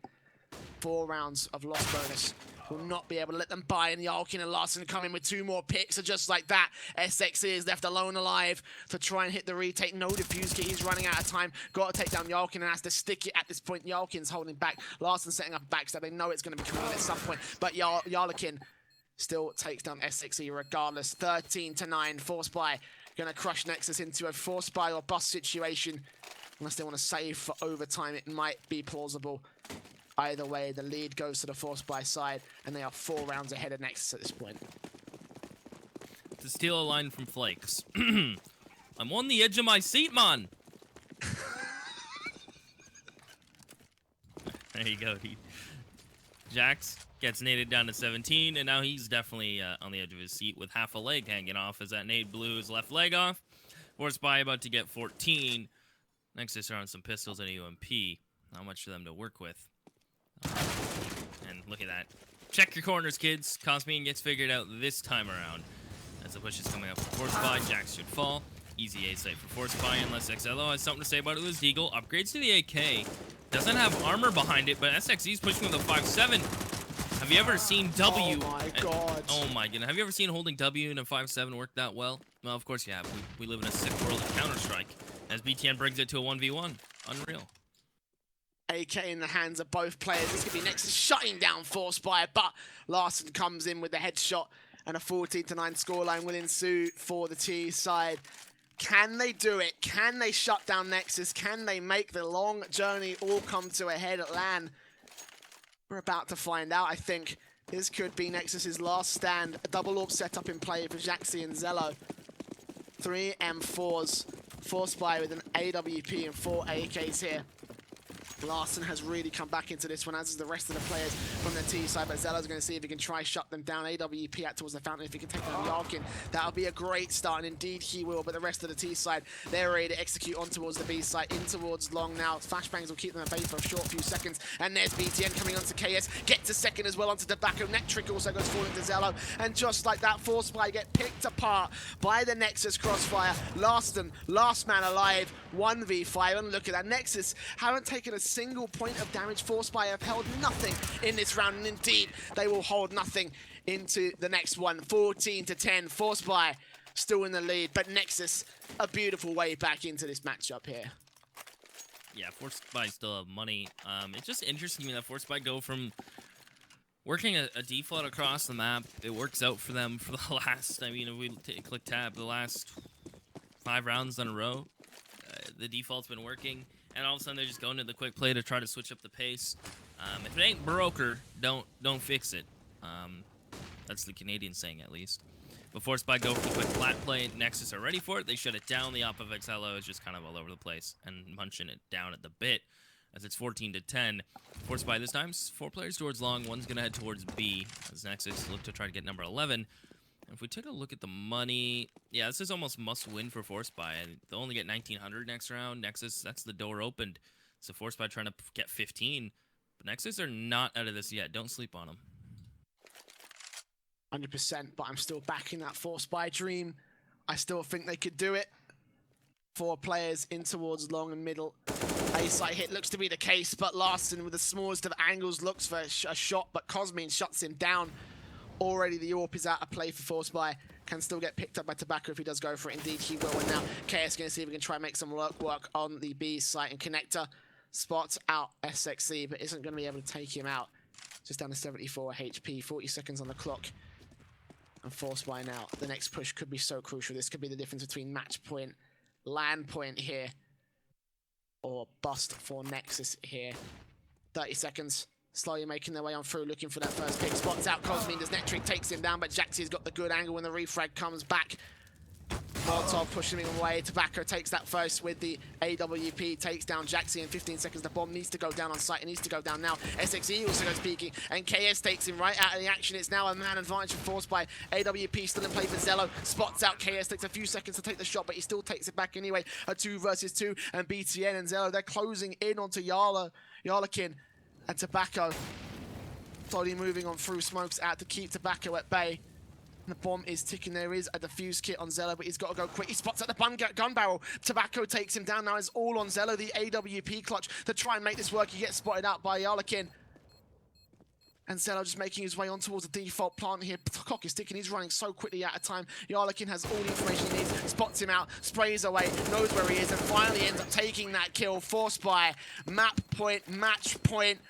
4 rounds of loss bonus. Will not be able to let them buy, and Yalkin and Larson come in with 2 more picks, so just like that, SXE is left alone alive to try and hit the retake. No defuse kit, he's running out of time. Got to take down Yalkin and has to stick it at this point. Yalkin's holding back. Larson setting up a backstab. They know it's going to be coming in at some point, but Yarlikin still takes down SXE regardless. 13-9, Forcebuy going to crush Nexus into a Forcebuy or bust situation. Unless they want to save for overtime, it might be plausible. Either way, the lead goes to the Forcebuy side, and they are 4 rounds ahead of Nexus at this point. To steal a line from Flakes. I'm on the edge of my seat, man! There you go, dude. Jax gets naded down to 17, and now he's definitely on the edge of his seat with half a leg hanging off as that nade blew his left leg off. Forcebuy about to get 14. Nexus are on some pistols and a UMP. Not much for them to work with. And look at that. Check your corners, kids. Cosmin gets figured out this time around. As the push is coming up for Forcebuy, Jax should fall. Easy A site for Forcebuy, unless XLO has something to say about it with Deagle. Upgrades to the AK. Doesn't have armor behind it, but SXE's pushing with a 5.7. Have you ever seen W? Oh my god. Oh my goodness. Have you ever seen holding W in a 5.7 work that well? Well, of course you have. We live in a sick world of Counter-Strike. As BTN brings it to a 1v1. Unreal. AK in the hands of both players. This could be Nexus shutting down Forcebuy, but Larson comes in with the headshot, and a 14-9 scoreline will ensue for the T side. Can they do it? Can they shut down Nexus? Can they make the long journey all come to a head at LAN? We're about to find out, I think. This could be Nexus's last stand. A double AWP setup in play for Jaxi and Zello. 3 M4s. Forcebuy with an AWP and 4 AKs here. Larson has really come back into this one, as is the rest of the players from the T side, but Zella's going to see if he can try shut them down. AWP out towards the fountain. If he can take down Yarkin, that'll be a great start, and indeed he will. But the rest of the T side, they're ready to execute on towards the B side, in towards long now. Flashbangs will keep them at bay for a short few seconds, and there's BTN coming onto KS, gets a second as well onto Tobacco. Netrick also goes falling to Zello, and just like that, Forcebuy get picked apart by the Nexus crossfire. Last man alive, 1v5, and look at that. Nexus haven't taken a single point of damage. Forcebuy have held nothing in this round, and indeed they will hold nothing into the next one. 14-10, Forcebuy still in the lead, but Nexus a beautiful way back into this matchup here. Yeah, Forcebuy still have money. It's just interesting to me that Forcebuy go from working a default across the map. It works out for them for the last, I mean, if we click tab, the last 5 rounds in a row, the default's been working. And all of a sudden, they're just going to the quick play to try to switch up the pace. If it ain't broker, don't fix it. That's the Canadian saying, at least. But Forcebuy go for the quick flat play. Nexus are ready for it. They shut it down. The op of XLO is just kind of all over the place and munching it down at the bit, as it's 14-10. Forcebuy this time, 4 players towards long. One's going to head towards B, as Nexus look to try to get number 11. If we take a look at the money, yeah, this is almost must-win for Forcebuy. They'll only get 1,900 next round. Nexus, that's the door opened. So Forcebuy trying to get 15. But Nexus are not out of this yet. Don't sleep on them. 100%, but I'm still backing that Forcebuy dream. I still think they could do it. 4 players in towards long and middle. A-side hit looks to be the case, but Larson with the smallest of angles looks for a shot, but Cosmin shuts him down. Already the AWP is out of play for Forcebuy. Can still get picked up by Tobacco if he does go for it. Indeed, he will. And now KS going to see if he can try and make some work on the B site. And Connector spots out SXC, but isn't going to be able to take him out. Just down to 74 HP, 40 seconds on the clock. And Forcebuy now. The next push could be so crucial. This could be the difference between match point, land point here, or bust for Nexus here. 30 seconds. Slowly making their way on through, looking for that first pick. Spots out Cosmin, does Netrick takes him down, but Jaxie's got the good angle when the refrag comes back. Molotov pushing him away. Tobacco takes that first with the AWP, takes down Jaxie in 15 seconds. The bomb needs to go down on site. It needs to go down now. SXE also goes peeking, and KS takes him right out of the action. It's now a man advantage forced by AWP, still in play for Zello. Spots out KS, takes a few seconds to take the shot, but he still takes it back anyway. A 2 versus 2, and BTN and Zello, they're closing in onto Yarlakin. And Tobacco slowly moving on through, smokes out to keep Tobacco at bay. And the bomb is ticking. There is a defuse kit on Zello, but he's got to go quick. He spots at the gun barrel. Tobacco takes him down. Now it's all on Zello, the AWP clutch, to try and make this work. He gets spotted out by Yarlakin. And Zello just making his way on towards the default plant here. The clock is ticking. He's running so quickly out of time. Yarlakin has all the information he needs. Spots him out, sprays away, knows where he is, and finally ends up taking that kill. Forcebuy map point, match point,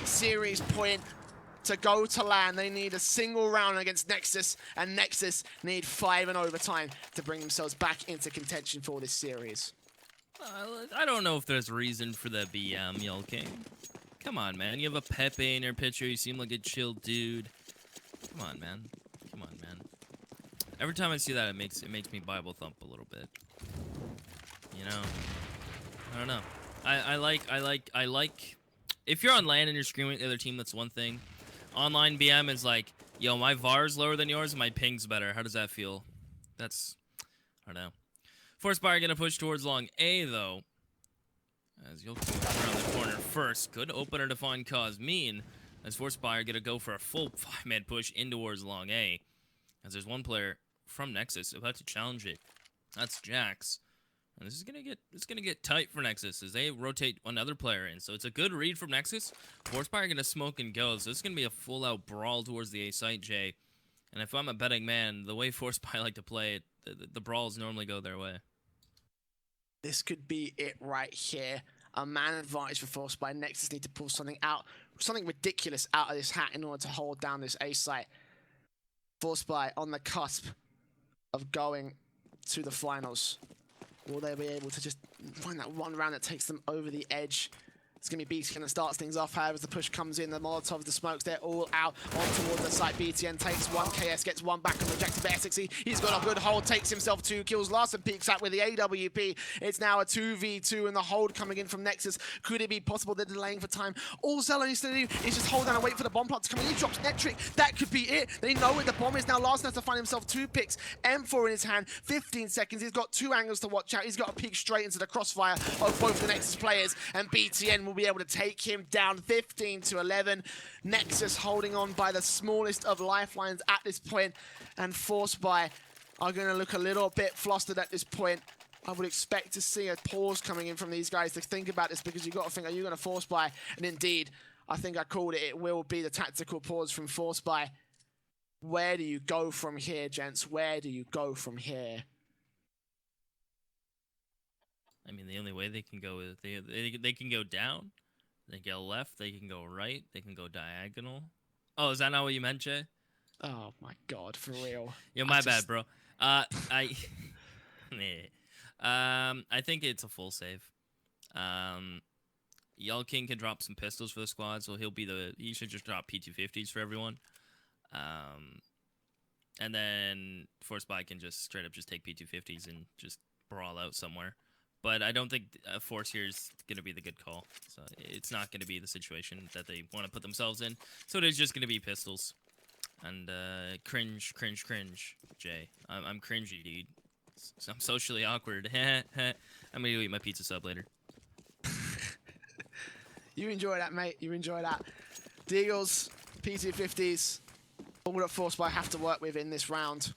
series point to go to land. They need a single round against Nexus, and Nexus need 5 in overtime to bring themselves back into contention for this series. I don't know if there's reason for the BM, Yell King. Come on, man. You have a Pepe in your picture. You seem like a chill dude. Come on, man. Come on, man. Every time I see that, it makes me Bible thump a little bit. You know? I don't know. I like. If you're on land and you're screaming at the other team, that's one thing. Online BM is like, yo, my VAR's lower than yours and my ping's better. How does that feel? That's, I don't know. Forcebuy gonna push towards long A, though. As you'll come around the corner first. Good opener to find Cosmin. As Forcebuy gonna go for a full 5-man push in towards long A. As there's one player from Nexus about to challenge it. That's Jax. And this is gonna get tight for Nexus as they rotate another player in. So it's a good read from Nexus. Forcebuy gonna smoke and go. So it's gonna be a full-out brawl towards the A site, Jay. And if I'm a betting man, the way Forcebuy like to play it, the brawls normally go their way. This could be it right here. A man advantage for Forcebuy. Nexus need to pull something ridiculous out of this hat in order to hold down this A site. Forcebuy on the cusp of going to the finals. Will they be able to just find that one round that takes them over the edge? It's going to be BTN that starts things off. However, as the push comes in, the Molotov, the smokes, they're all out on towards the site. BTN takes one, KS gets one back and rejected by SXE. He's got a good hold, takes himself 2 kills. Larson peeks out with the AWP. It's now a 2v2 and the hold coming in from Nexus. Could it be possible they're delaying for time? All Zello needs to do is just hold down and wait for the bomb plot to come in. He drops Netric. That could be it. They know where the bomb is now. Larson has to find himself 2 picks. M4 in his hand, 15 seconds. He's got 2 angles to watch out. He's got to peek straight into the crossfire of both the Nexus players, and BTN will be able to take him down 15 to 11. Nexus holding on by the smallest of lifelines at this point, and Forcebuy are going to look a little bit flustered at this point. I would expect to see a pause coming in from these guys to think about this, because you've got to think, are you going to Forcebuy? And indeed, I think I called it. It will be the tactical pause from Forcebuy. Where do you go from here, gents? Where do you go from here? I mean, the only way they can go is they can go down, they can go left, they can go right, they can go diagonal. Oh, is that not what you meant, Jay? Oh my God, for real. Yeah, my bad, bro. I think it's a full save. Yell King can drop some pistols for the squad, so he should just drop P250s for everyone. And then Forcebuy can just straight up just take P250s and just brawl out somewhere. But I don't think Force here is going to be the good call. So it's not going to be the situation that they want to put themselves in. So it is just going to be pistols. And cringe, Jay. I'm cringy, dude. I'm socially awkward. I'm going to go eat my pizza sub later. You enjoy that, mate. You enjoy that. Deagles, P250s, all that Forcebuy have to work with in this round.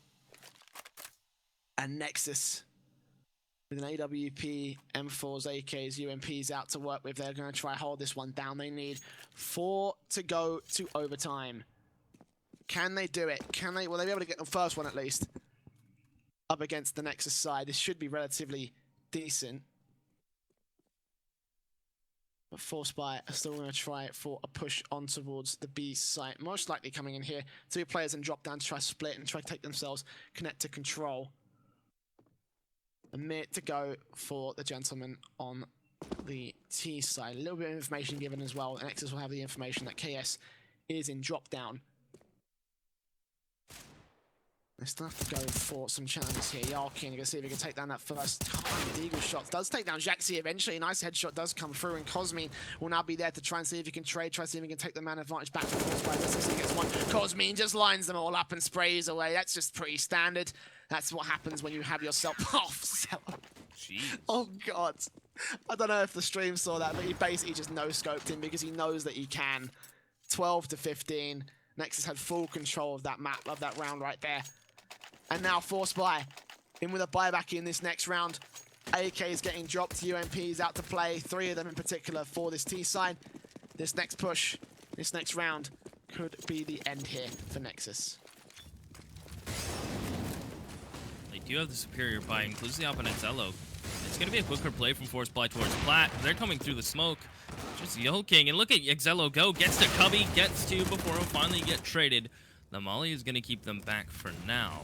And Nexus, with an AWP, M4s, AKs, UMPs out to work with. They're going to try hold this one down. They need 4 to go to overtime. Can they do it? Can they? Will they be able to get the first one at least? Up against the Nexus side. This should be relatively decent. But Forcebuy are still going to try for a push on towards the B site. Most likely coming in here. 2 players and drop down to try split and try to take themselves connect to control. A minute to go for the gentleman on the T side. A little bit of information given as well. Nexus will have the information that KS is in drop down. They still have to go for some challenges here. Yarkin, going to see if he can take down that first Eagle shot. Does take down Jaxi eventually. Nice headshot does come through, and Cosmin will now be there to try and see if he can trade, try to see if he can take the man advantage back to Forcebuy. Let's see if he gets one. Cosmin just lines them all up and sprays away. That's just pretty standard. That's what happens when you have yourself off. Oh, God. I don't know if the stream saw that, but he basically just no-scoped him because he knows that he can. 12 to 15. Nexus had full control of that map, of that round right there. And now Forcebuy in with a buyback in this next round. AK is getting dropped, UMPs out to play, 3 of them in particular for this T side. This next push, this next round could be the end here for Nexus. They do have the superior buy, includes the opponent Zello. It's going to be a quicker play from Forcebuy towards Plat. They're coming through the smoke. Just yoking, and look at Exello go, gets to Cubby, gets to before he'll finally get traded. The Molly is going to keep them back for now,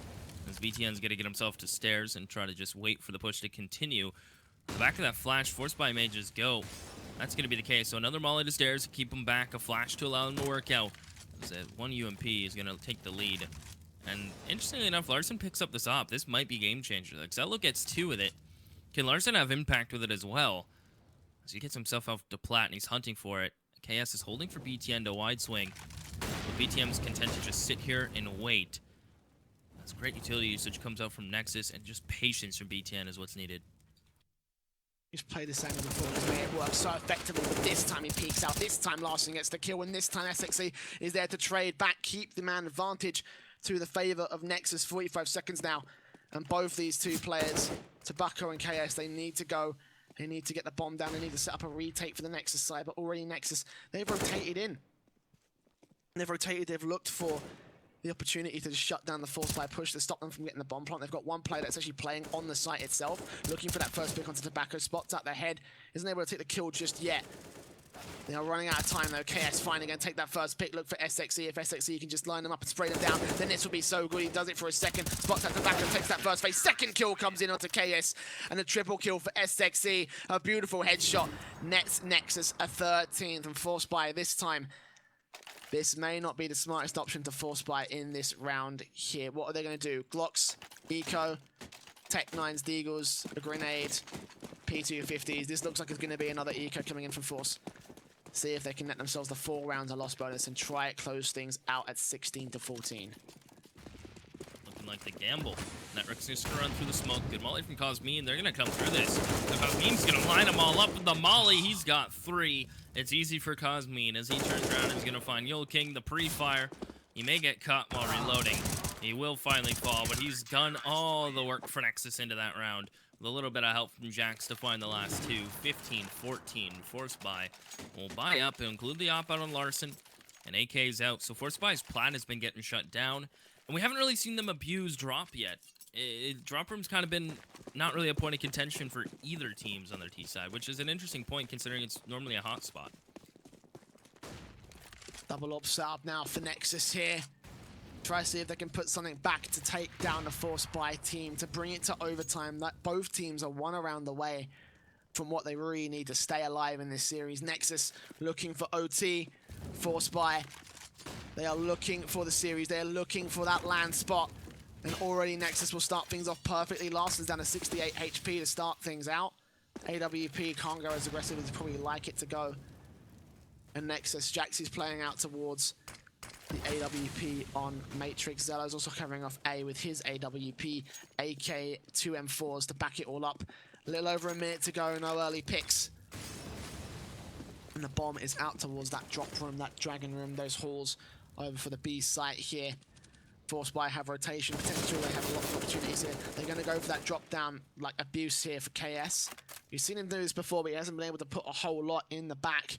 as BTN's going to get himself to stairs and try to just wait for the push to continue. The back of that flash, Forcebuy may just go. That's going to be the case. So another Molly to stairs to keep him back, a flash to allow him to work out. As one UMP is going to take the lead. And interestingly enough, Larson picks up this op. This might be game changer. Exello gets 2 with it. Can Larson have impact with it as well? As he gets himself out to Plat and he's hunting for it. KS is holding for BTN to wide swing. But BTN is content to just sit here and wait. That's great utility usage comes out from Nexus, and just patience from BTN is what's needed. He's played this angle before because it works so effectively, but this time he peeks out. This time Larson gets the kill, and this time SXE is there to trade back, keep the man advantage to the favor of Nexus. 45 seconds now, and both these 2 players, Tobacco and KS, they need to go. They need to get the bomb down. They need to set up a retake for the Nexus side, but already Nexus, they've rotated in. They've rotated, they've looked for the opportunity to just shut down the Forcebuy push to stop them from getting the bomb plant. They've got one player that's actually playing on the site itself, looking for that first pick onto Tobacco, spots out their head, isn't able to take the kill just yet. They are running out of time though. KS finally going to take that first pick. Look for SXE. If SXE can just line them up and spray them down, then this will be so good. He does it for a second. Spots at the back and takes that first phase. Second kill comes in onto KS. And a triple kill for SXE. A beautiful headshot. Nets Nexus a 13th and Forcebuy this time. This may not be the smartest option to Forcebuy in this round here. What are they going to do? Glocks, Eco, Tech 9s, Deagles, a grenade, P250s. This looks like it's going to be another Eco coming in from Force. See if they can net themselves the 4 rounds of loss bonus and try it close things out at 16 to 14. Looking like the gamble. Netrix is going to run through the smoke. Good molly from Cosmine. They're going to come through this. Cosmine's going to line them all up with the molly. He's got 3. It's easy for Cosmine as he turns around. He's going to find Yule King, the pre-fire. He may get caught while reloading. He will finally fall, but he's done all the work for Nexus into that round. With a little bit of help from Jax to find the last 2. 15, 14, Forcebuy will buy up and include the op out on Larson. And AK's out, so Forcebuy's plan has been getting shut down. And we haven't really seen them abuse drop yet. Drop room's kind of been not really a point of contention for either teams on their T side, which is an interesting point considering it's normally a hot spot. Double up set up now for Nexus here. Try to see if they can put something back to take down the Forcebuy team, to bring it to overtime. That both teams are 1 round away from what they really need to stay alive in this series. Nexus looking for OT. Forcebuy, they are looking for the series. They are looking for that land spot. And already Nexus will start things off perfectly. Larson's down to 68 HP to start things out. AWP can't go as aggressive as they probably like it to go. And Nexus, Jaxie's playing out towards the AWP on Matrix. Zello's also covering off A with his AWP, AK 2 M4s to back it all up. A little over a minute to go, no early picks. And the bomb is out towards that drop room, that dragon room, those halls over for the B site here. Forcebuy have rotation potential, they have a lot of opportunities here. They're going to go for that drop down, like abuse here for KS. You've seen him do this before, but he hasn't been able to put a whole lot in the back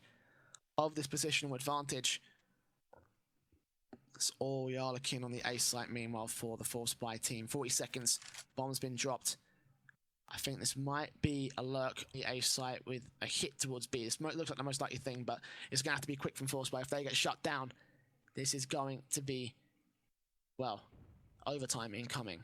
of this positional advantage. That's all y'all looking on the A site, meanwhile, for the Forcebuy team. 40 seconds, bomb's been dropped. I think this might be a lurk on the A site with a hit towards B. This looks like the most likely thing, but it's going to have to be quick from Forcebuy. If they get shut down, this is going to be, well, overtime incoming.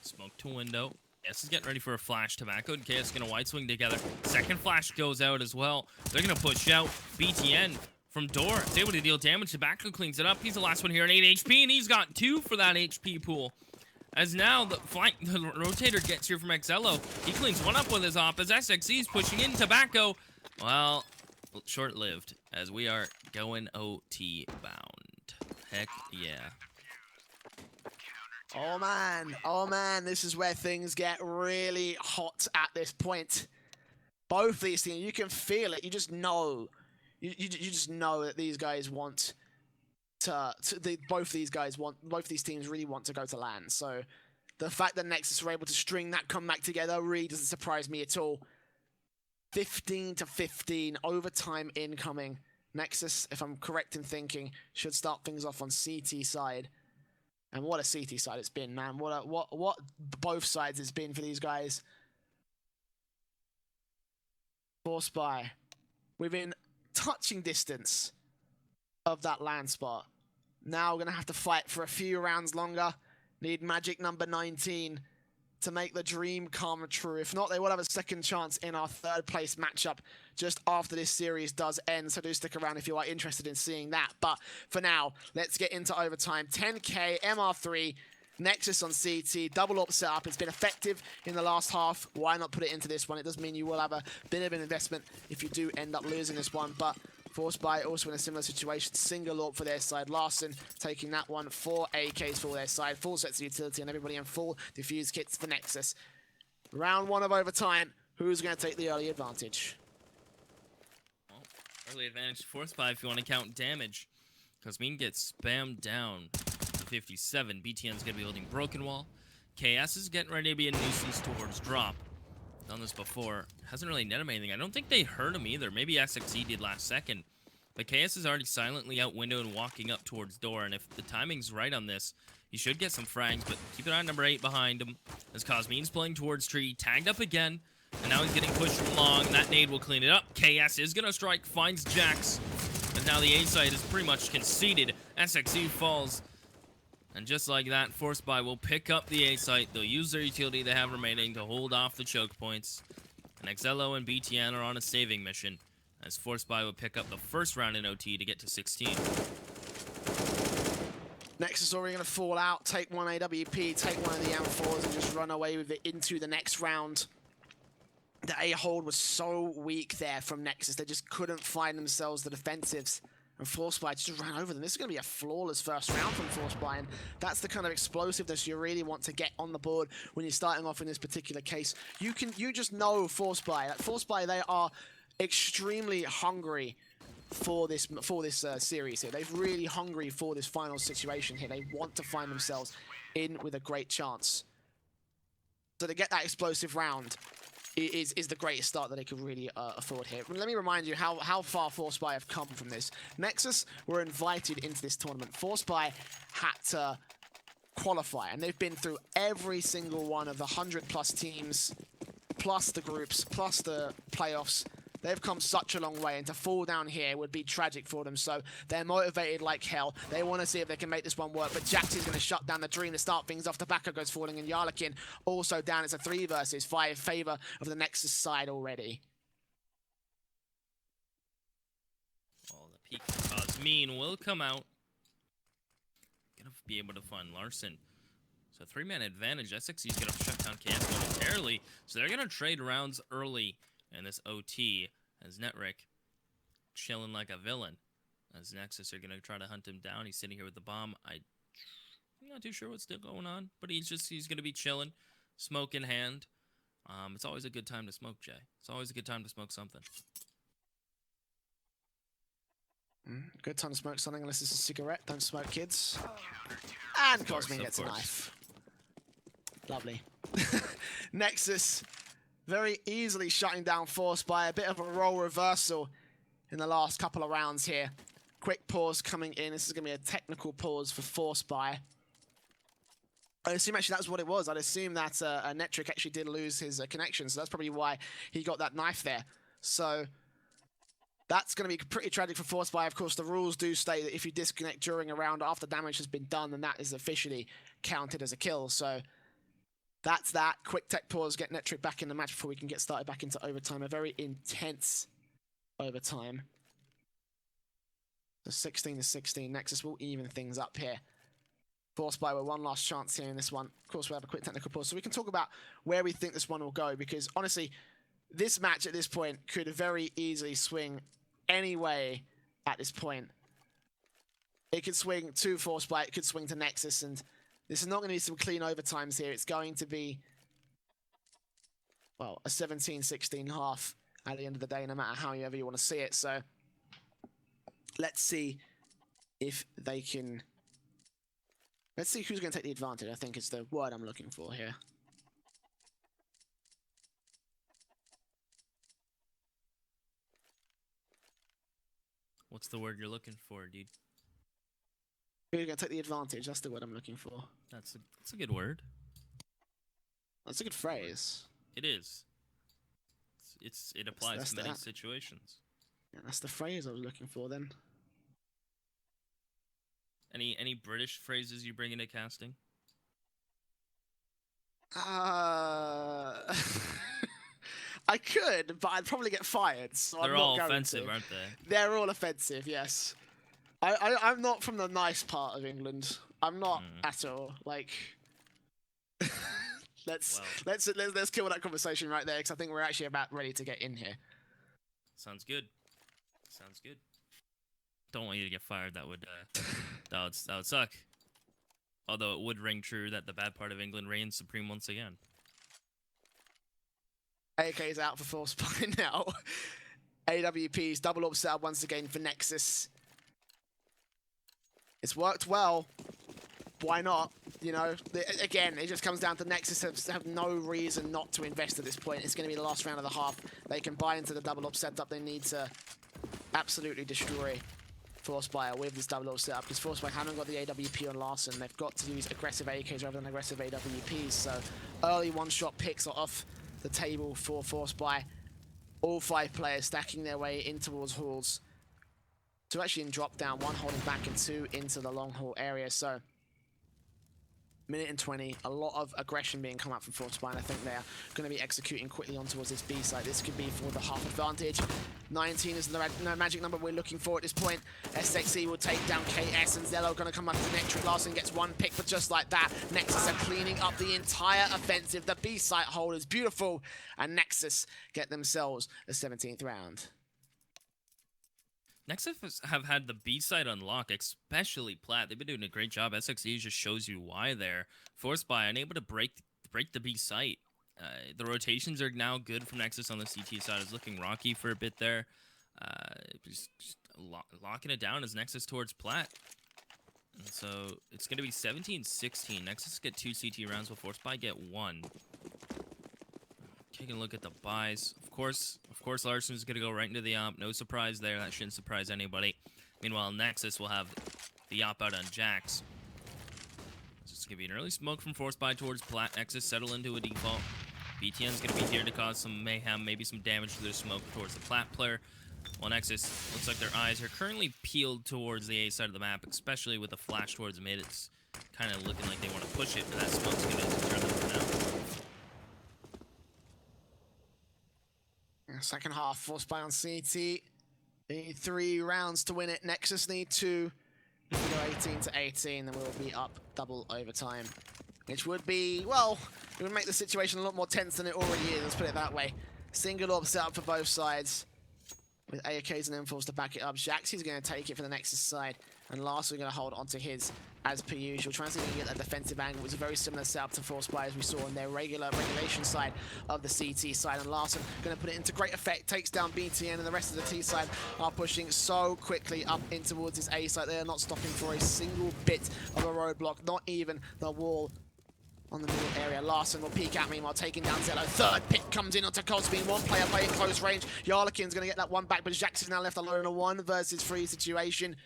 Smoke to window. KS is getting ready for a flash. Tobacco and KS going to wide swing together. Second flash goes out as well. They're going to push out. BTN from door is able to deal damage. Tobacco cleans it up. He's the last one here at 8 HP, and he's got 2 for that HP pool. As now the rotator gets here from Excello. He cleans 1 up with his op as SXE is pushing in. Tobacco, well, short-lived as we are going OT bound. Heck yeah. Oh man, this is where things get really hot at this point. Both these teams, you can feel it, you just know. You just know that these guys want both these teams really want to go to land. So the fact that Nexus were able to string that comeback together really doesn't surprise me at all. 15 to 15, overtime incoming. Nexus, if I'm correct in thinking, should start things off on CT side. And what a CT side it's been, man. What both sides it's been for these guys. Forcebuy within touching distance of that land spot. Now we're going to have to fight for a few rounds longer. Need magic number 19 to make the dream come true. If not, they will have a second chance in our 3rd place matchup just after this series does end. So do stick around if you are interested in seeing that. But for now, let's get into overtime. 10K, MR3, Nexus on CT, double up setup. It's been effective in the last half. Why not put it into this one? It does mean you will have a bit of an investment if you do end up losing this one. But Forcebuy also in a similar situation. Single AWP for their side. Larson taking that one. 4 AKs for their side. Full sets of utility and everybody in full defuse kits for Nexus. Round 1 of overtime. Who's going to take the early advantage? Well, early advantage Forcebuy if you want to count damage. Cosmine gets spammed down to 57. BTN's going to be holding Broken Wall. KS is getting ready to be a nuisance towards drop. Done this before. Hasn't really net him anything. I don't think they heard him either. Maybe SXE did last second. But KS is already silently out window and walking up towards door. And if the timing's right on this, he should get some frags. But keep an eye on number 8 behind him. As Cosmine's playing towards tree. Tagged up again. And now he's getting pushed long. That nade will clean it up. KS is going to strike, finds Jax. And now the A site is pretty much conceded. SXE falls. And just like that, Forcebuy will pick up the A site. They'll use their utility they have remaining to hold off the choke points. And XLO and BTN are on a saving mission, as Forcebuy will pick up the first round in OT to get to 16. Nexus already going to fall out, take one AWP, take one of the M4s, and just run away with it into the next round. The A hold was so weak there from Nexus. They just couldn't find themselves the defensives. And Forcebuy just ran over them. This is going to be a flawless first round from Forcebuy, and that's the kind of explosiveness you really want to get on the board when you're starting off in this particular case. You just know Forcebuy. Like Forcebuy, they are extremely hungry for this series here. They're really hungry for this final situation here. They want to find themselves in with a great chance. So to get that explosive round is the greatest start that they could really afford here. Let me remind you how far Forcebuy have come from this. Nexus were invited into this tournament. Forcebuy had to qualify, and they've been through every single one of the 100+ teams, plus the groups, plus the playoffs. They've come such a long way, and to fall down here would be tragic for them, so they're motivated like hell. They want to see if they can make this one work, but Jax is going to shut down the dream to start things off. Tobacco goes falling, and Yarlakin also down. It's a 3 versus 5 in favor of the Nexus side already. Oh, the peak Cosmine will come out. Gonna be able to find Larson. So 3-man advantage. SXE's gonna shut down KS momentarily, so they're gonna trade rounds early in this OT, as Netric chilling like a villain, as Nexus are going to try to hunt him down. He's sitting here with the bomb. I'm not too sure what's still going on, but he's going to be chilling, smoke in hand. It's always a good time to smoke, Jay. It's always a good time to smoke something. Good time to smoke something unless it's a cigarette. Don't smoke, kids. And Cosmin gets a knife. Lovely. Nexus very easily shutting down Forcebuy. A bit of a role reversal in the last couple of rounds here. Quick pause coming in. This is going to be a technical pause for Forcebuy. I assume actually that's what it was. I'd assume that Netric actually did lose his connection, so that's probably why he got that knife there. So that's going to be pretty tragic for Forcebuy. Of course, the rules do state that if you disconnect during a round after damage has been done, then that is officially counted as a kill. So that's that. Quick tech pause, get Netric back in the match before we can get started back into overtime. A very intense overtime. So 16-16. Nexus will even things up here. Forcebuy with one last chance here in this one. Of course, we'll have a quick technical pause, so we can talk about where we think this one will go, because honestly, this match at this point could very easily swing any way at this point. It could swing to Forcebuy, it could swing to Nexus, and this is not going to be some clean overtimes here. It's going to be, well, a 17-16 half at the end of the day, no matter however you want to see it. So let's see if they can... Let's see who's going to take the advantage, I think is the word I'm looking for here. What's the word you're looking for, dude? Who's going to take the advantage? That's the word I'm looking for. That's a good word. That's a good phrase. It is. It applies to many situations. Yeah, that's the phrase I was looking for then. Any British phrases you bring into casting? I could, but I'd probably get fired. So They're I'm not all going offensive, to. aren't they? They're all offensive, yes. I'm not from the nice part of England. I'm not at all. Like, let's kill that conversation right there, because I think we're actually about ready to get in here. Sounds good. Sounds good. Don't want you to get fired. That would suck. Although it would ring true that the bad part of England reigns supreme once again. AK is out for Forcebuy now. AWP's double up setup once again for Nexus. It's worked well. Why not? You know, again, it just comes down to Nexus have no reason not to invest at this point. It's going to be the last round of the half. They can buy into the double up setup. They need to absolutely destroy Forcebuy with this double up setup, because Forcebuy haven't got the AWP on Larson. They've got to use aggressive AKs rather than aggressive AWPs. So early one-shot picks are off the table for Forcebuy. All 5 players stacking their way in towards halls. 2 actually in drop down, 1 holding back and 2 into the long haul area. So minute and 20, a lot of aggression being come out from Forcebuy, and I think they're going to be executing quickly on towards this B side. This could be for the half advantage. 19 is the magic number we're looking for at this point. SXE will take down KS, and Zello going to come up to the next. Larson gets 1 pick, but just like that, Nexus are cleaning up the entire offensive. The B site hold is beautiful, and Nexus get themselves a 17th round. Nexus have had the B side unlock, especially Plat. They've been doing a great job. SXE just shows you why there. Forcebuy unable to break the B site. The rotations are now good from Nexus on the CT side. It's looking rocky for a bit there. Just locking it down as Nexus towards Plat. And so it's going to be 17-16. Nexus get 2 CT rounds, while Forcebuy get 1. Taking a look at the buys. Of course, Larson's going to go right into the op. No surprise there. That shouldn't surprise anybody. Meanwhile, Nexus will have the op out on Jax. So it's going to be an early smoke from Forcebuy towards Plat. Nexus settle into a default. BTN's going to be here to cause some mayhem, maybe some damage to their smoke towards the Plat player. While Nexus looks like their eyes are currently peeled towards the A side of the map, especially with a flash towards mid. It's kind of looking like they want to push it, but that smoke's going to deter them for now. Second half, Forcebuy on CT. Need 3 rounds to win it. Nexus need 2. If we go 18-18, then we'll be up double overtime. Which would be, well, it would make the situation a lot more tense than it already is, let's put it that way. Single orb set up for both sides, with AOKs and M4s to back it up. Jaxie's going to take it for the Nexus side, and Larson going to hold onto his as per usual. Trying to see if he can get that defensive angle. It was a very similar setup to Forcebuy as we saw on their regulation side of the CT side. And Larson going to put it into great effect. Takes down BTN, and the rest of the T side are pushing so quickly up in towards his A side. They are not stopping for a single bit of a roadblock, not even the wall on the middle area. Larson will peek out, meanwhile taking down Zello. 3rd pick comes in onto Cosby. 1 player playing close range. Yarlikin's going to get that 1 back, but Jax is now left alone in a 1 versus 3 situation.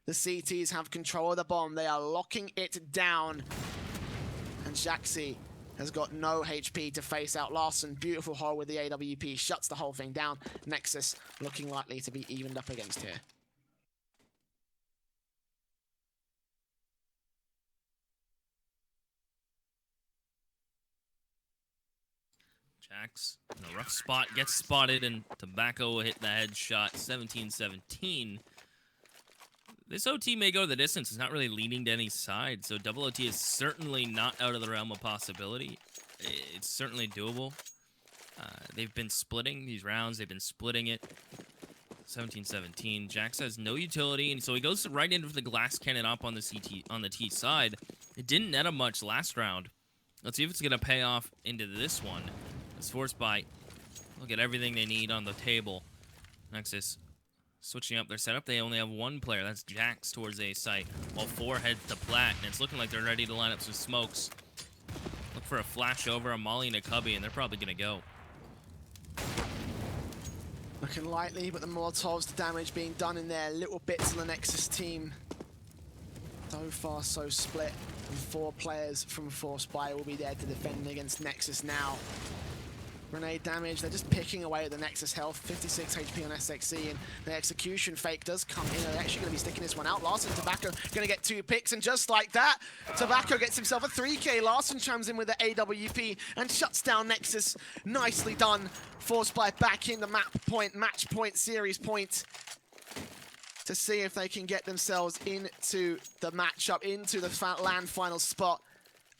The CTs have control of the bomb. They are locking it down. And Jaxie has got no HP to face out Larson. Beautiful hole with the AWP. Shuts the whole thing down. Nexus looking likely to be evened up against here. Jax in a rough spot, gets spotted, and Tobacco will hit the headshot. 17-17. This OT may go the distance. It's not really leaning to any side, so double OT is certainly not out of the realm of possibility. It's certainly doable. They've been splitting these rounds. They've been splitting it. 17-17. Jax has no utility, and so he goes right into the glass cannon up on the T side. It didn't net him much last round. Let's see if it's going to pay off into this one. It's Forcebuy. Look at everything they need on the table. Nexus switching up their setup. They only have 1 player. That's Jax towards A site, while 4 heads to Plat, and it's looking like they're ready to line up some smokes. Look for a flash over, a molly, and a cubby, and they're probably going to go. Looking lightly, but the Molotovs, the damage being done in there. Little bits of the Nexus team. So far, so split. And 4 players from Forcebuy will be there to defend against Nexus now. Grenade damage, they're just picking away at the Nexus health. 56 HP on SXE, and the execution fake does come in. They're actually going to be sticking this one out. Larson, Tobacco going to get 2 picks, and just like that, Tobacco gets himself a 3K. Larson chimes in with the AWP and shuts down Nexus. Nicely done. Forcebuy back in the match point, series point, to see if they can get themselves into the matchup, into the LAN final spot.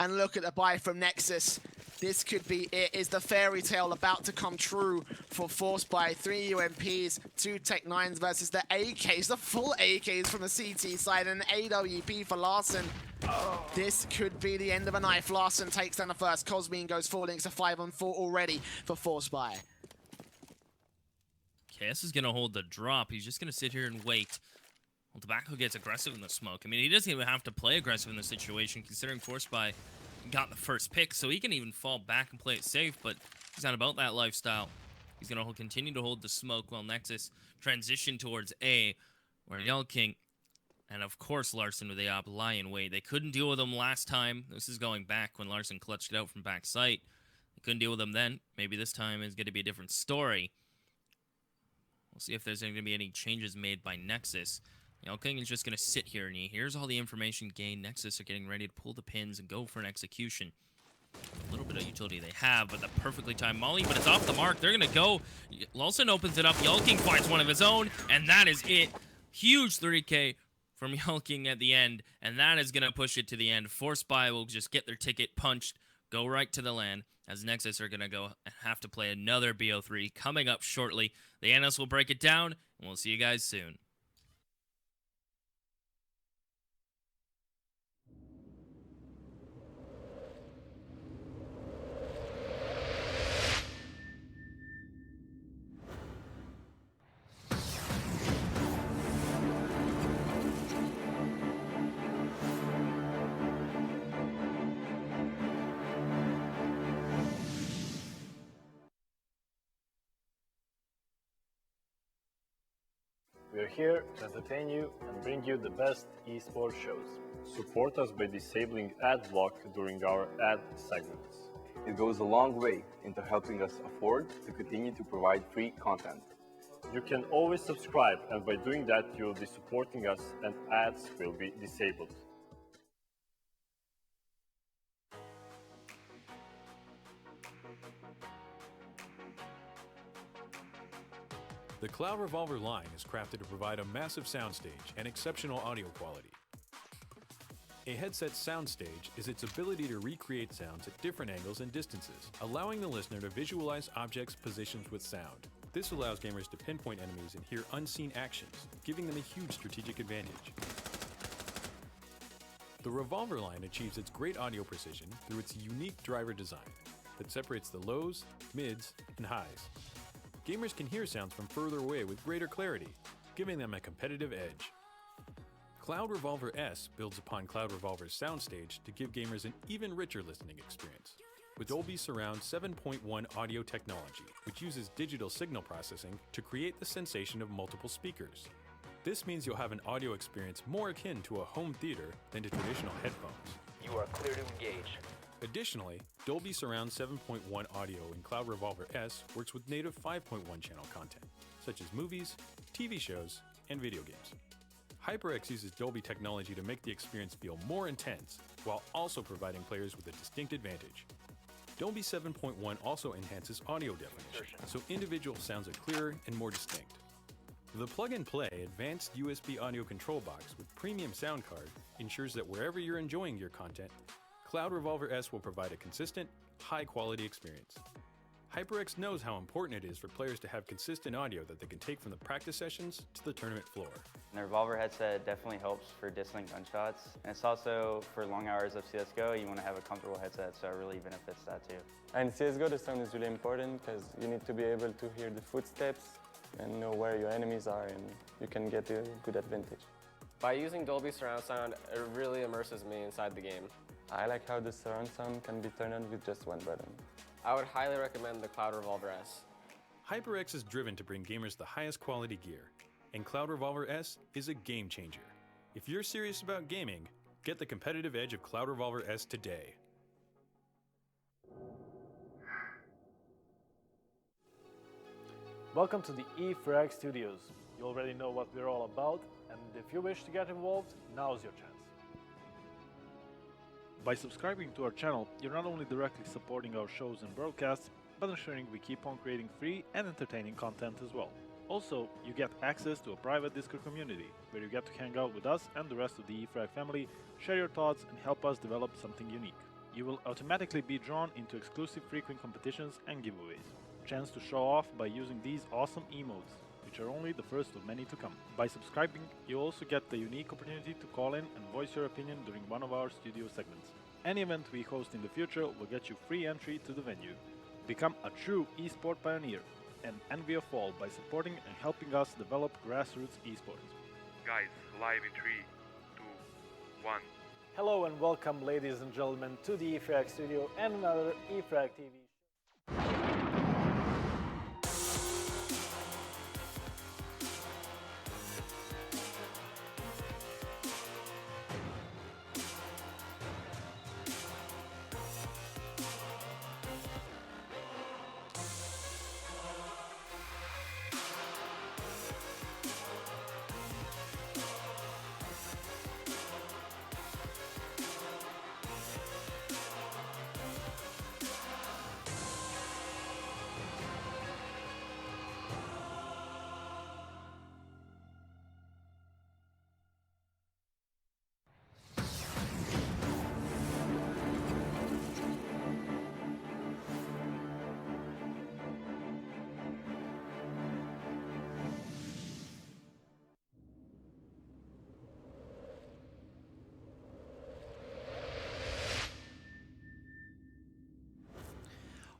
And look at the buy from Nexus. This could be it. Is the fairy tale about to come true for Forcebuy? 3 UMPs, 2 Tech 9s versus the AKs, the full AKs from the CT side, and an AWP for Larson. This could be the end of a knife. Larson takes down the first. Cosbean goes forward. It's a 5-on-4 already for Forcebuy. KS is going to hold the drop. He's just going to sit here and wait. Well, Tobacco gets aggressive in the smoke. I mean, he doesn't even have to play aggressive in this situation, considering Forcebuy got the first pick, so he can even fall back and play it safe, but he's not about that lifestyle. He's going to continue to hold the smoke while Nexus transition towards A, where Yell King, and of course Larson with the op, lie in wait. They couldn't deal with him last time. This is going back when Larson clutched it out from back sight. They couldn't deal with him then. Maybe this time is going to be a different story. We'll see if there's going to be any changes made by Nexus. King is just going to sit here, and he hears all the information gained. Nexus are getting ready to pull the pins and go for an execution. A little bit of utility they have, but the perfectly timed molly, but it's off the mark. They're going to go. Lawson opens it up. King finds one of his own, and that is it. Huge 3K from King at the end, and that is going to push it to the end. Forcebuy will just get their ticket punched, go right to the land, as Nexus are going to go and have to play another BO3 coming up shortly. The analysts will break it down, and we'll see you guys soon. We are here to entertain you and bring you the best esports shows. Support us by disabling ad block during our ad segments. It goes a long way into helping us afford to continue to provide free content. You can always subscribe, and by doing that, you will be supporting us and ads will be disabled. The Cloud Revolver line is crafted to provide a massive soundstage and exceptional audio quality. A headset's soundstage is its ability to recreate sounds at different angles and distances, allowing the listener to visualize objects' positions with sound. This allows gamers to pinpoint enemies and hear unseen actions, giving them a huge strategic advantage. The Revolver line achieves its great audio precision through its unique driver design that separates the lows, mids, and highs. Gamers can hear sounds from further away with greater clarity, giving them a competitive edge. Cloud Revolver S builds upon Cloud Revolver's soundstage to give gamers an even richer listening experience. With Dolby Surround 7.1 audio technology, which uses digital signal processing to create the sensation of multiple speakers. This means you'll have an audio experience more akin to a home theater than to traditional headphones. You are clear to engage. Additionally, Dolby Surround 7.1 audio in Cloud Revolver S works with native 5.1 channel content, such as movies, TV shows, and video games. HyperX uses Dolby technology to make the experience feel more intense, while also providing players with a distinct advantage. Dolby 7.1 also enhances audio definition, so individual sounds are clearer and more distinct. The plug-and-play advanced USB audio control box with premium sound card ensures that wherever you're enjoying your content, Cloud Revolver S will provide a consistent, high-quality experience. HyperX knows how important it is for players to have consistent audio that they can take from the practice sessions to the tournament floor. The Revolver headset definitely helps for distant gunshots, and it's also for long hours of CSGO, you want to have a comfortable headset, so it really benefits that too. And CSGO, the sound is really important because you need to be able to hear the footsteps and know where your enemies are, and you can get a good advantage. By using Dolby Surround Sound, it really immerses me inside the game. I like how the surround sound can be turned on with just one button. I would highly recommend the Cloud Revolver S. HyperX is driven to bring gamers the highest quality gear, and Cloud Revolver S is a game changer. If you're serious about gaming, get the competitive edge of Cloud Revolver S today. Welcome to the eFrag Studios. You already know what we're all about, and if you wish to get involved, now's your chance. By subscribing to our channel, you're not only directly supporting our shows and broadcasts, but ensuring we keep on creating free and entertaining content as well. Also, you get access to a private Discord community, where you get to hang out with us and the rest of the eFrag family, share your thoughts and help us develop something unique. You will automatically be drawn into exclusive frequent competitions and giveaways. Chance to show off by using these awesome emotes, which are only the first of many to come. By subscribing, you also get the unique opportunity to call in and voice your opinion during one of our studio segments. Any event we host in the future will get you free entry to the venue. Become a true esport pioneer and envy of all by supporting and helping us develop grassroots esports. Guys, live in 3, 2, 1. Hello and welcome, ladies and gentlemen, to the eFrag studio and another eFrag TV.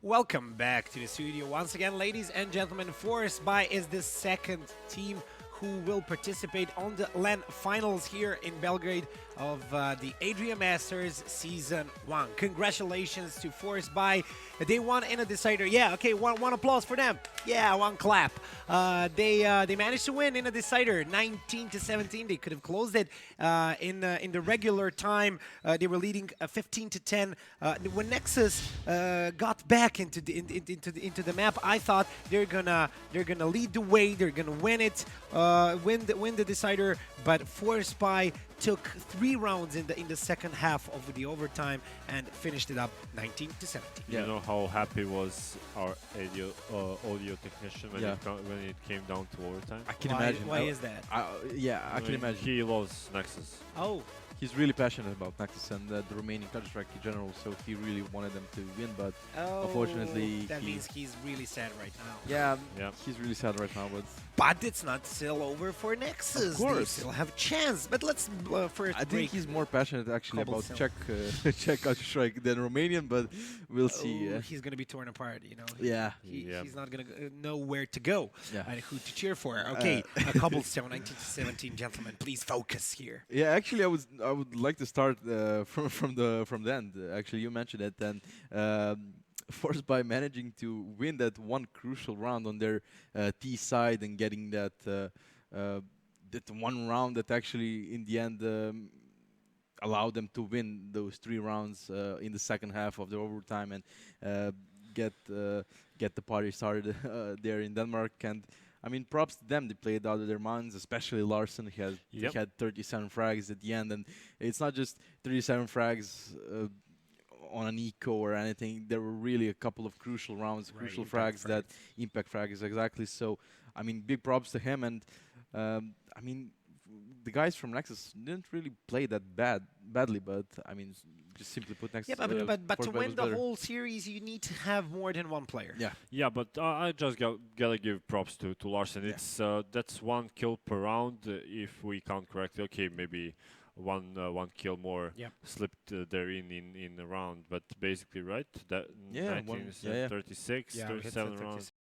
Welcome back to the studio once again, ladies and gentlemen. Forcebuy is the second team who will participate on the LAN finals here in Belgrade of the Adria Masters Season 1. Congratulations to Forcebuy. They won in a decider. Yeah, okay, one applause for them. Yeah, one clap. They managed to win in a decider, 19-17. They could have closed it in the regular time. They were leading 15-10. When Nexus got back into the map, I thought they're gonna lead the way. They're gonna win it, win the decider. But Forcebuy took 3 rounds in the second half of the overtime and finished it up 19-17. You know how happy was our audio technician when it came down to overtime? I can imagine. Why is that? I can imagine. He loves Nexus. Oh. He's really passionate about Nexus and the Romanian Counter-Strike in general, so he really wanted them to win, but unfortunately... That means he's really sad right now. Yeah, he's really sad right now, but it's not still over for Nexus. Of course. They still have a chance, but let's first I think he's more passionate actually about Czech Counter-Strike than Romanian, but we'll see. He's going to be torn apart, you know. Yeah. He's not going to know where to go and who to cheer for. Okay, a couple 19-17, gentlemen, please focus here. Yeah, actually, I would like to start from the end. Actually, you mentioned it, and Forcebuy managing to win that one crucial round on their T side and getting that that one round that actually in the end allowed them to win those 3 rounds in the second half of the overtime and get the party started there in Denmark. And I mean, props to them. They played out of their minds, especially Larson. He had 37 frags at the end, and it's not just 37 frags on an eco or anything. There were really a couple of crucial rounds, crucial frags, that impact frags exactly. So, I mean, big props to him. And I mean, the guys from Nexus didn't really play that badly, but I mean, just simply put Nexus. Yeah, but to win the whole series, you need to have more than one player. Yeah, but I just gotta give props to Larson. It's that's 1 kill per round, if we count correctly. Okay, maybe one kill more slipped there in the round, but basically, right? That 36, 37 rounds.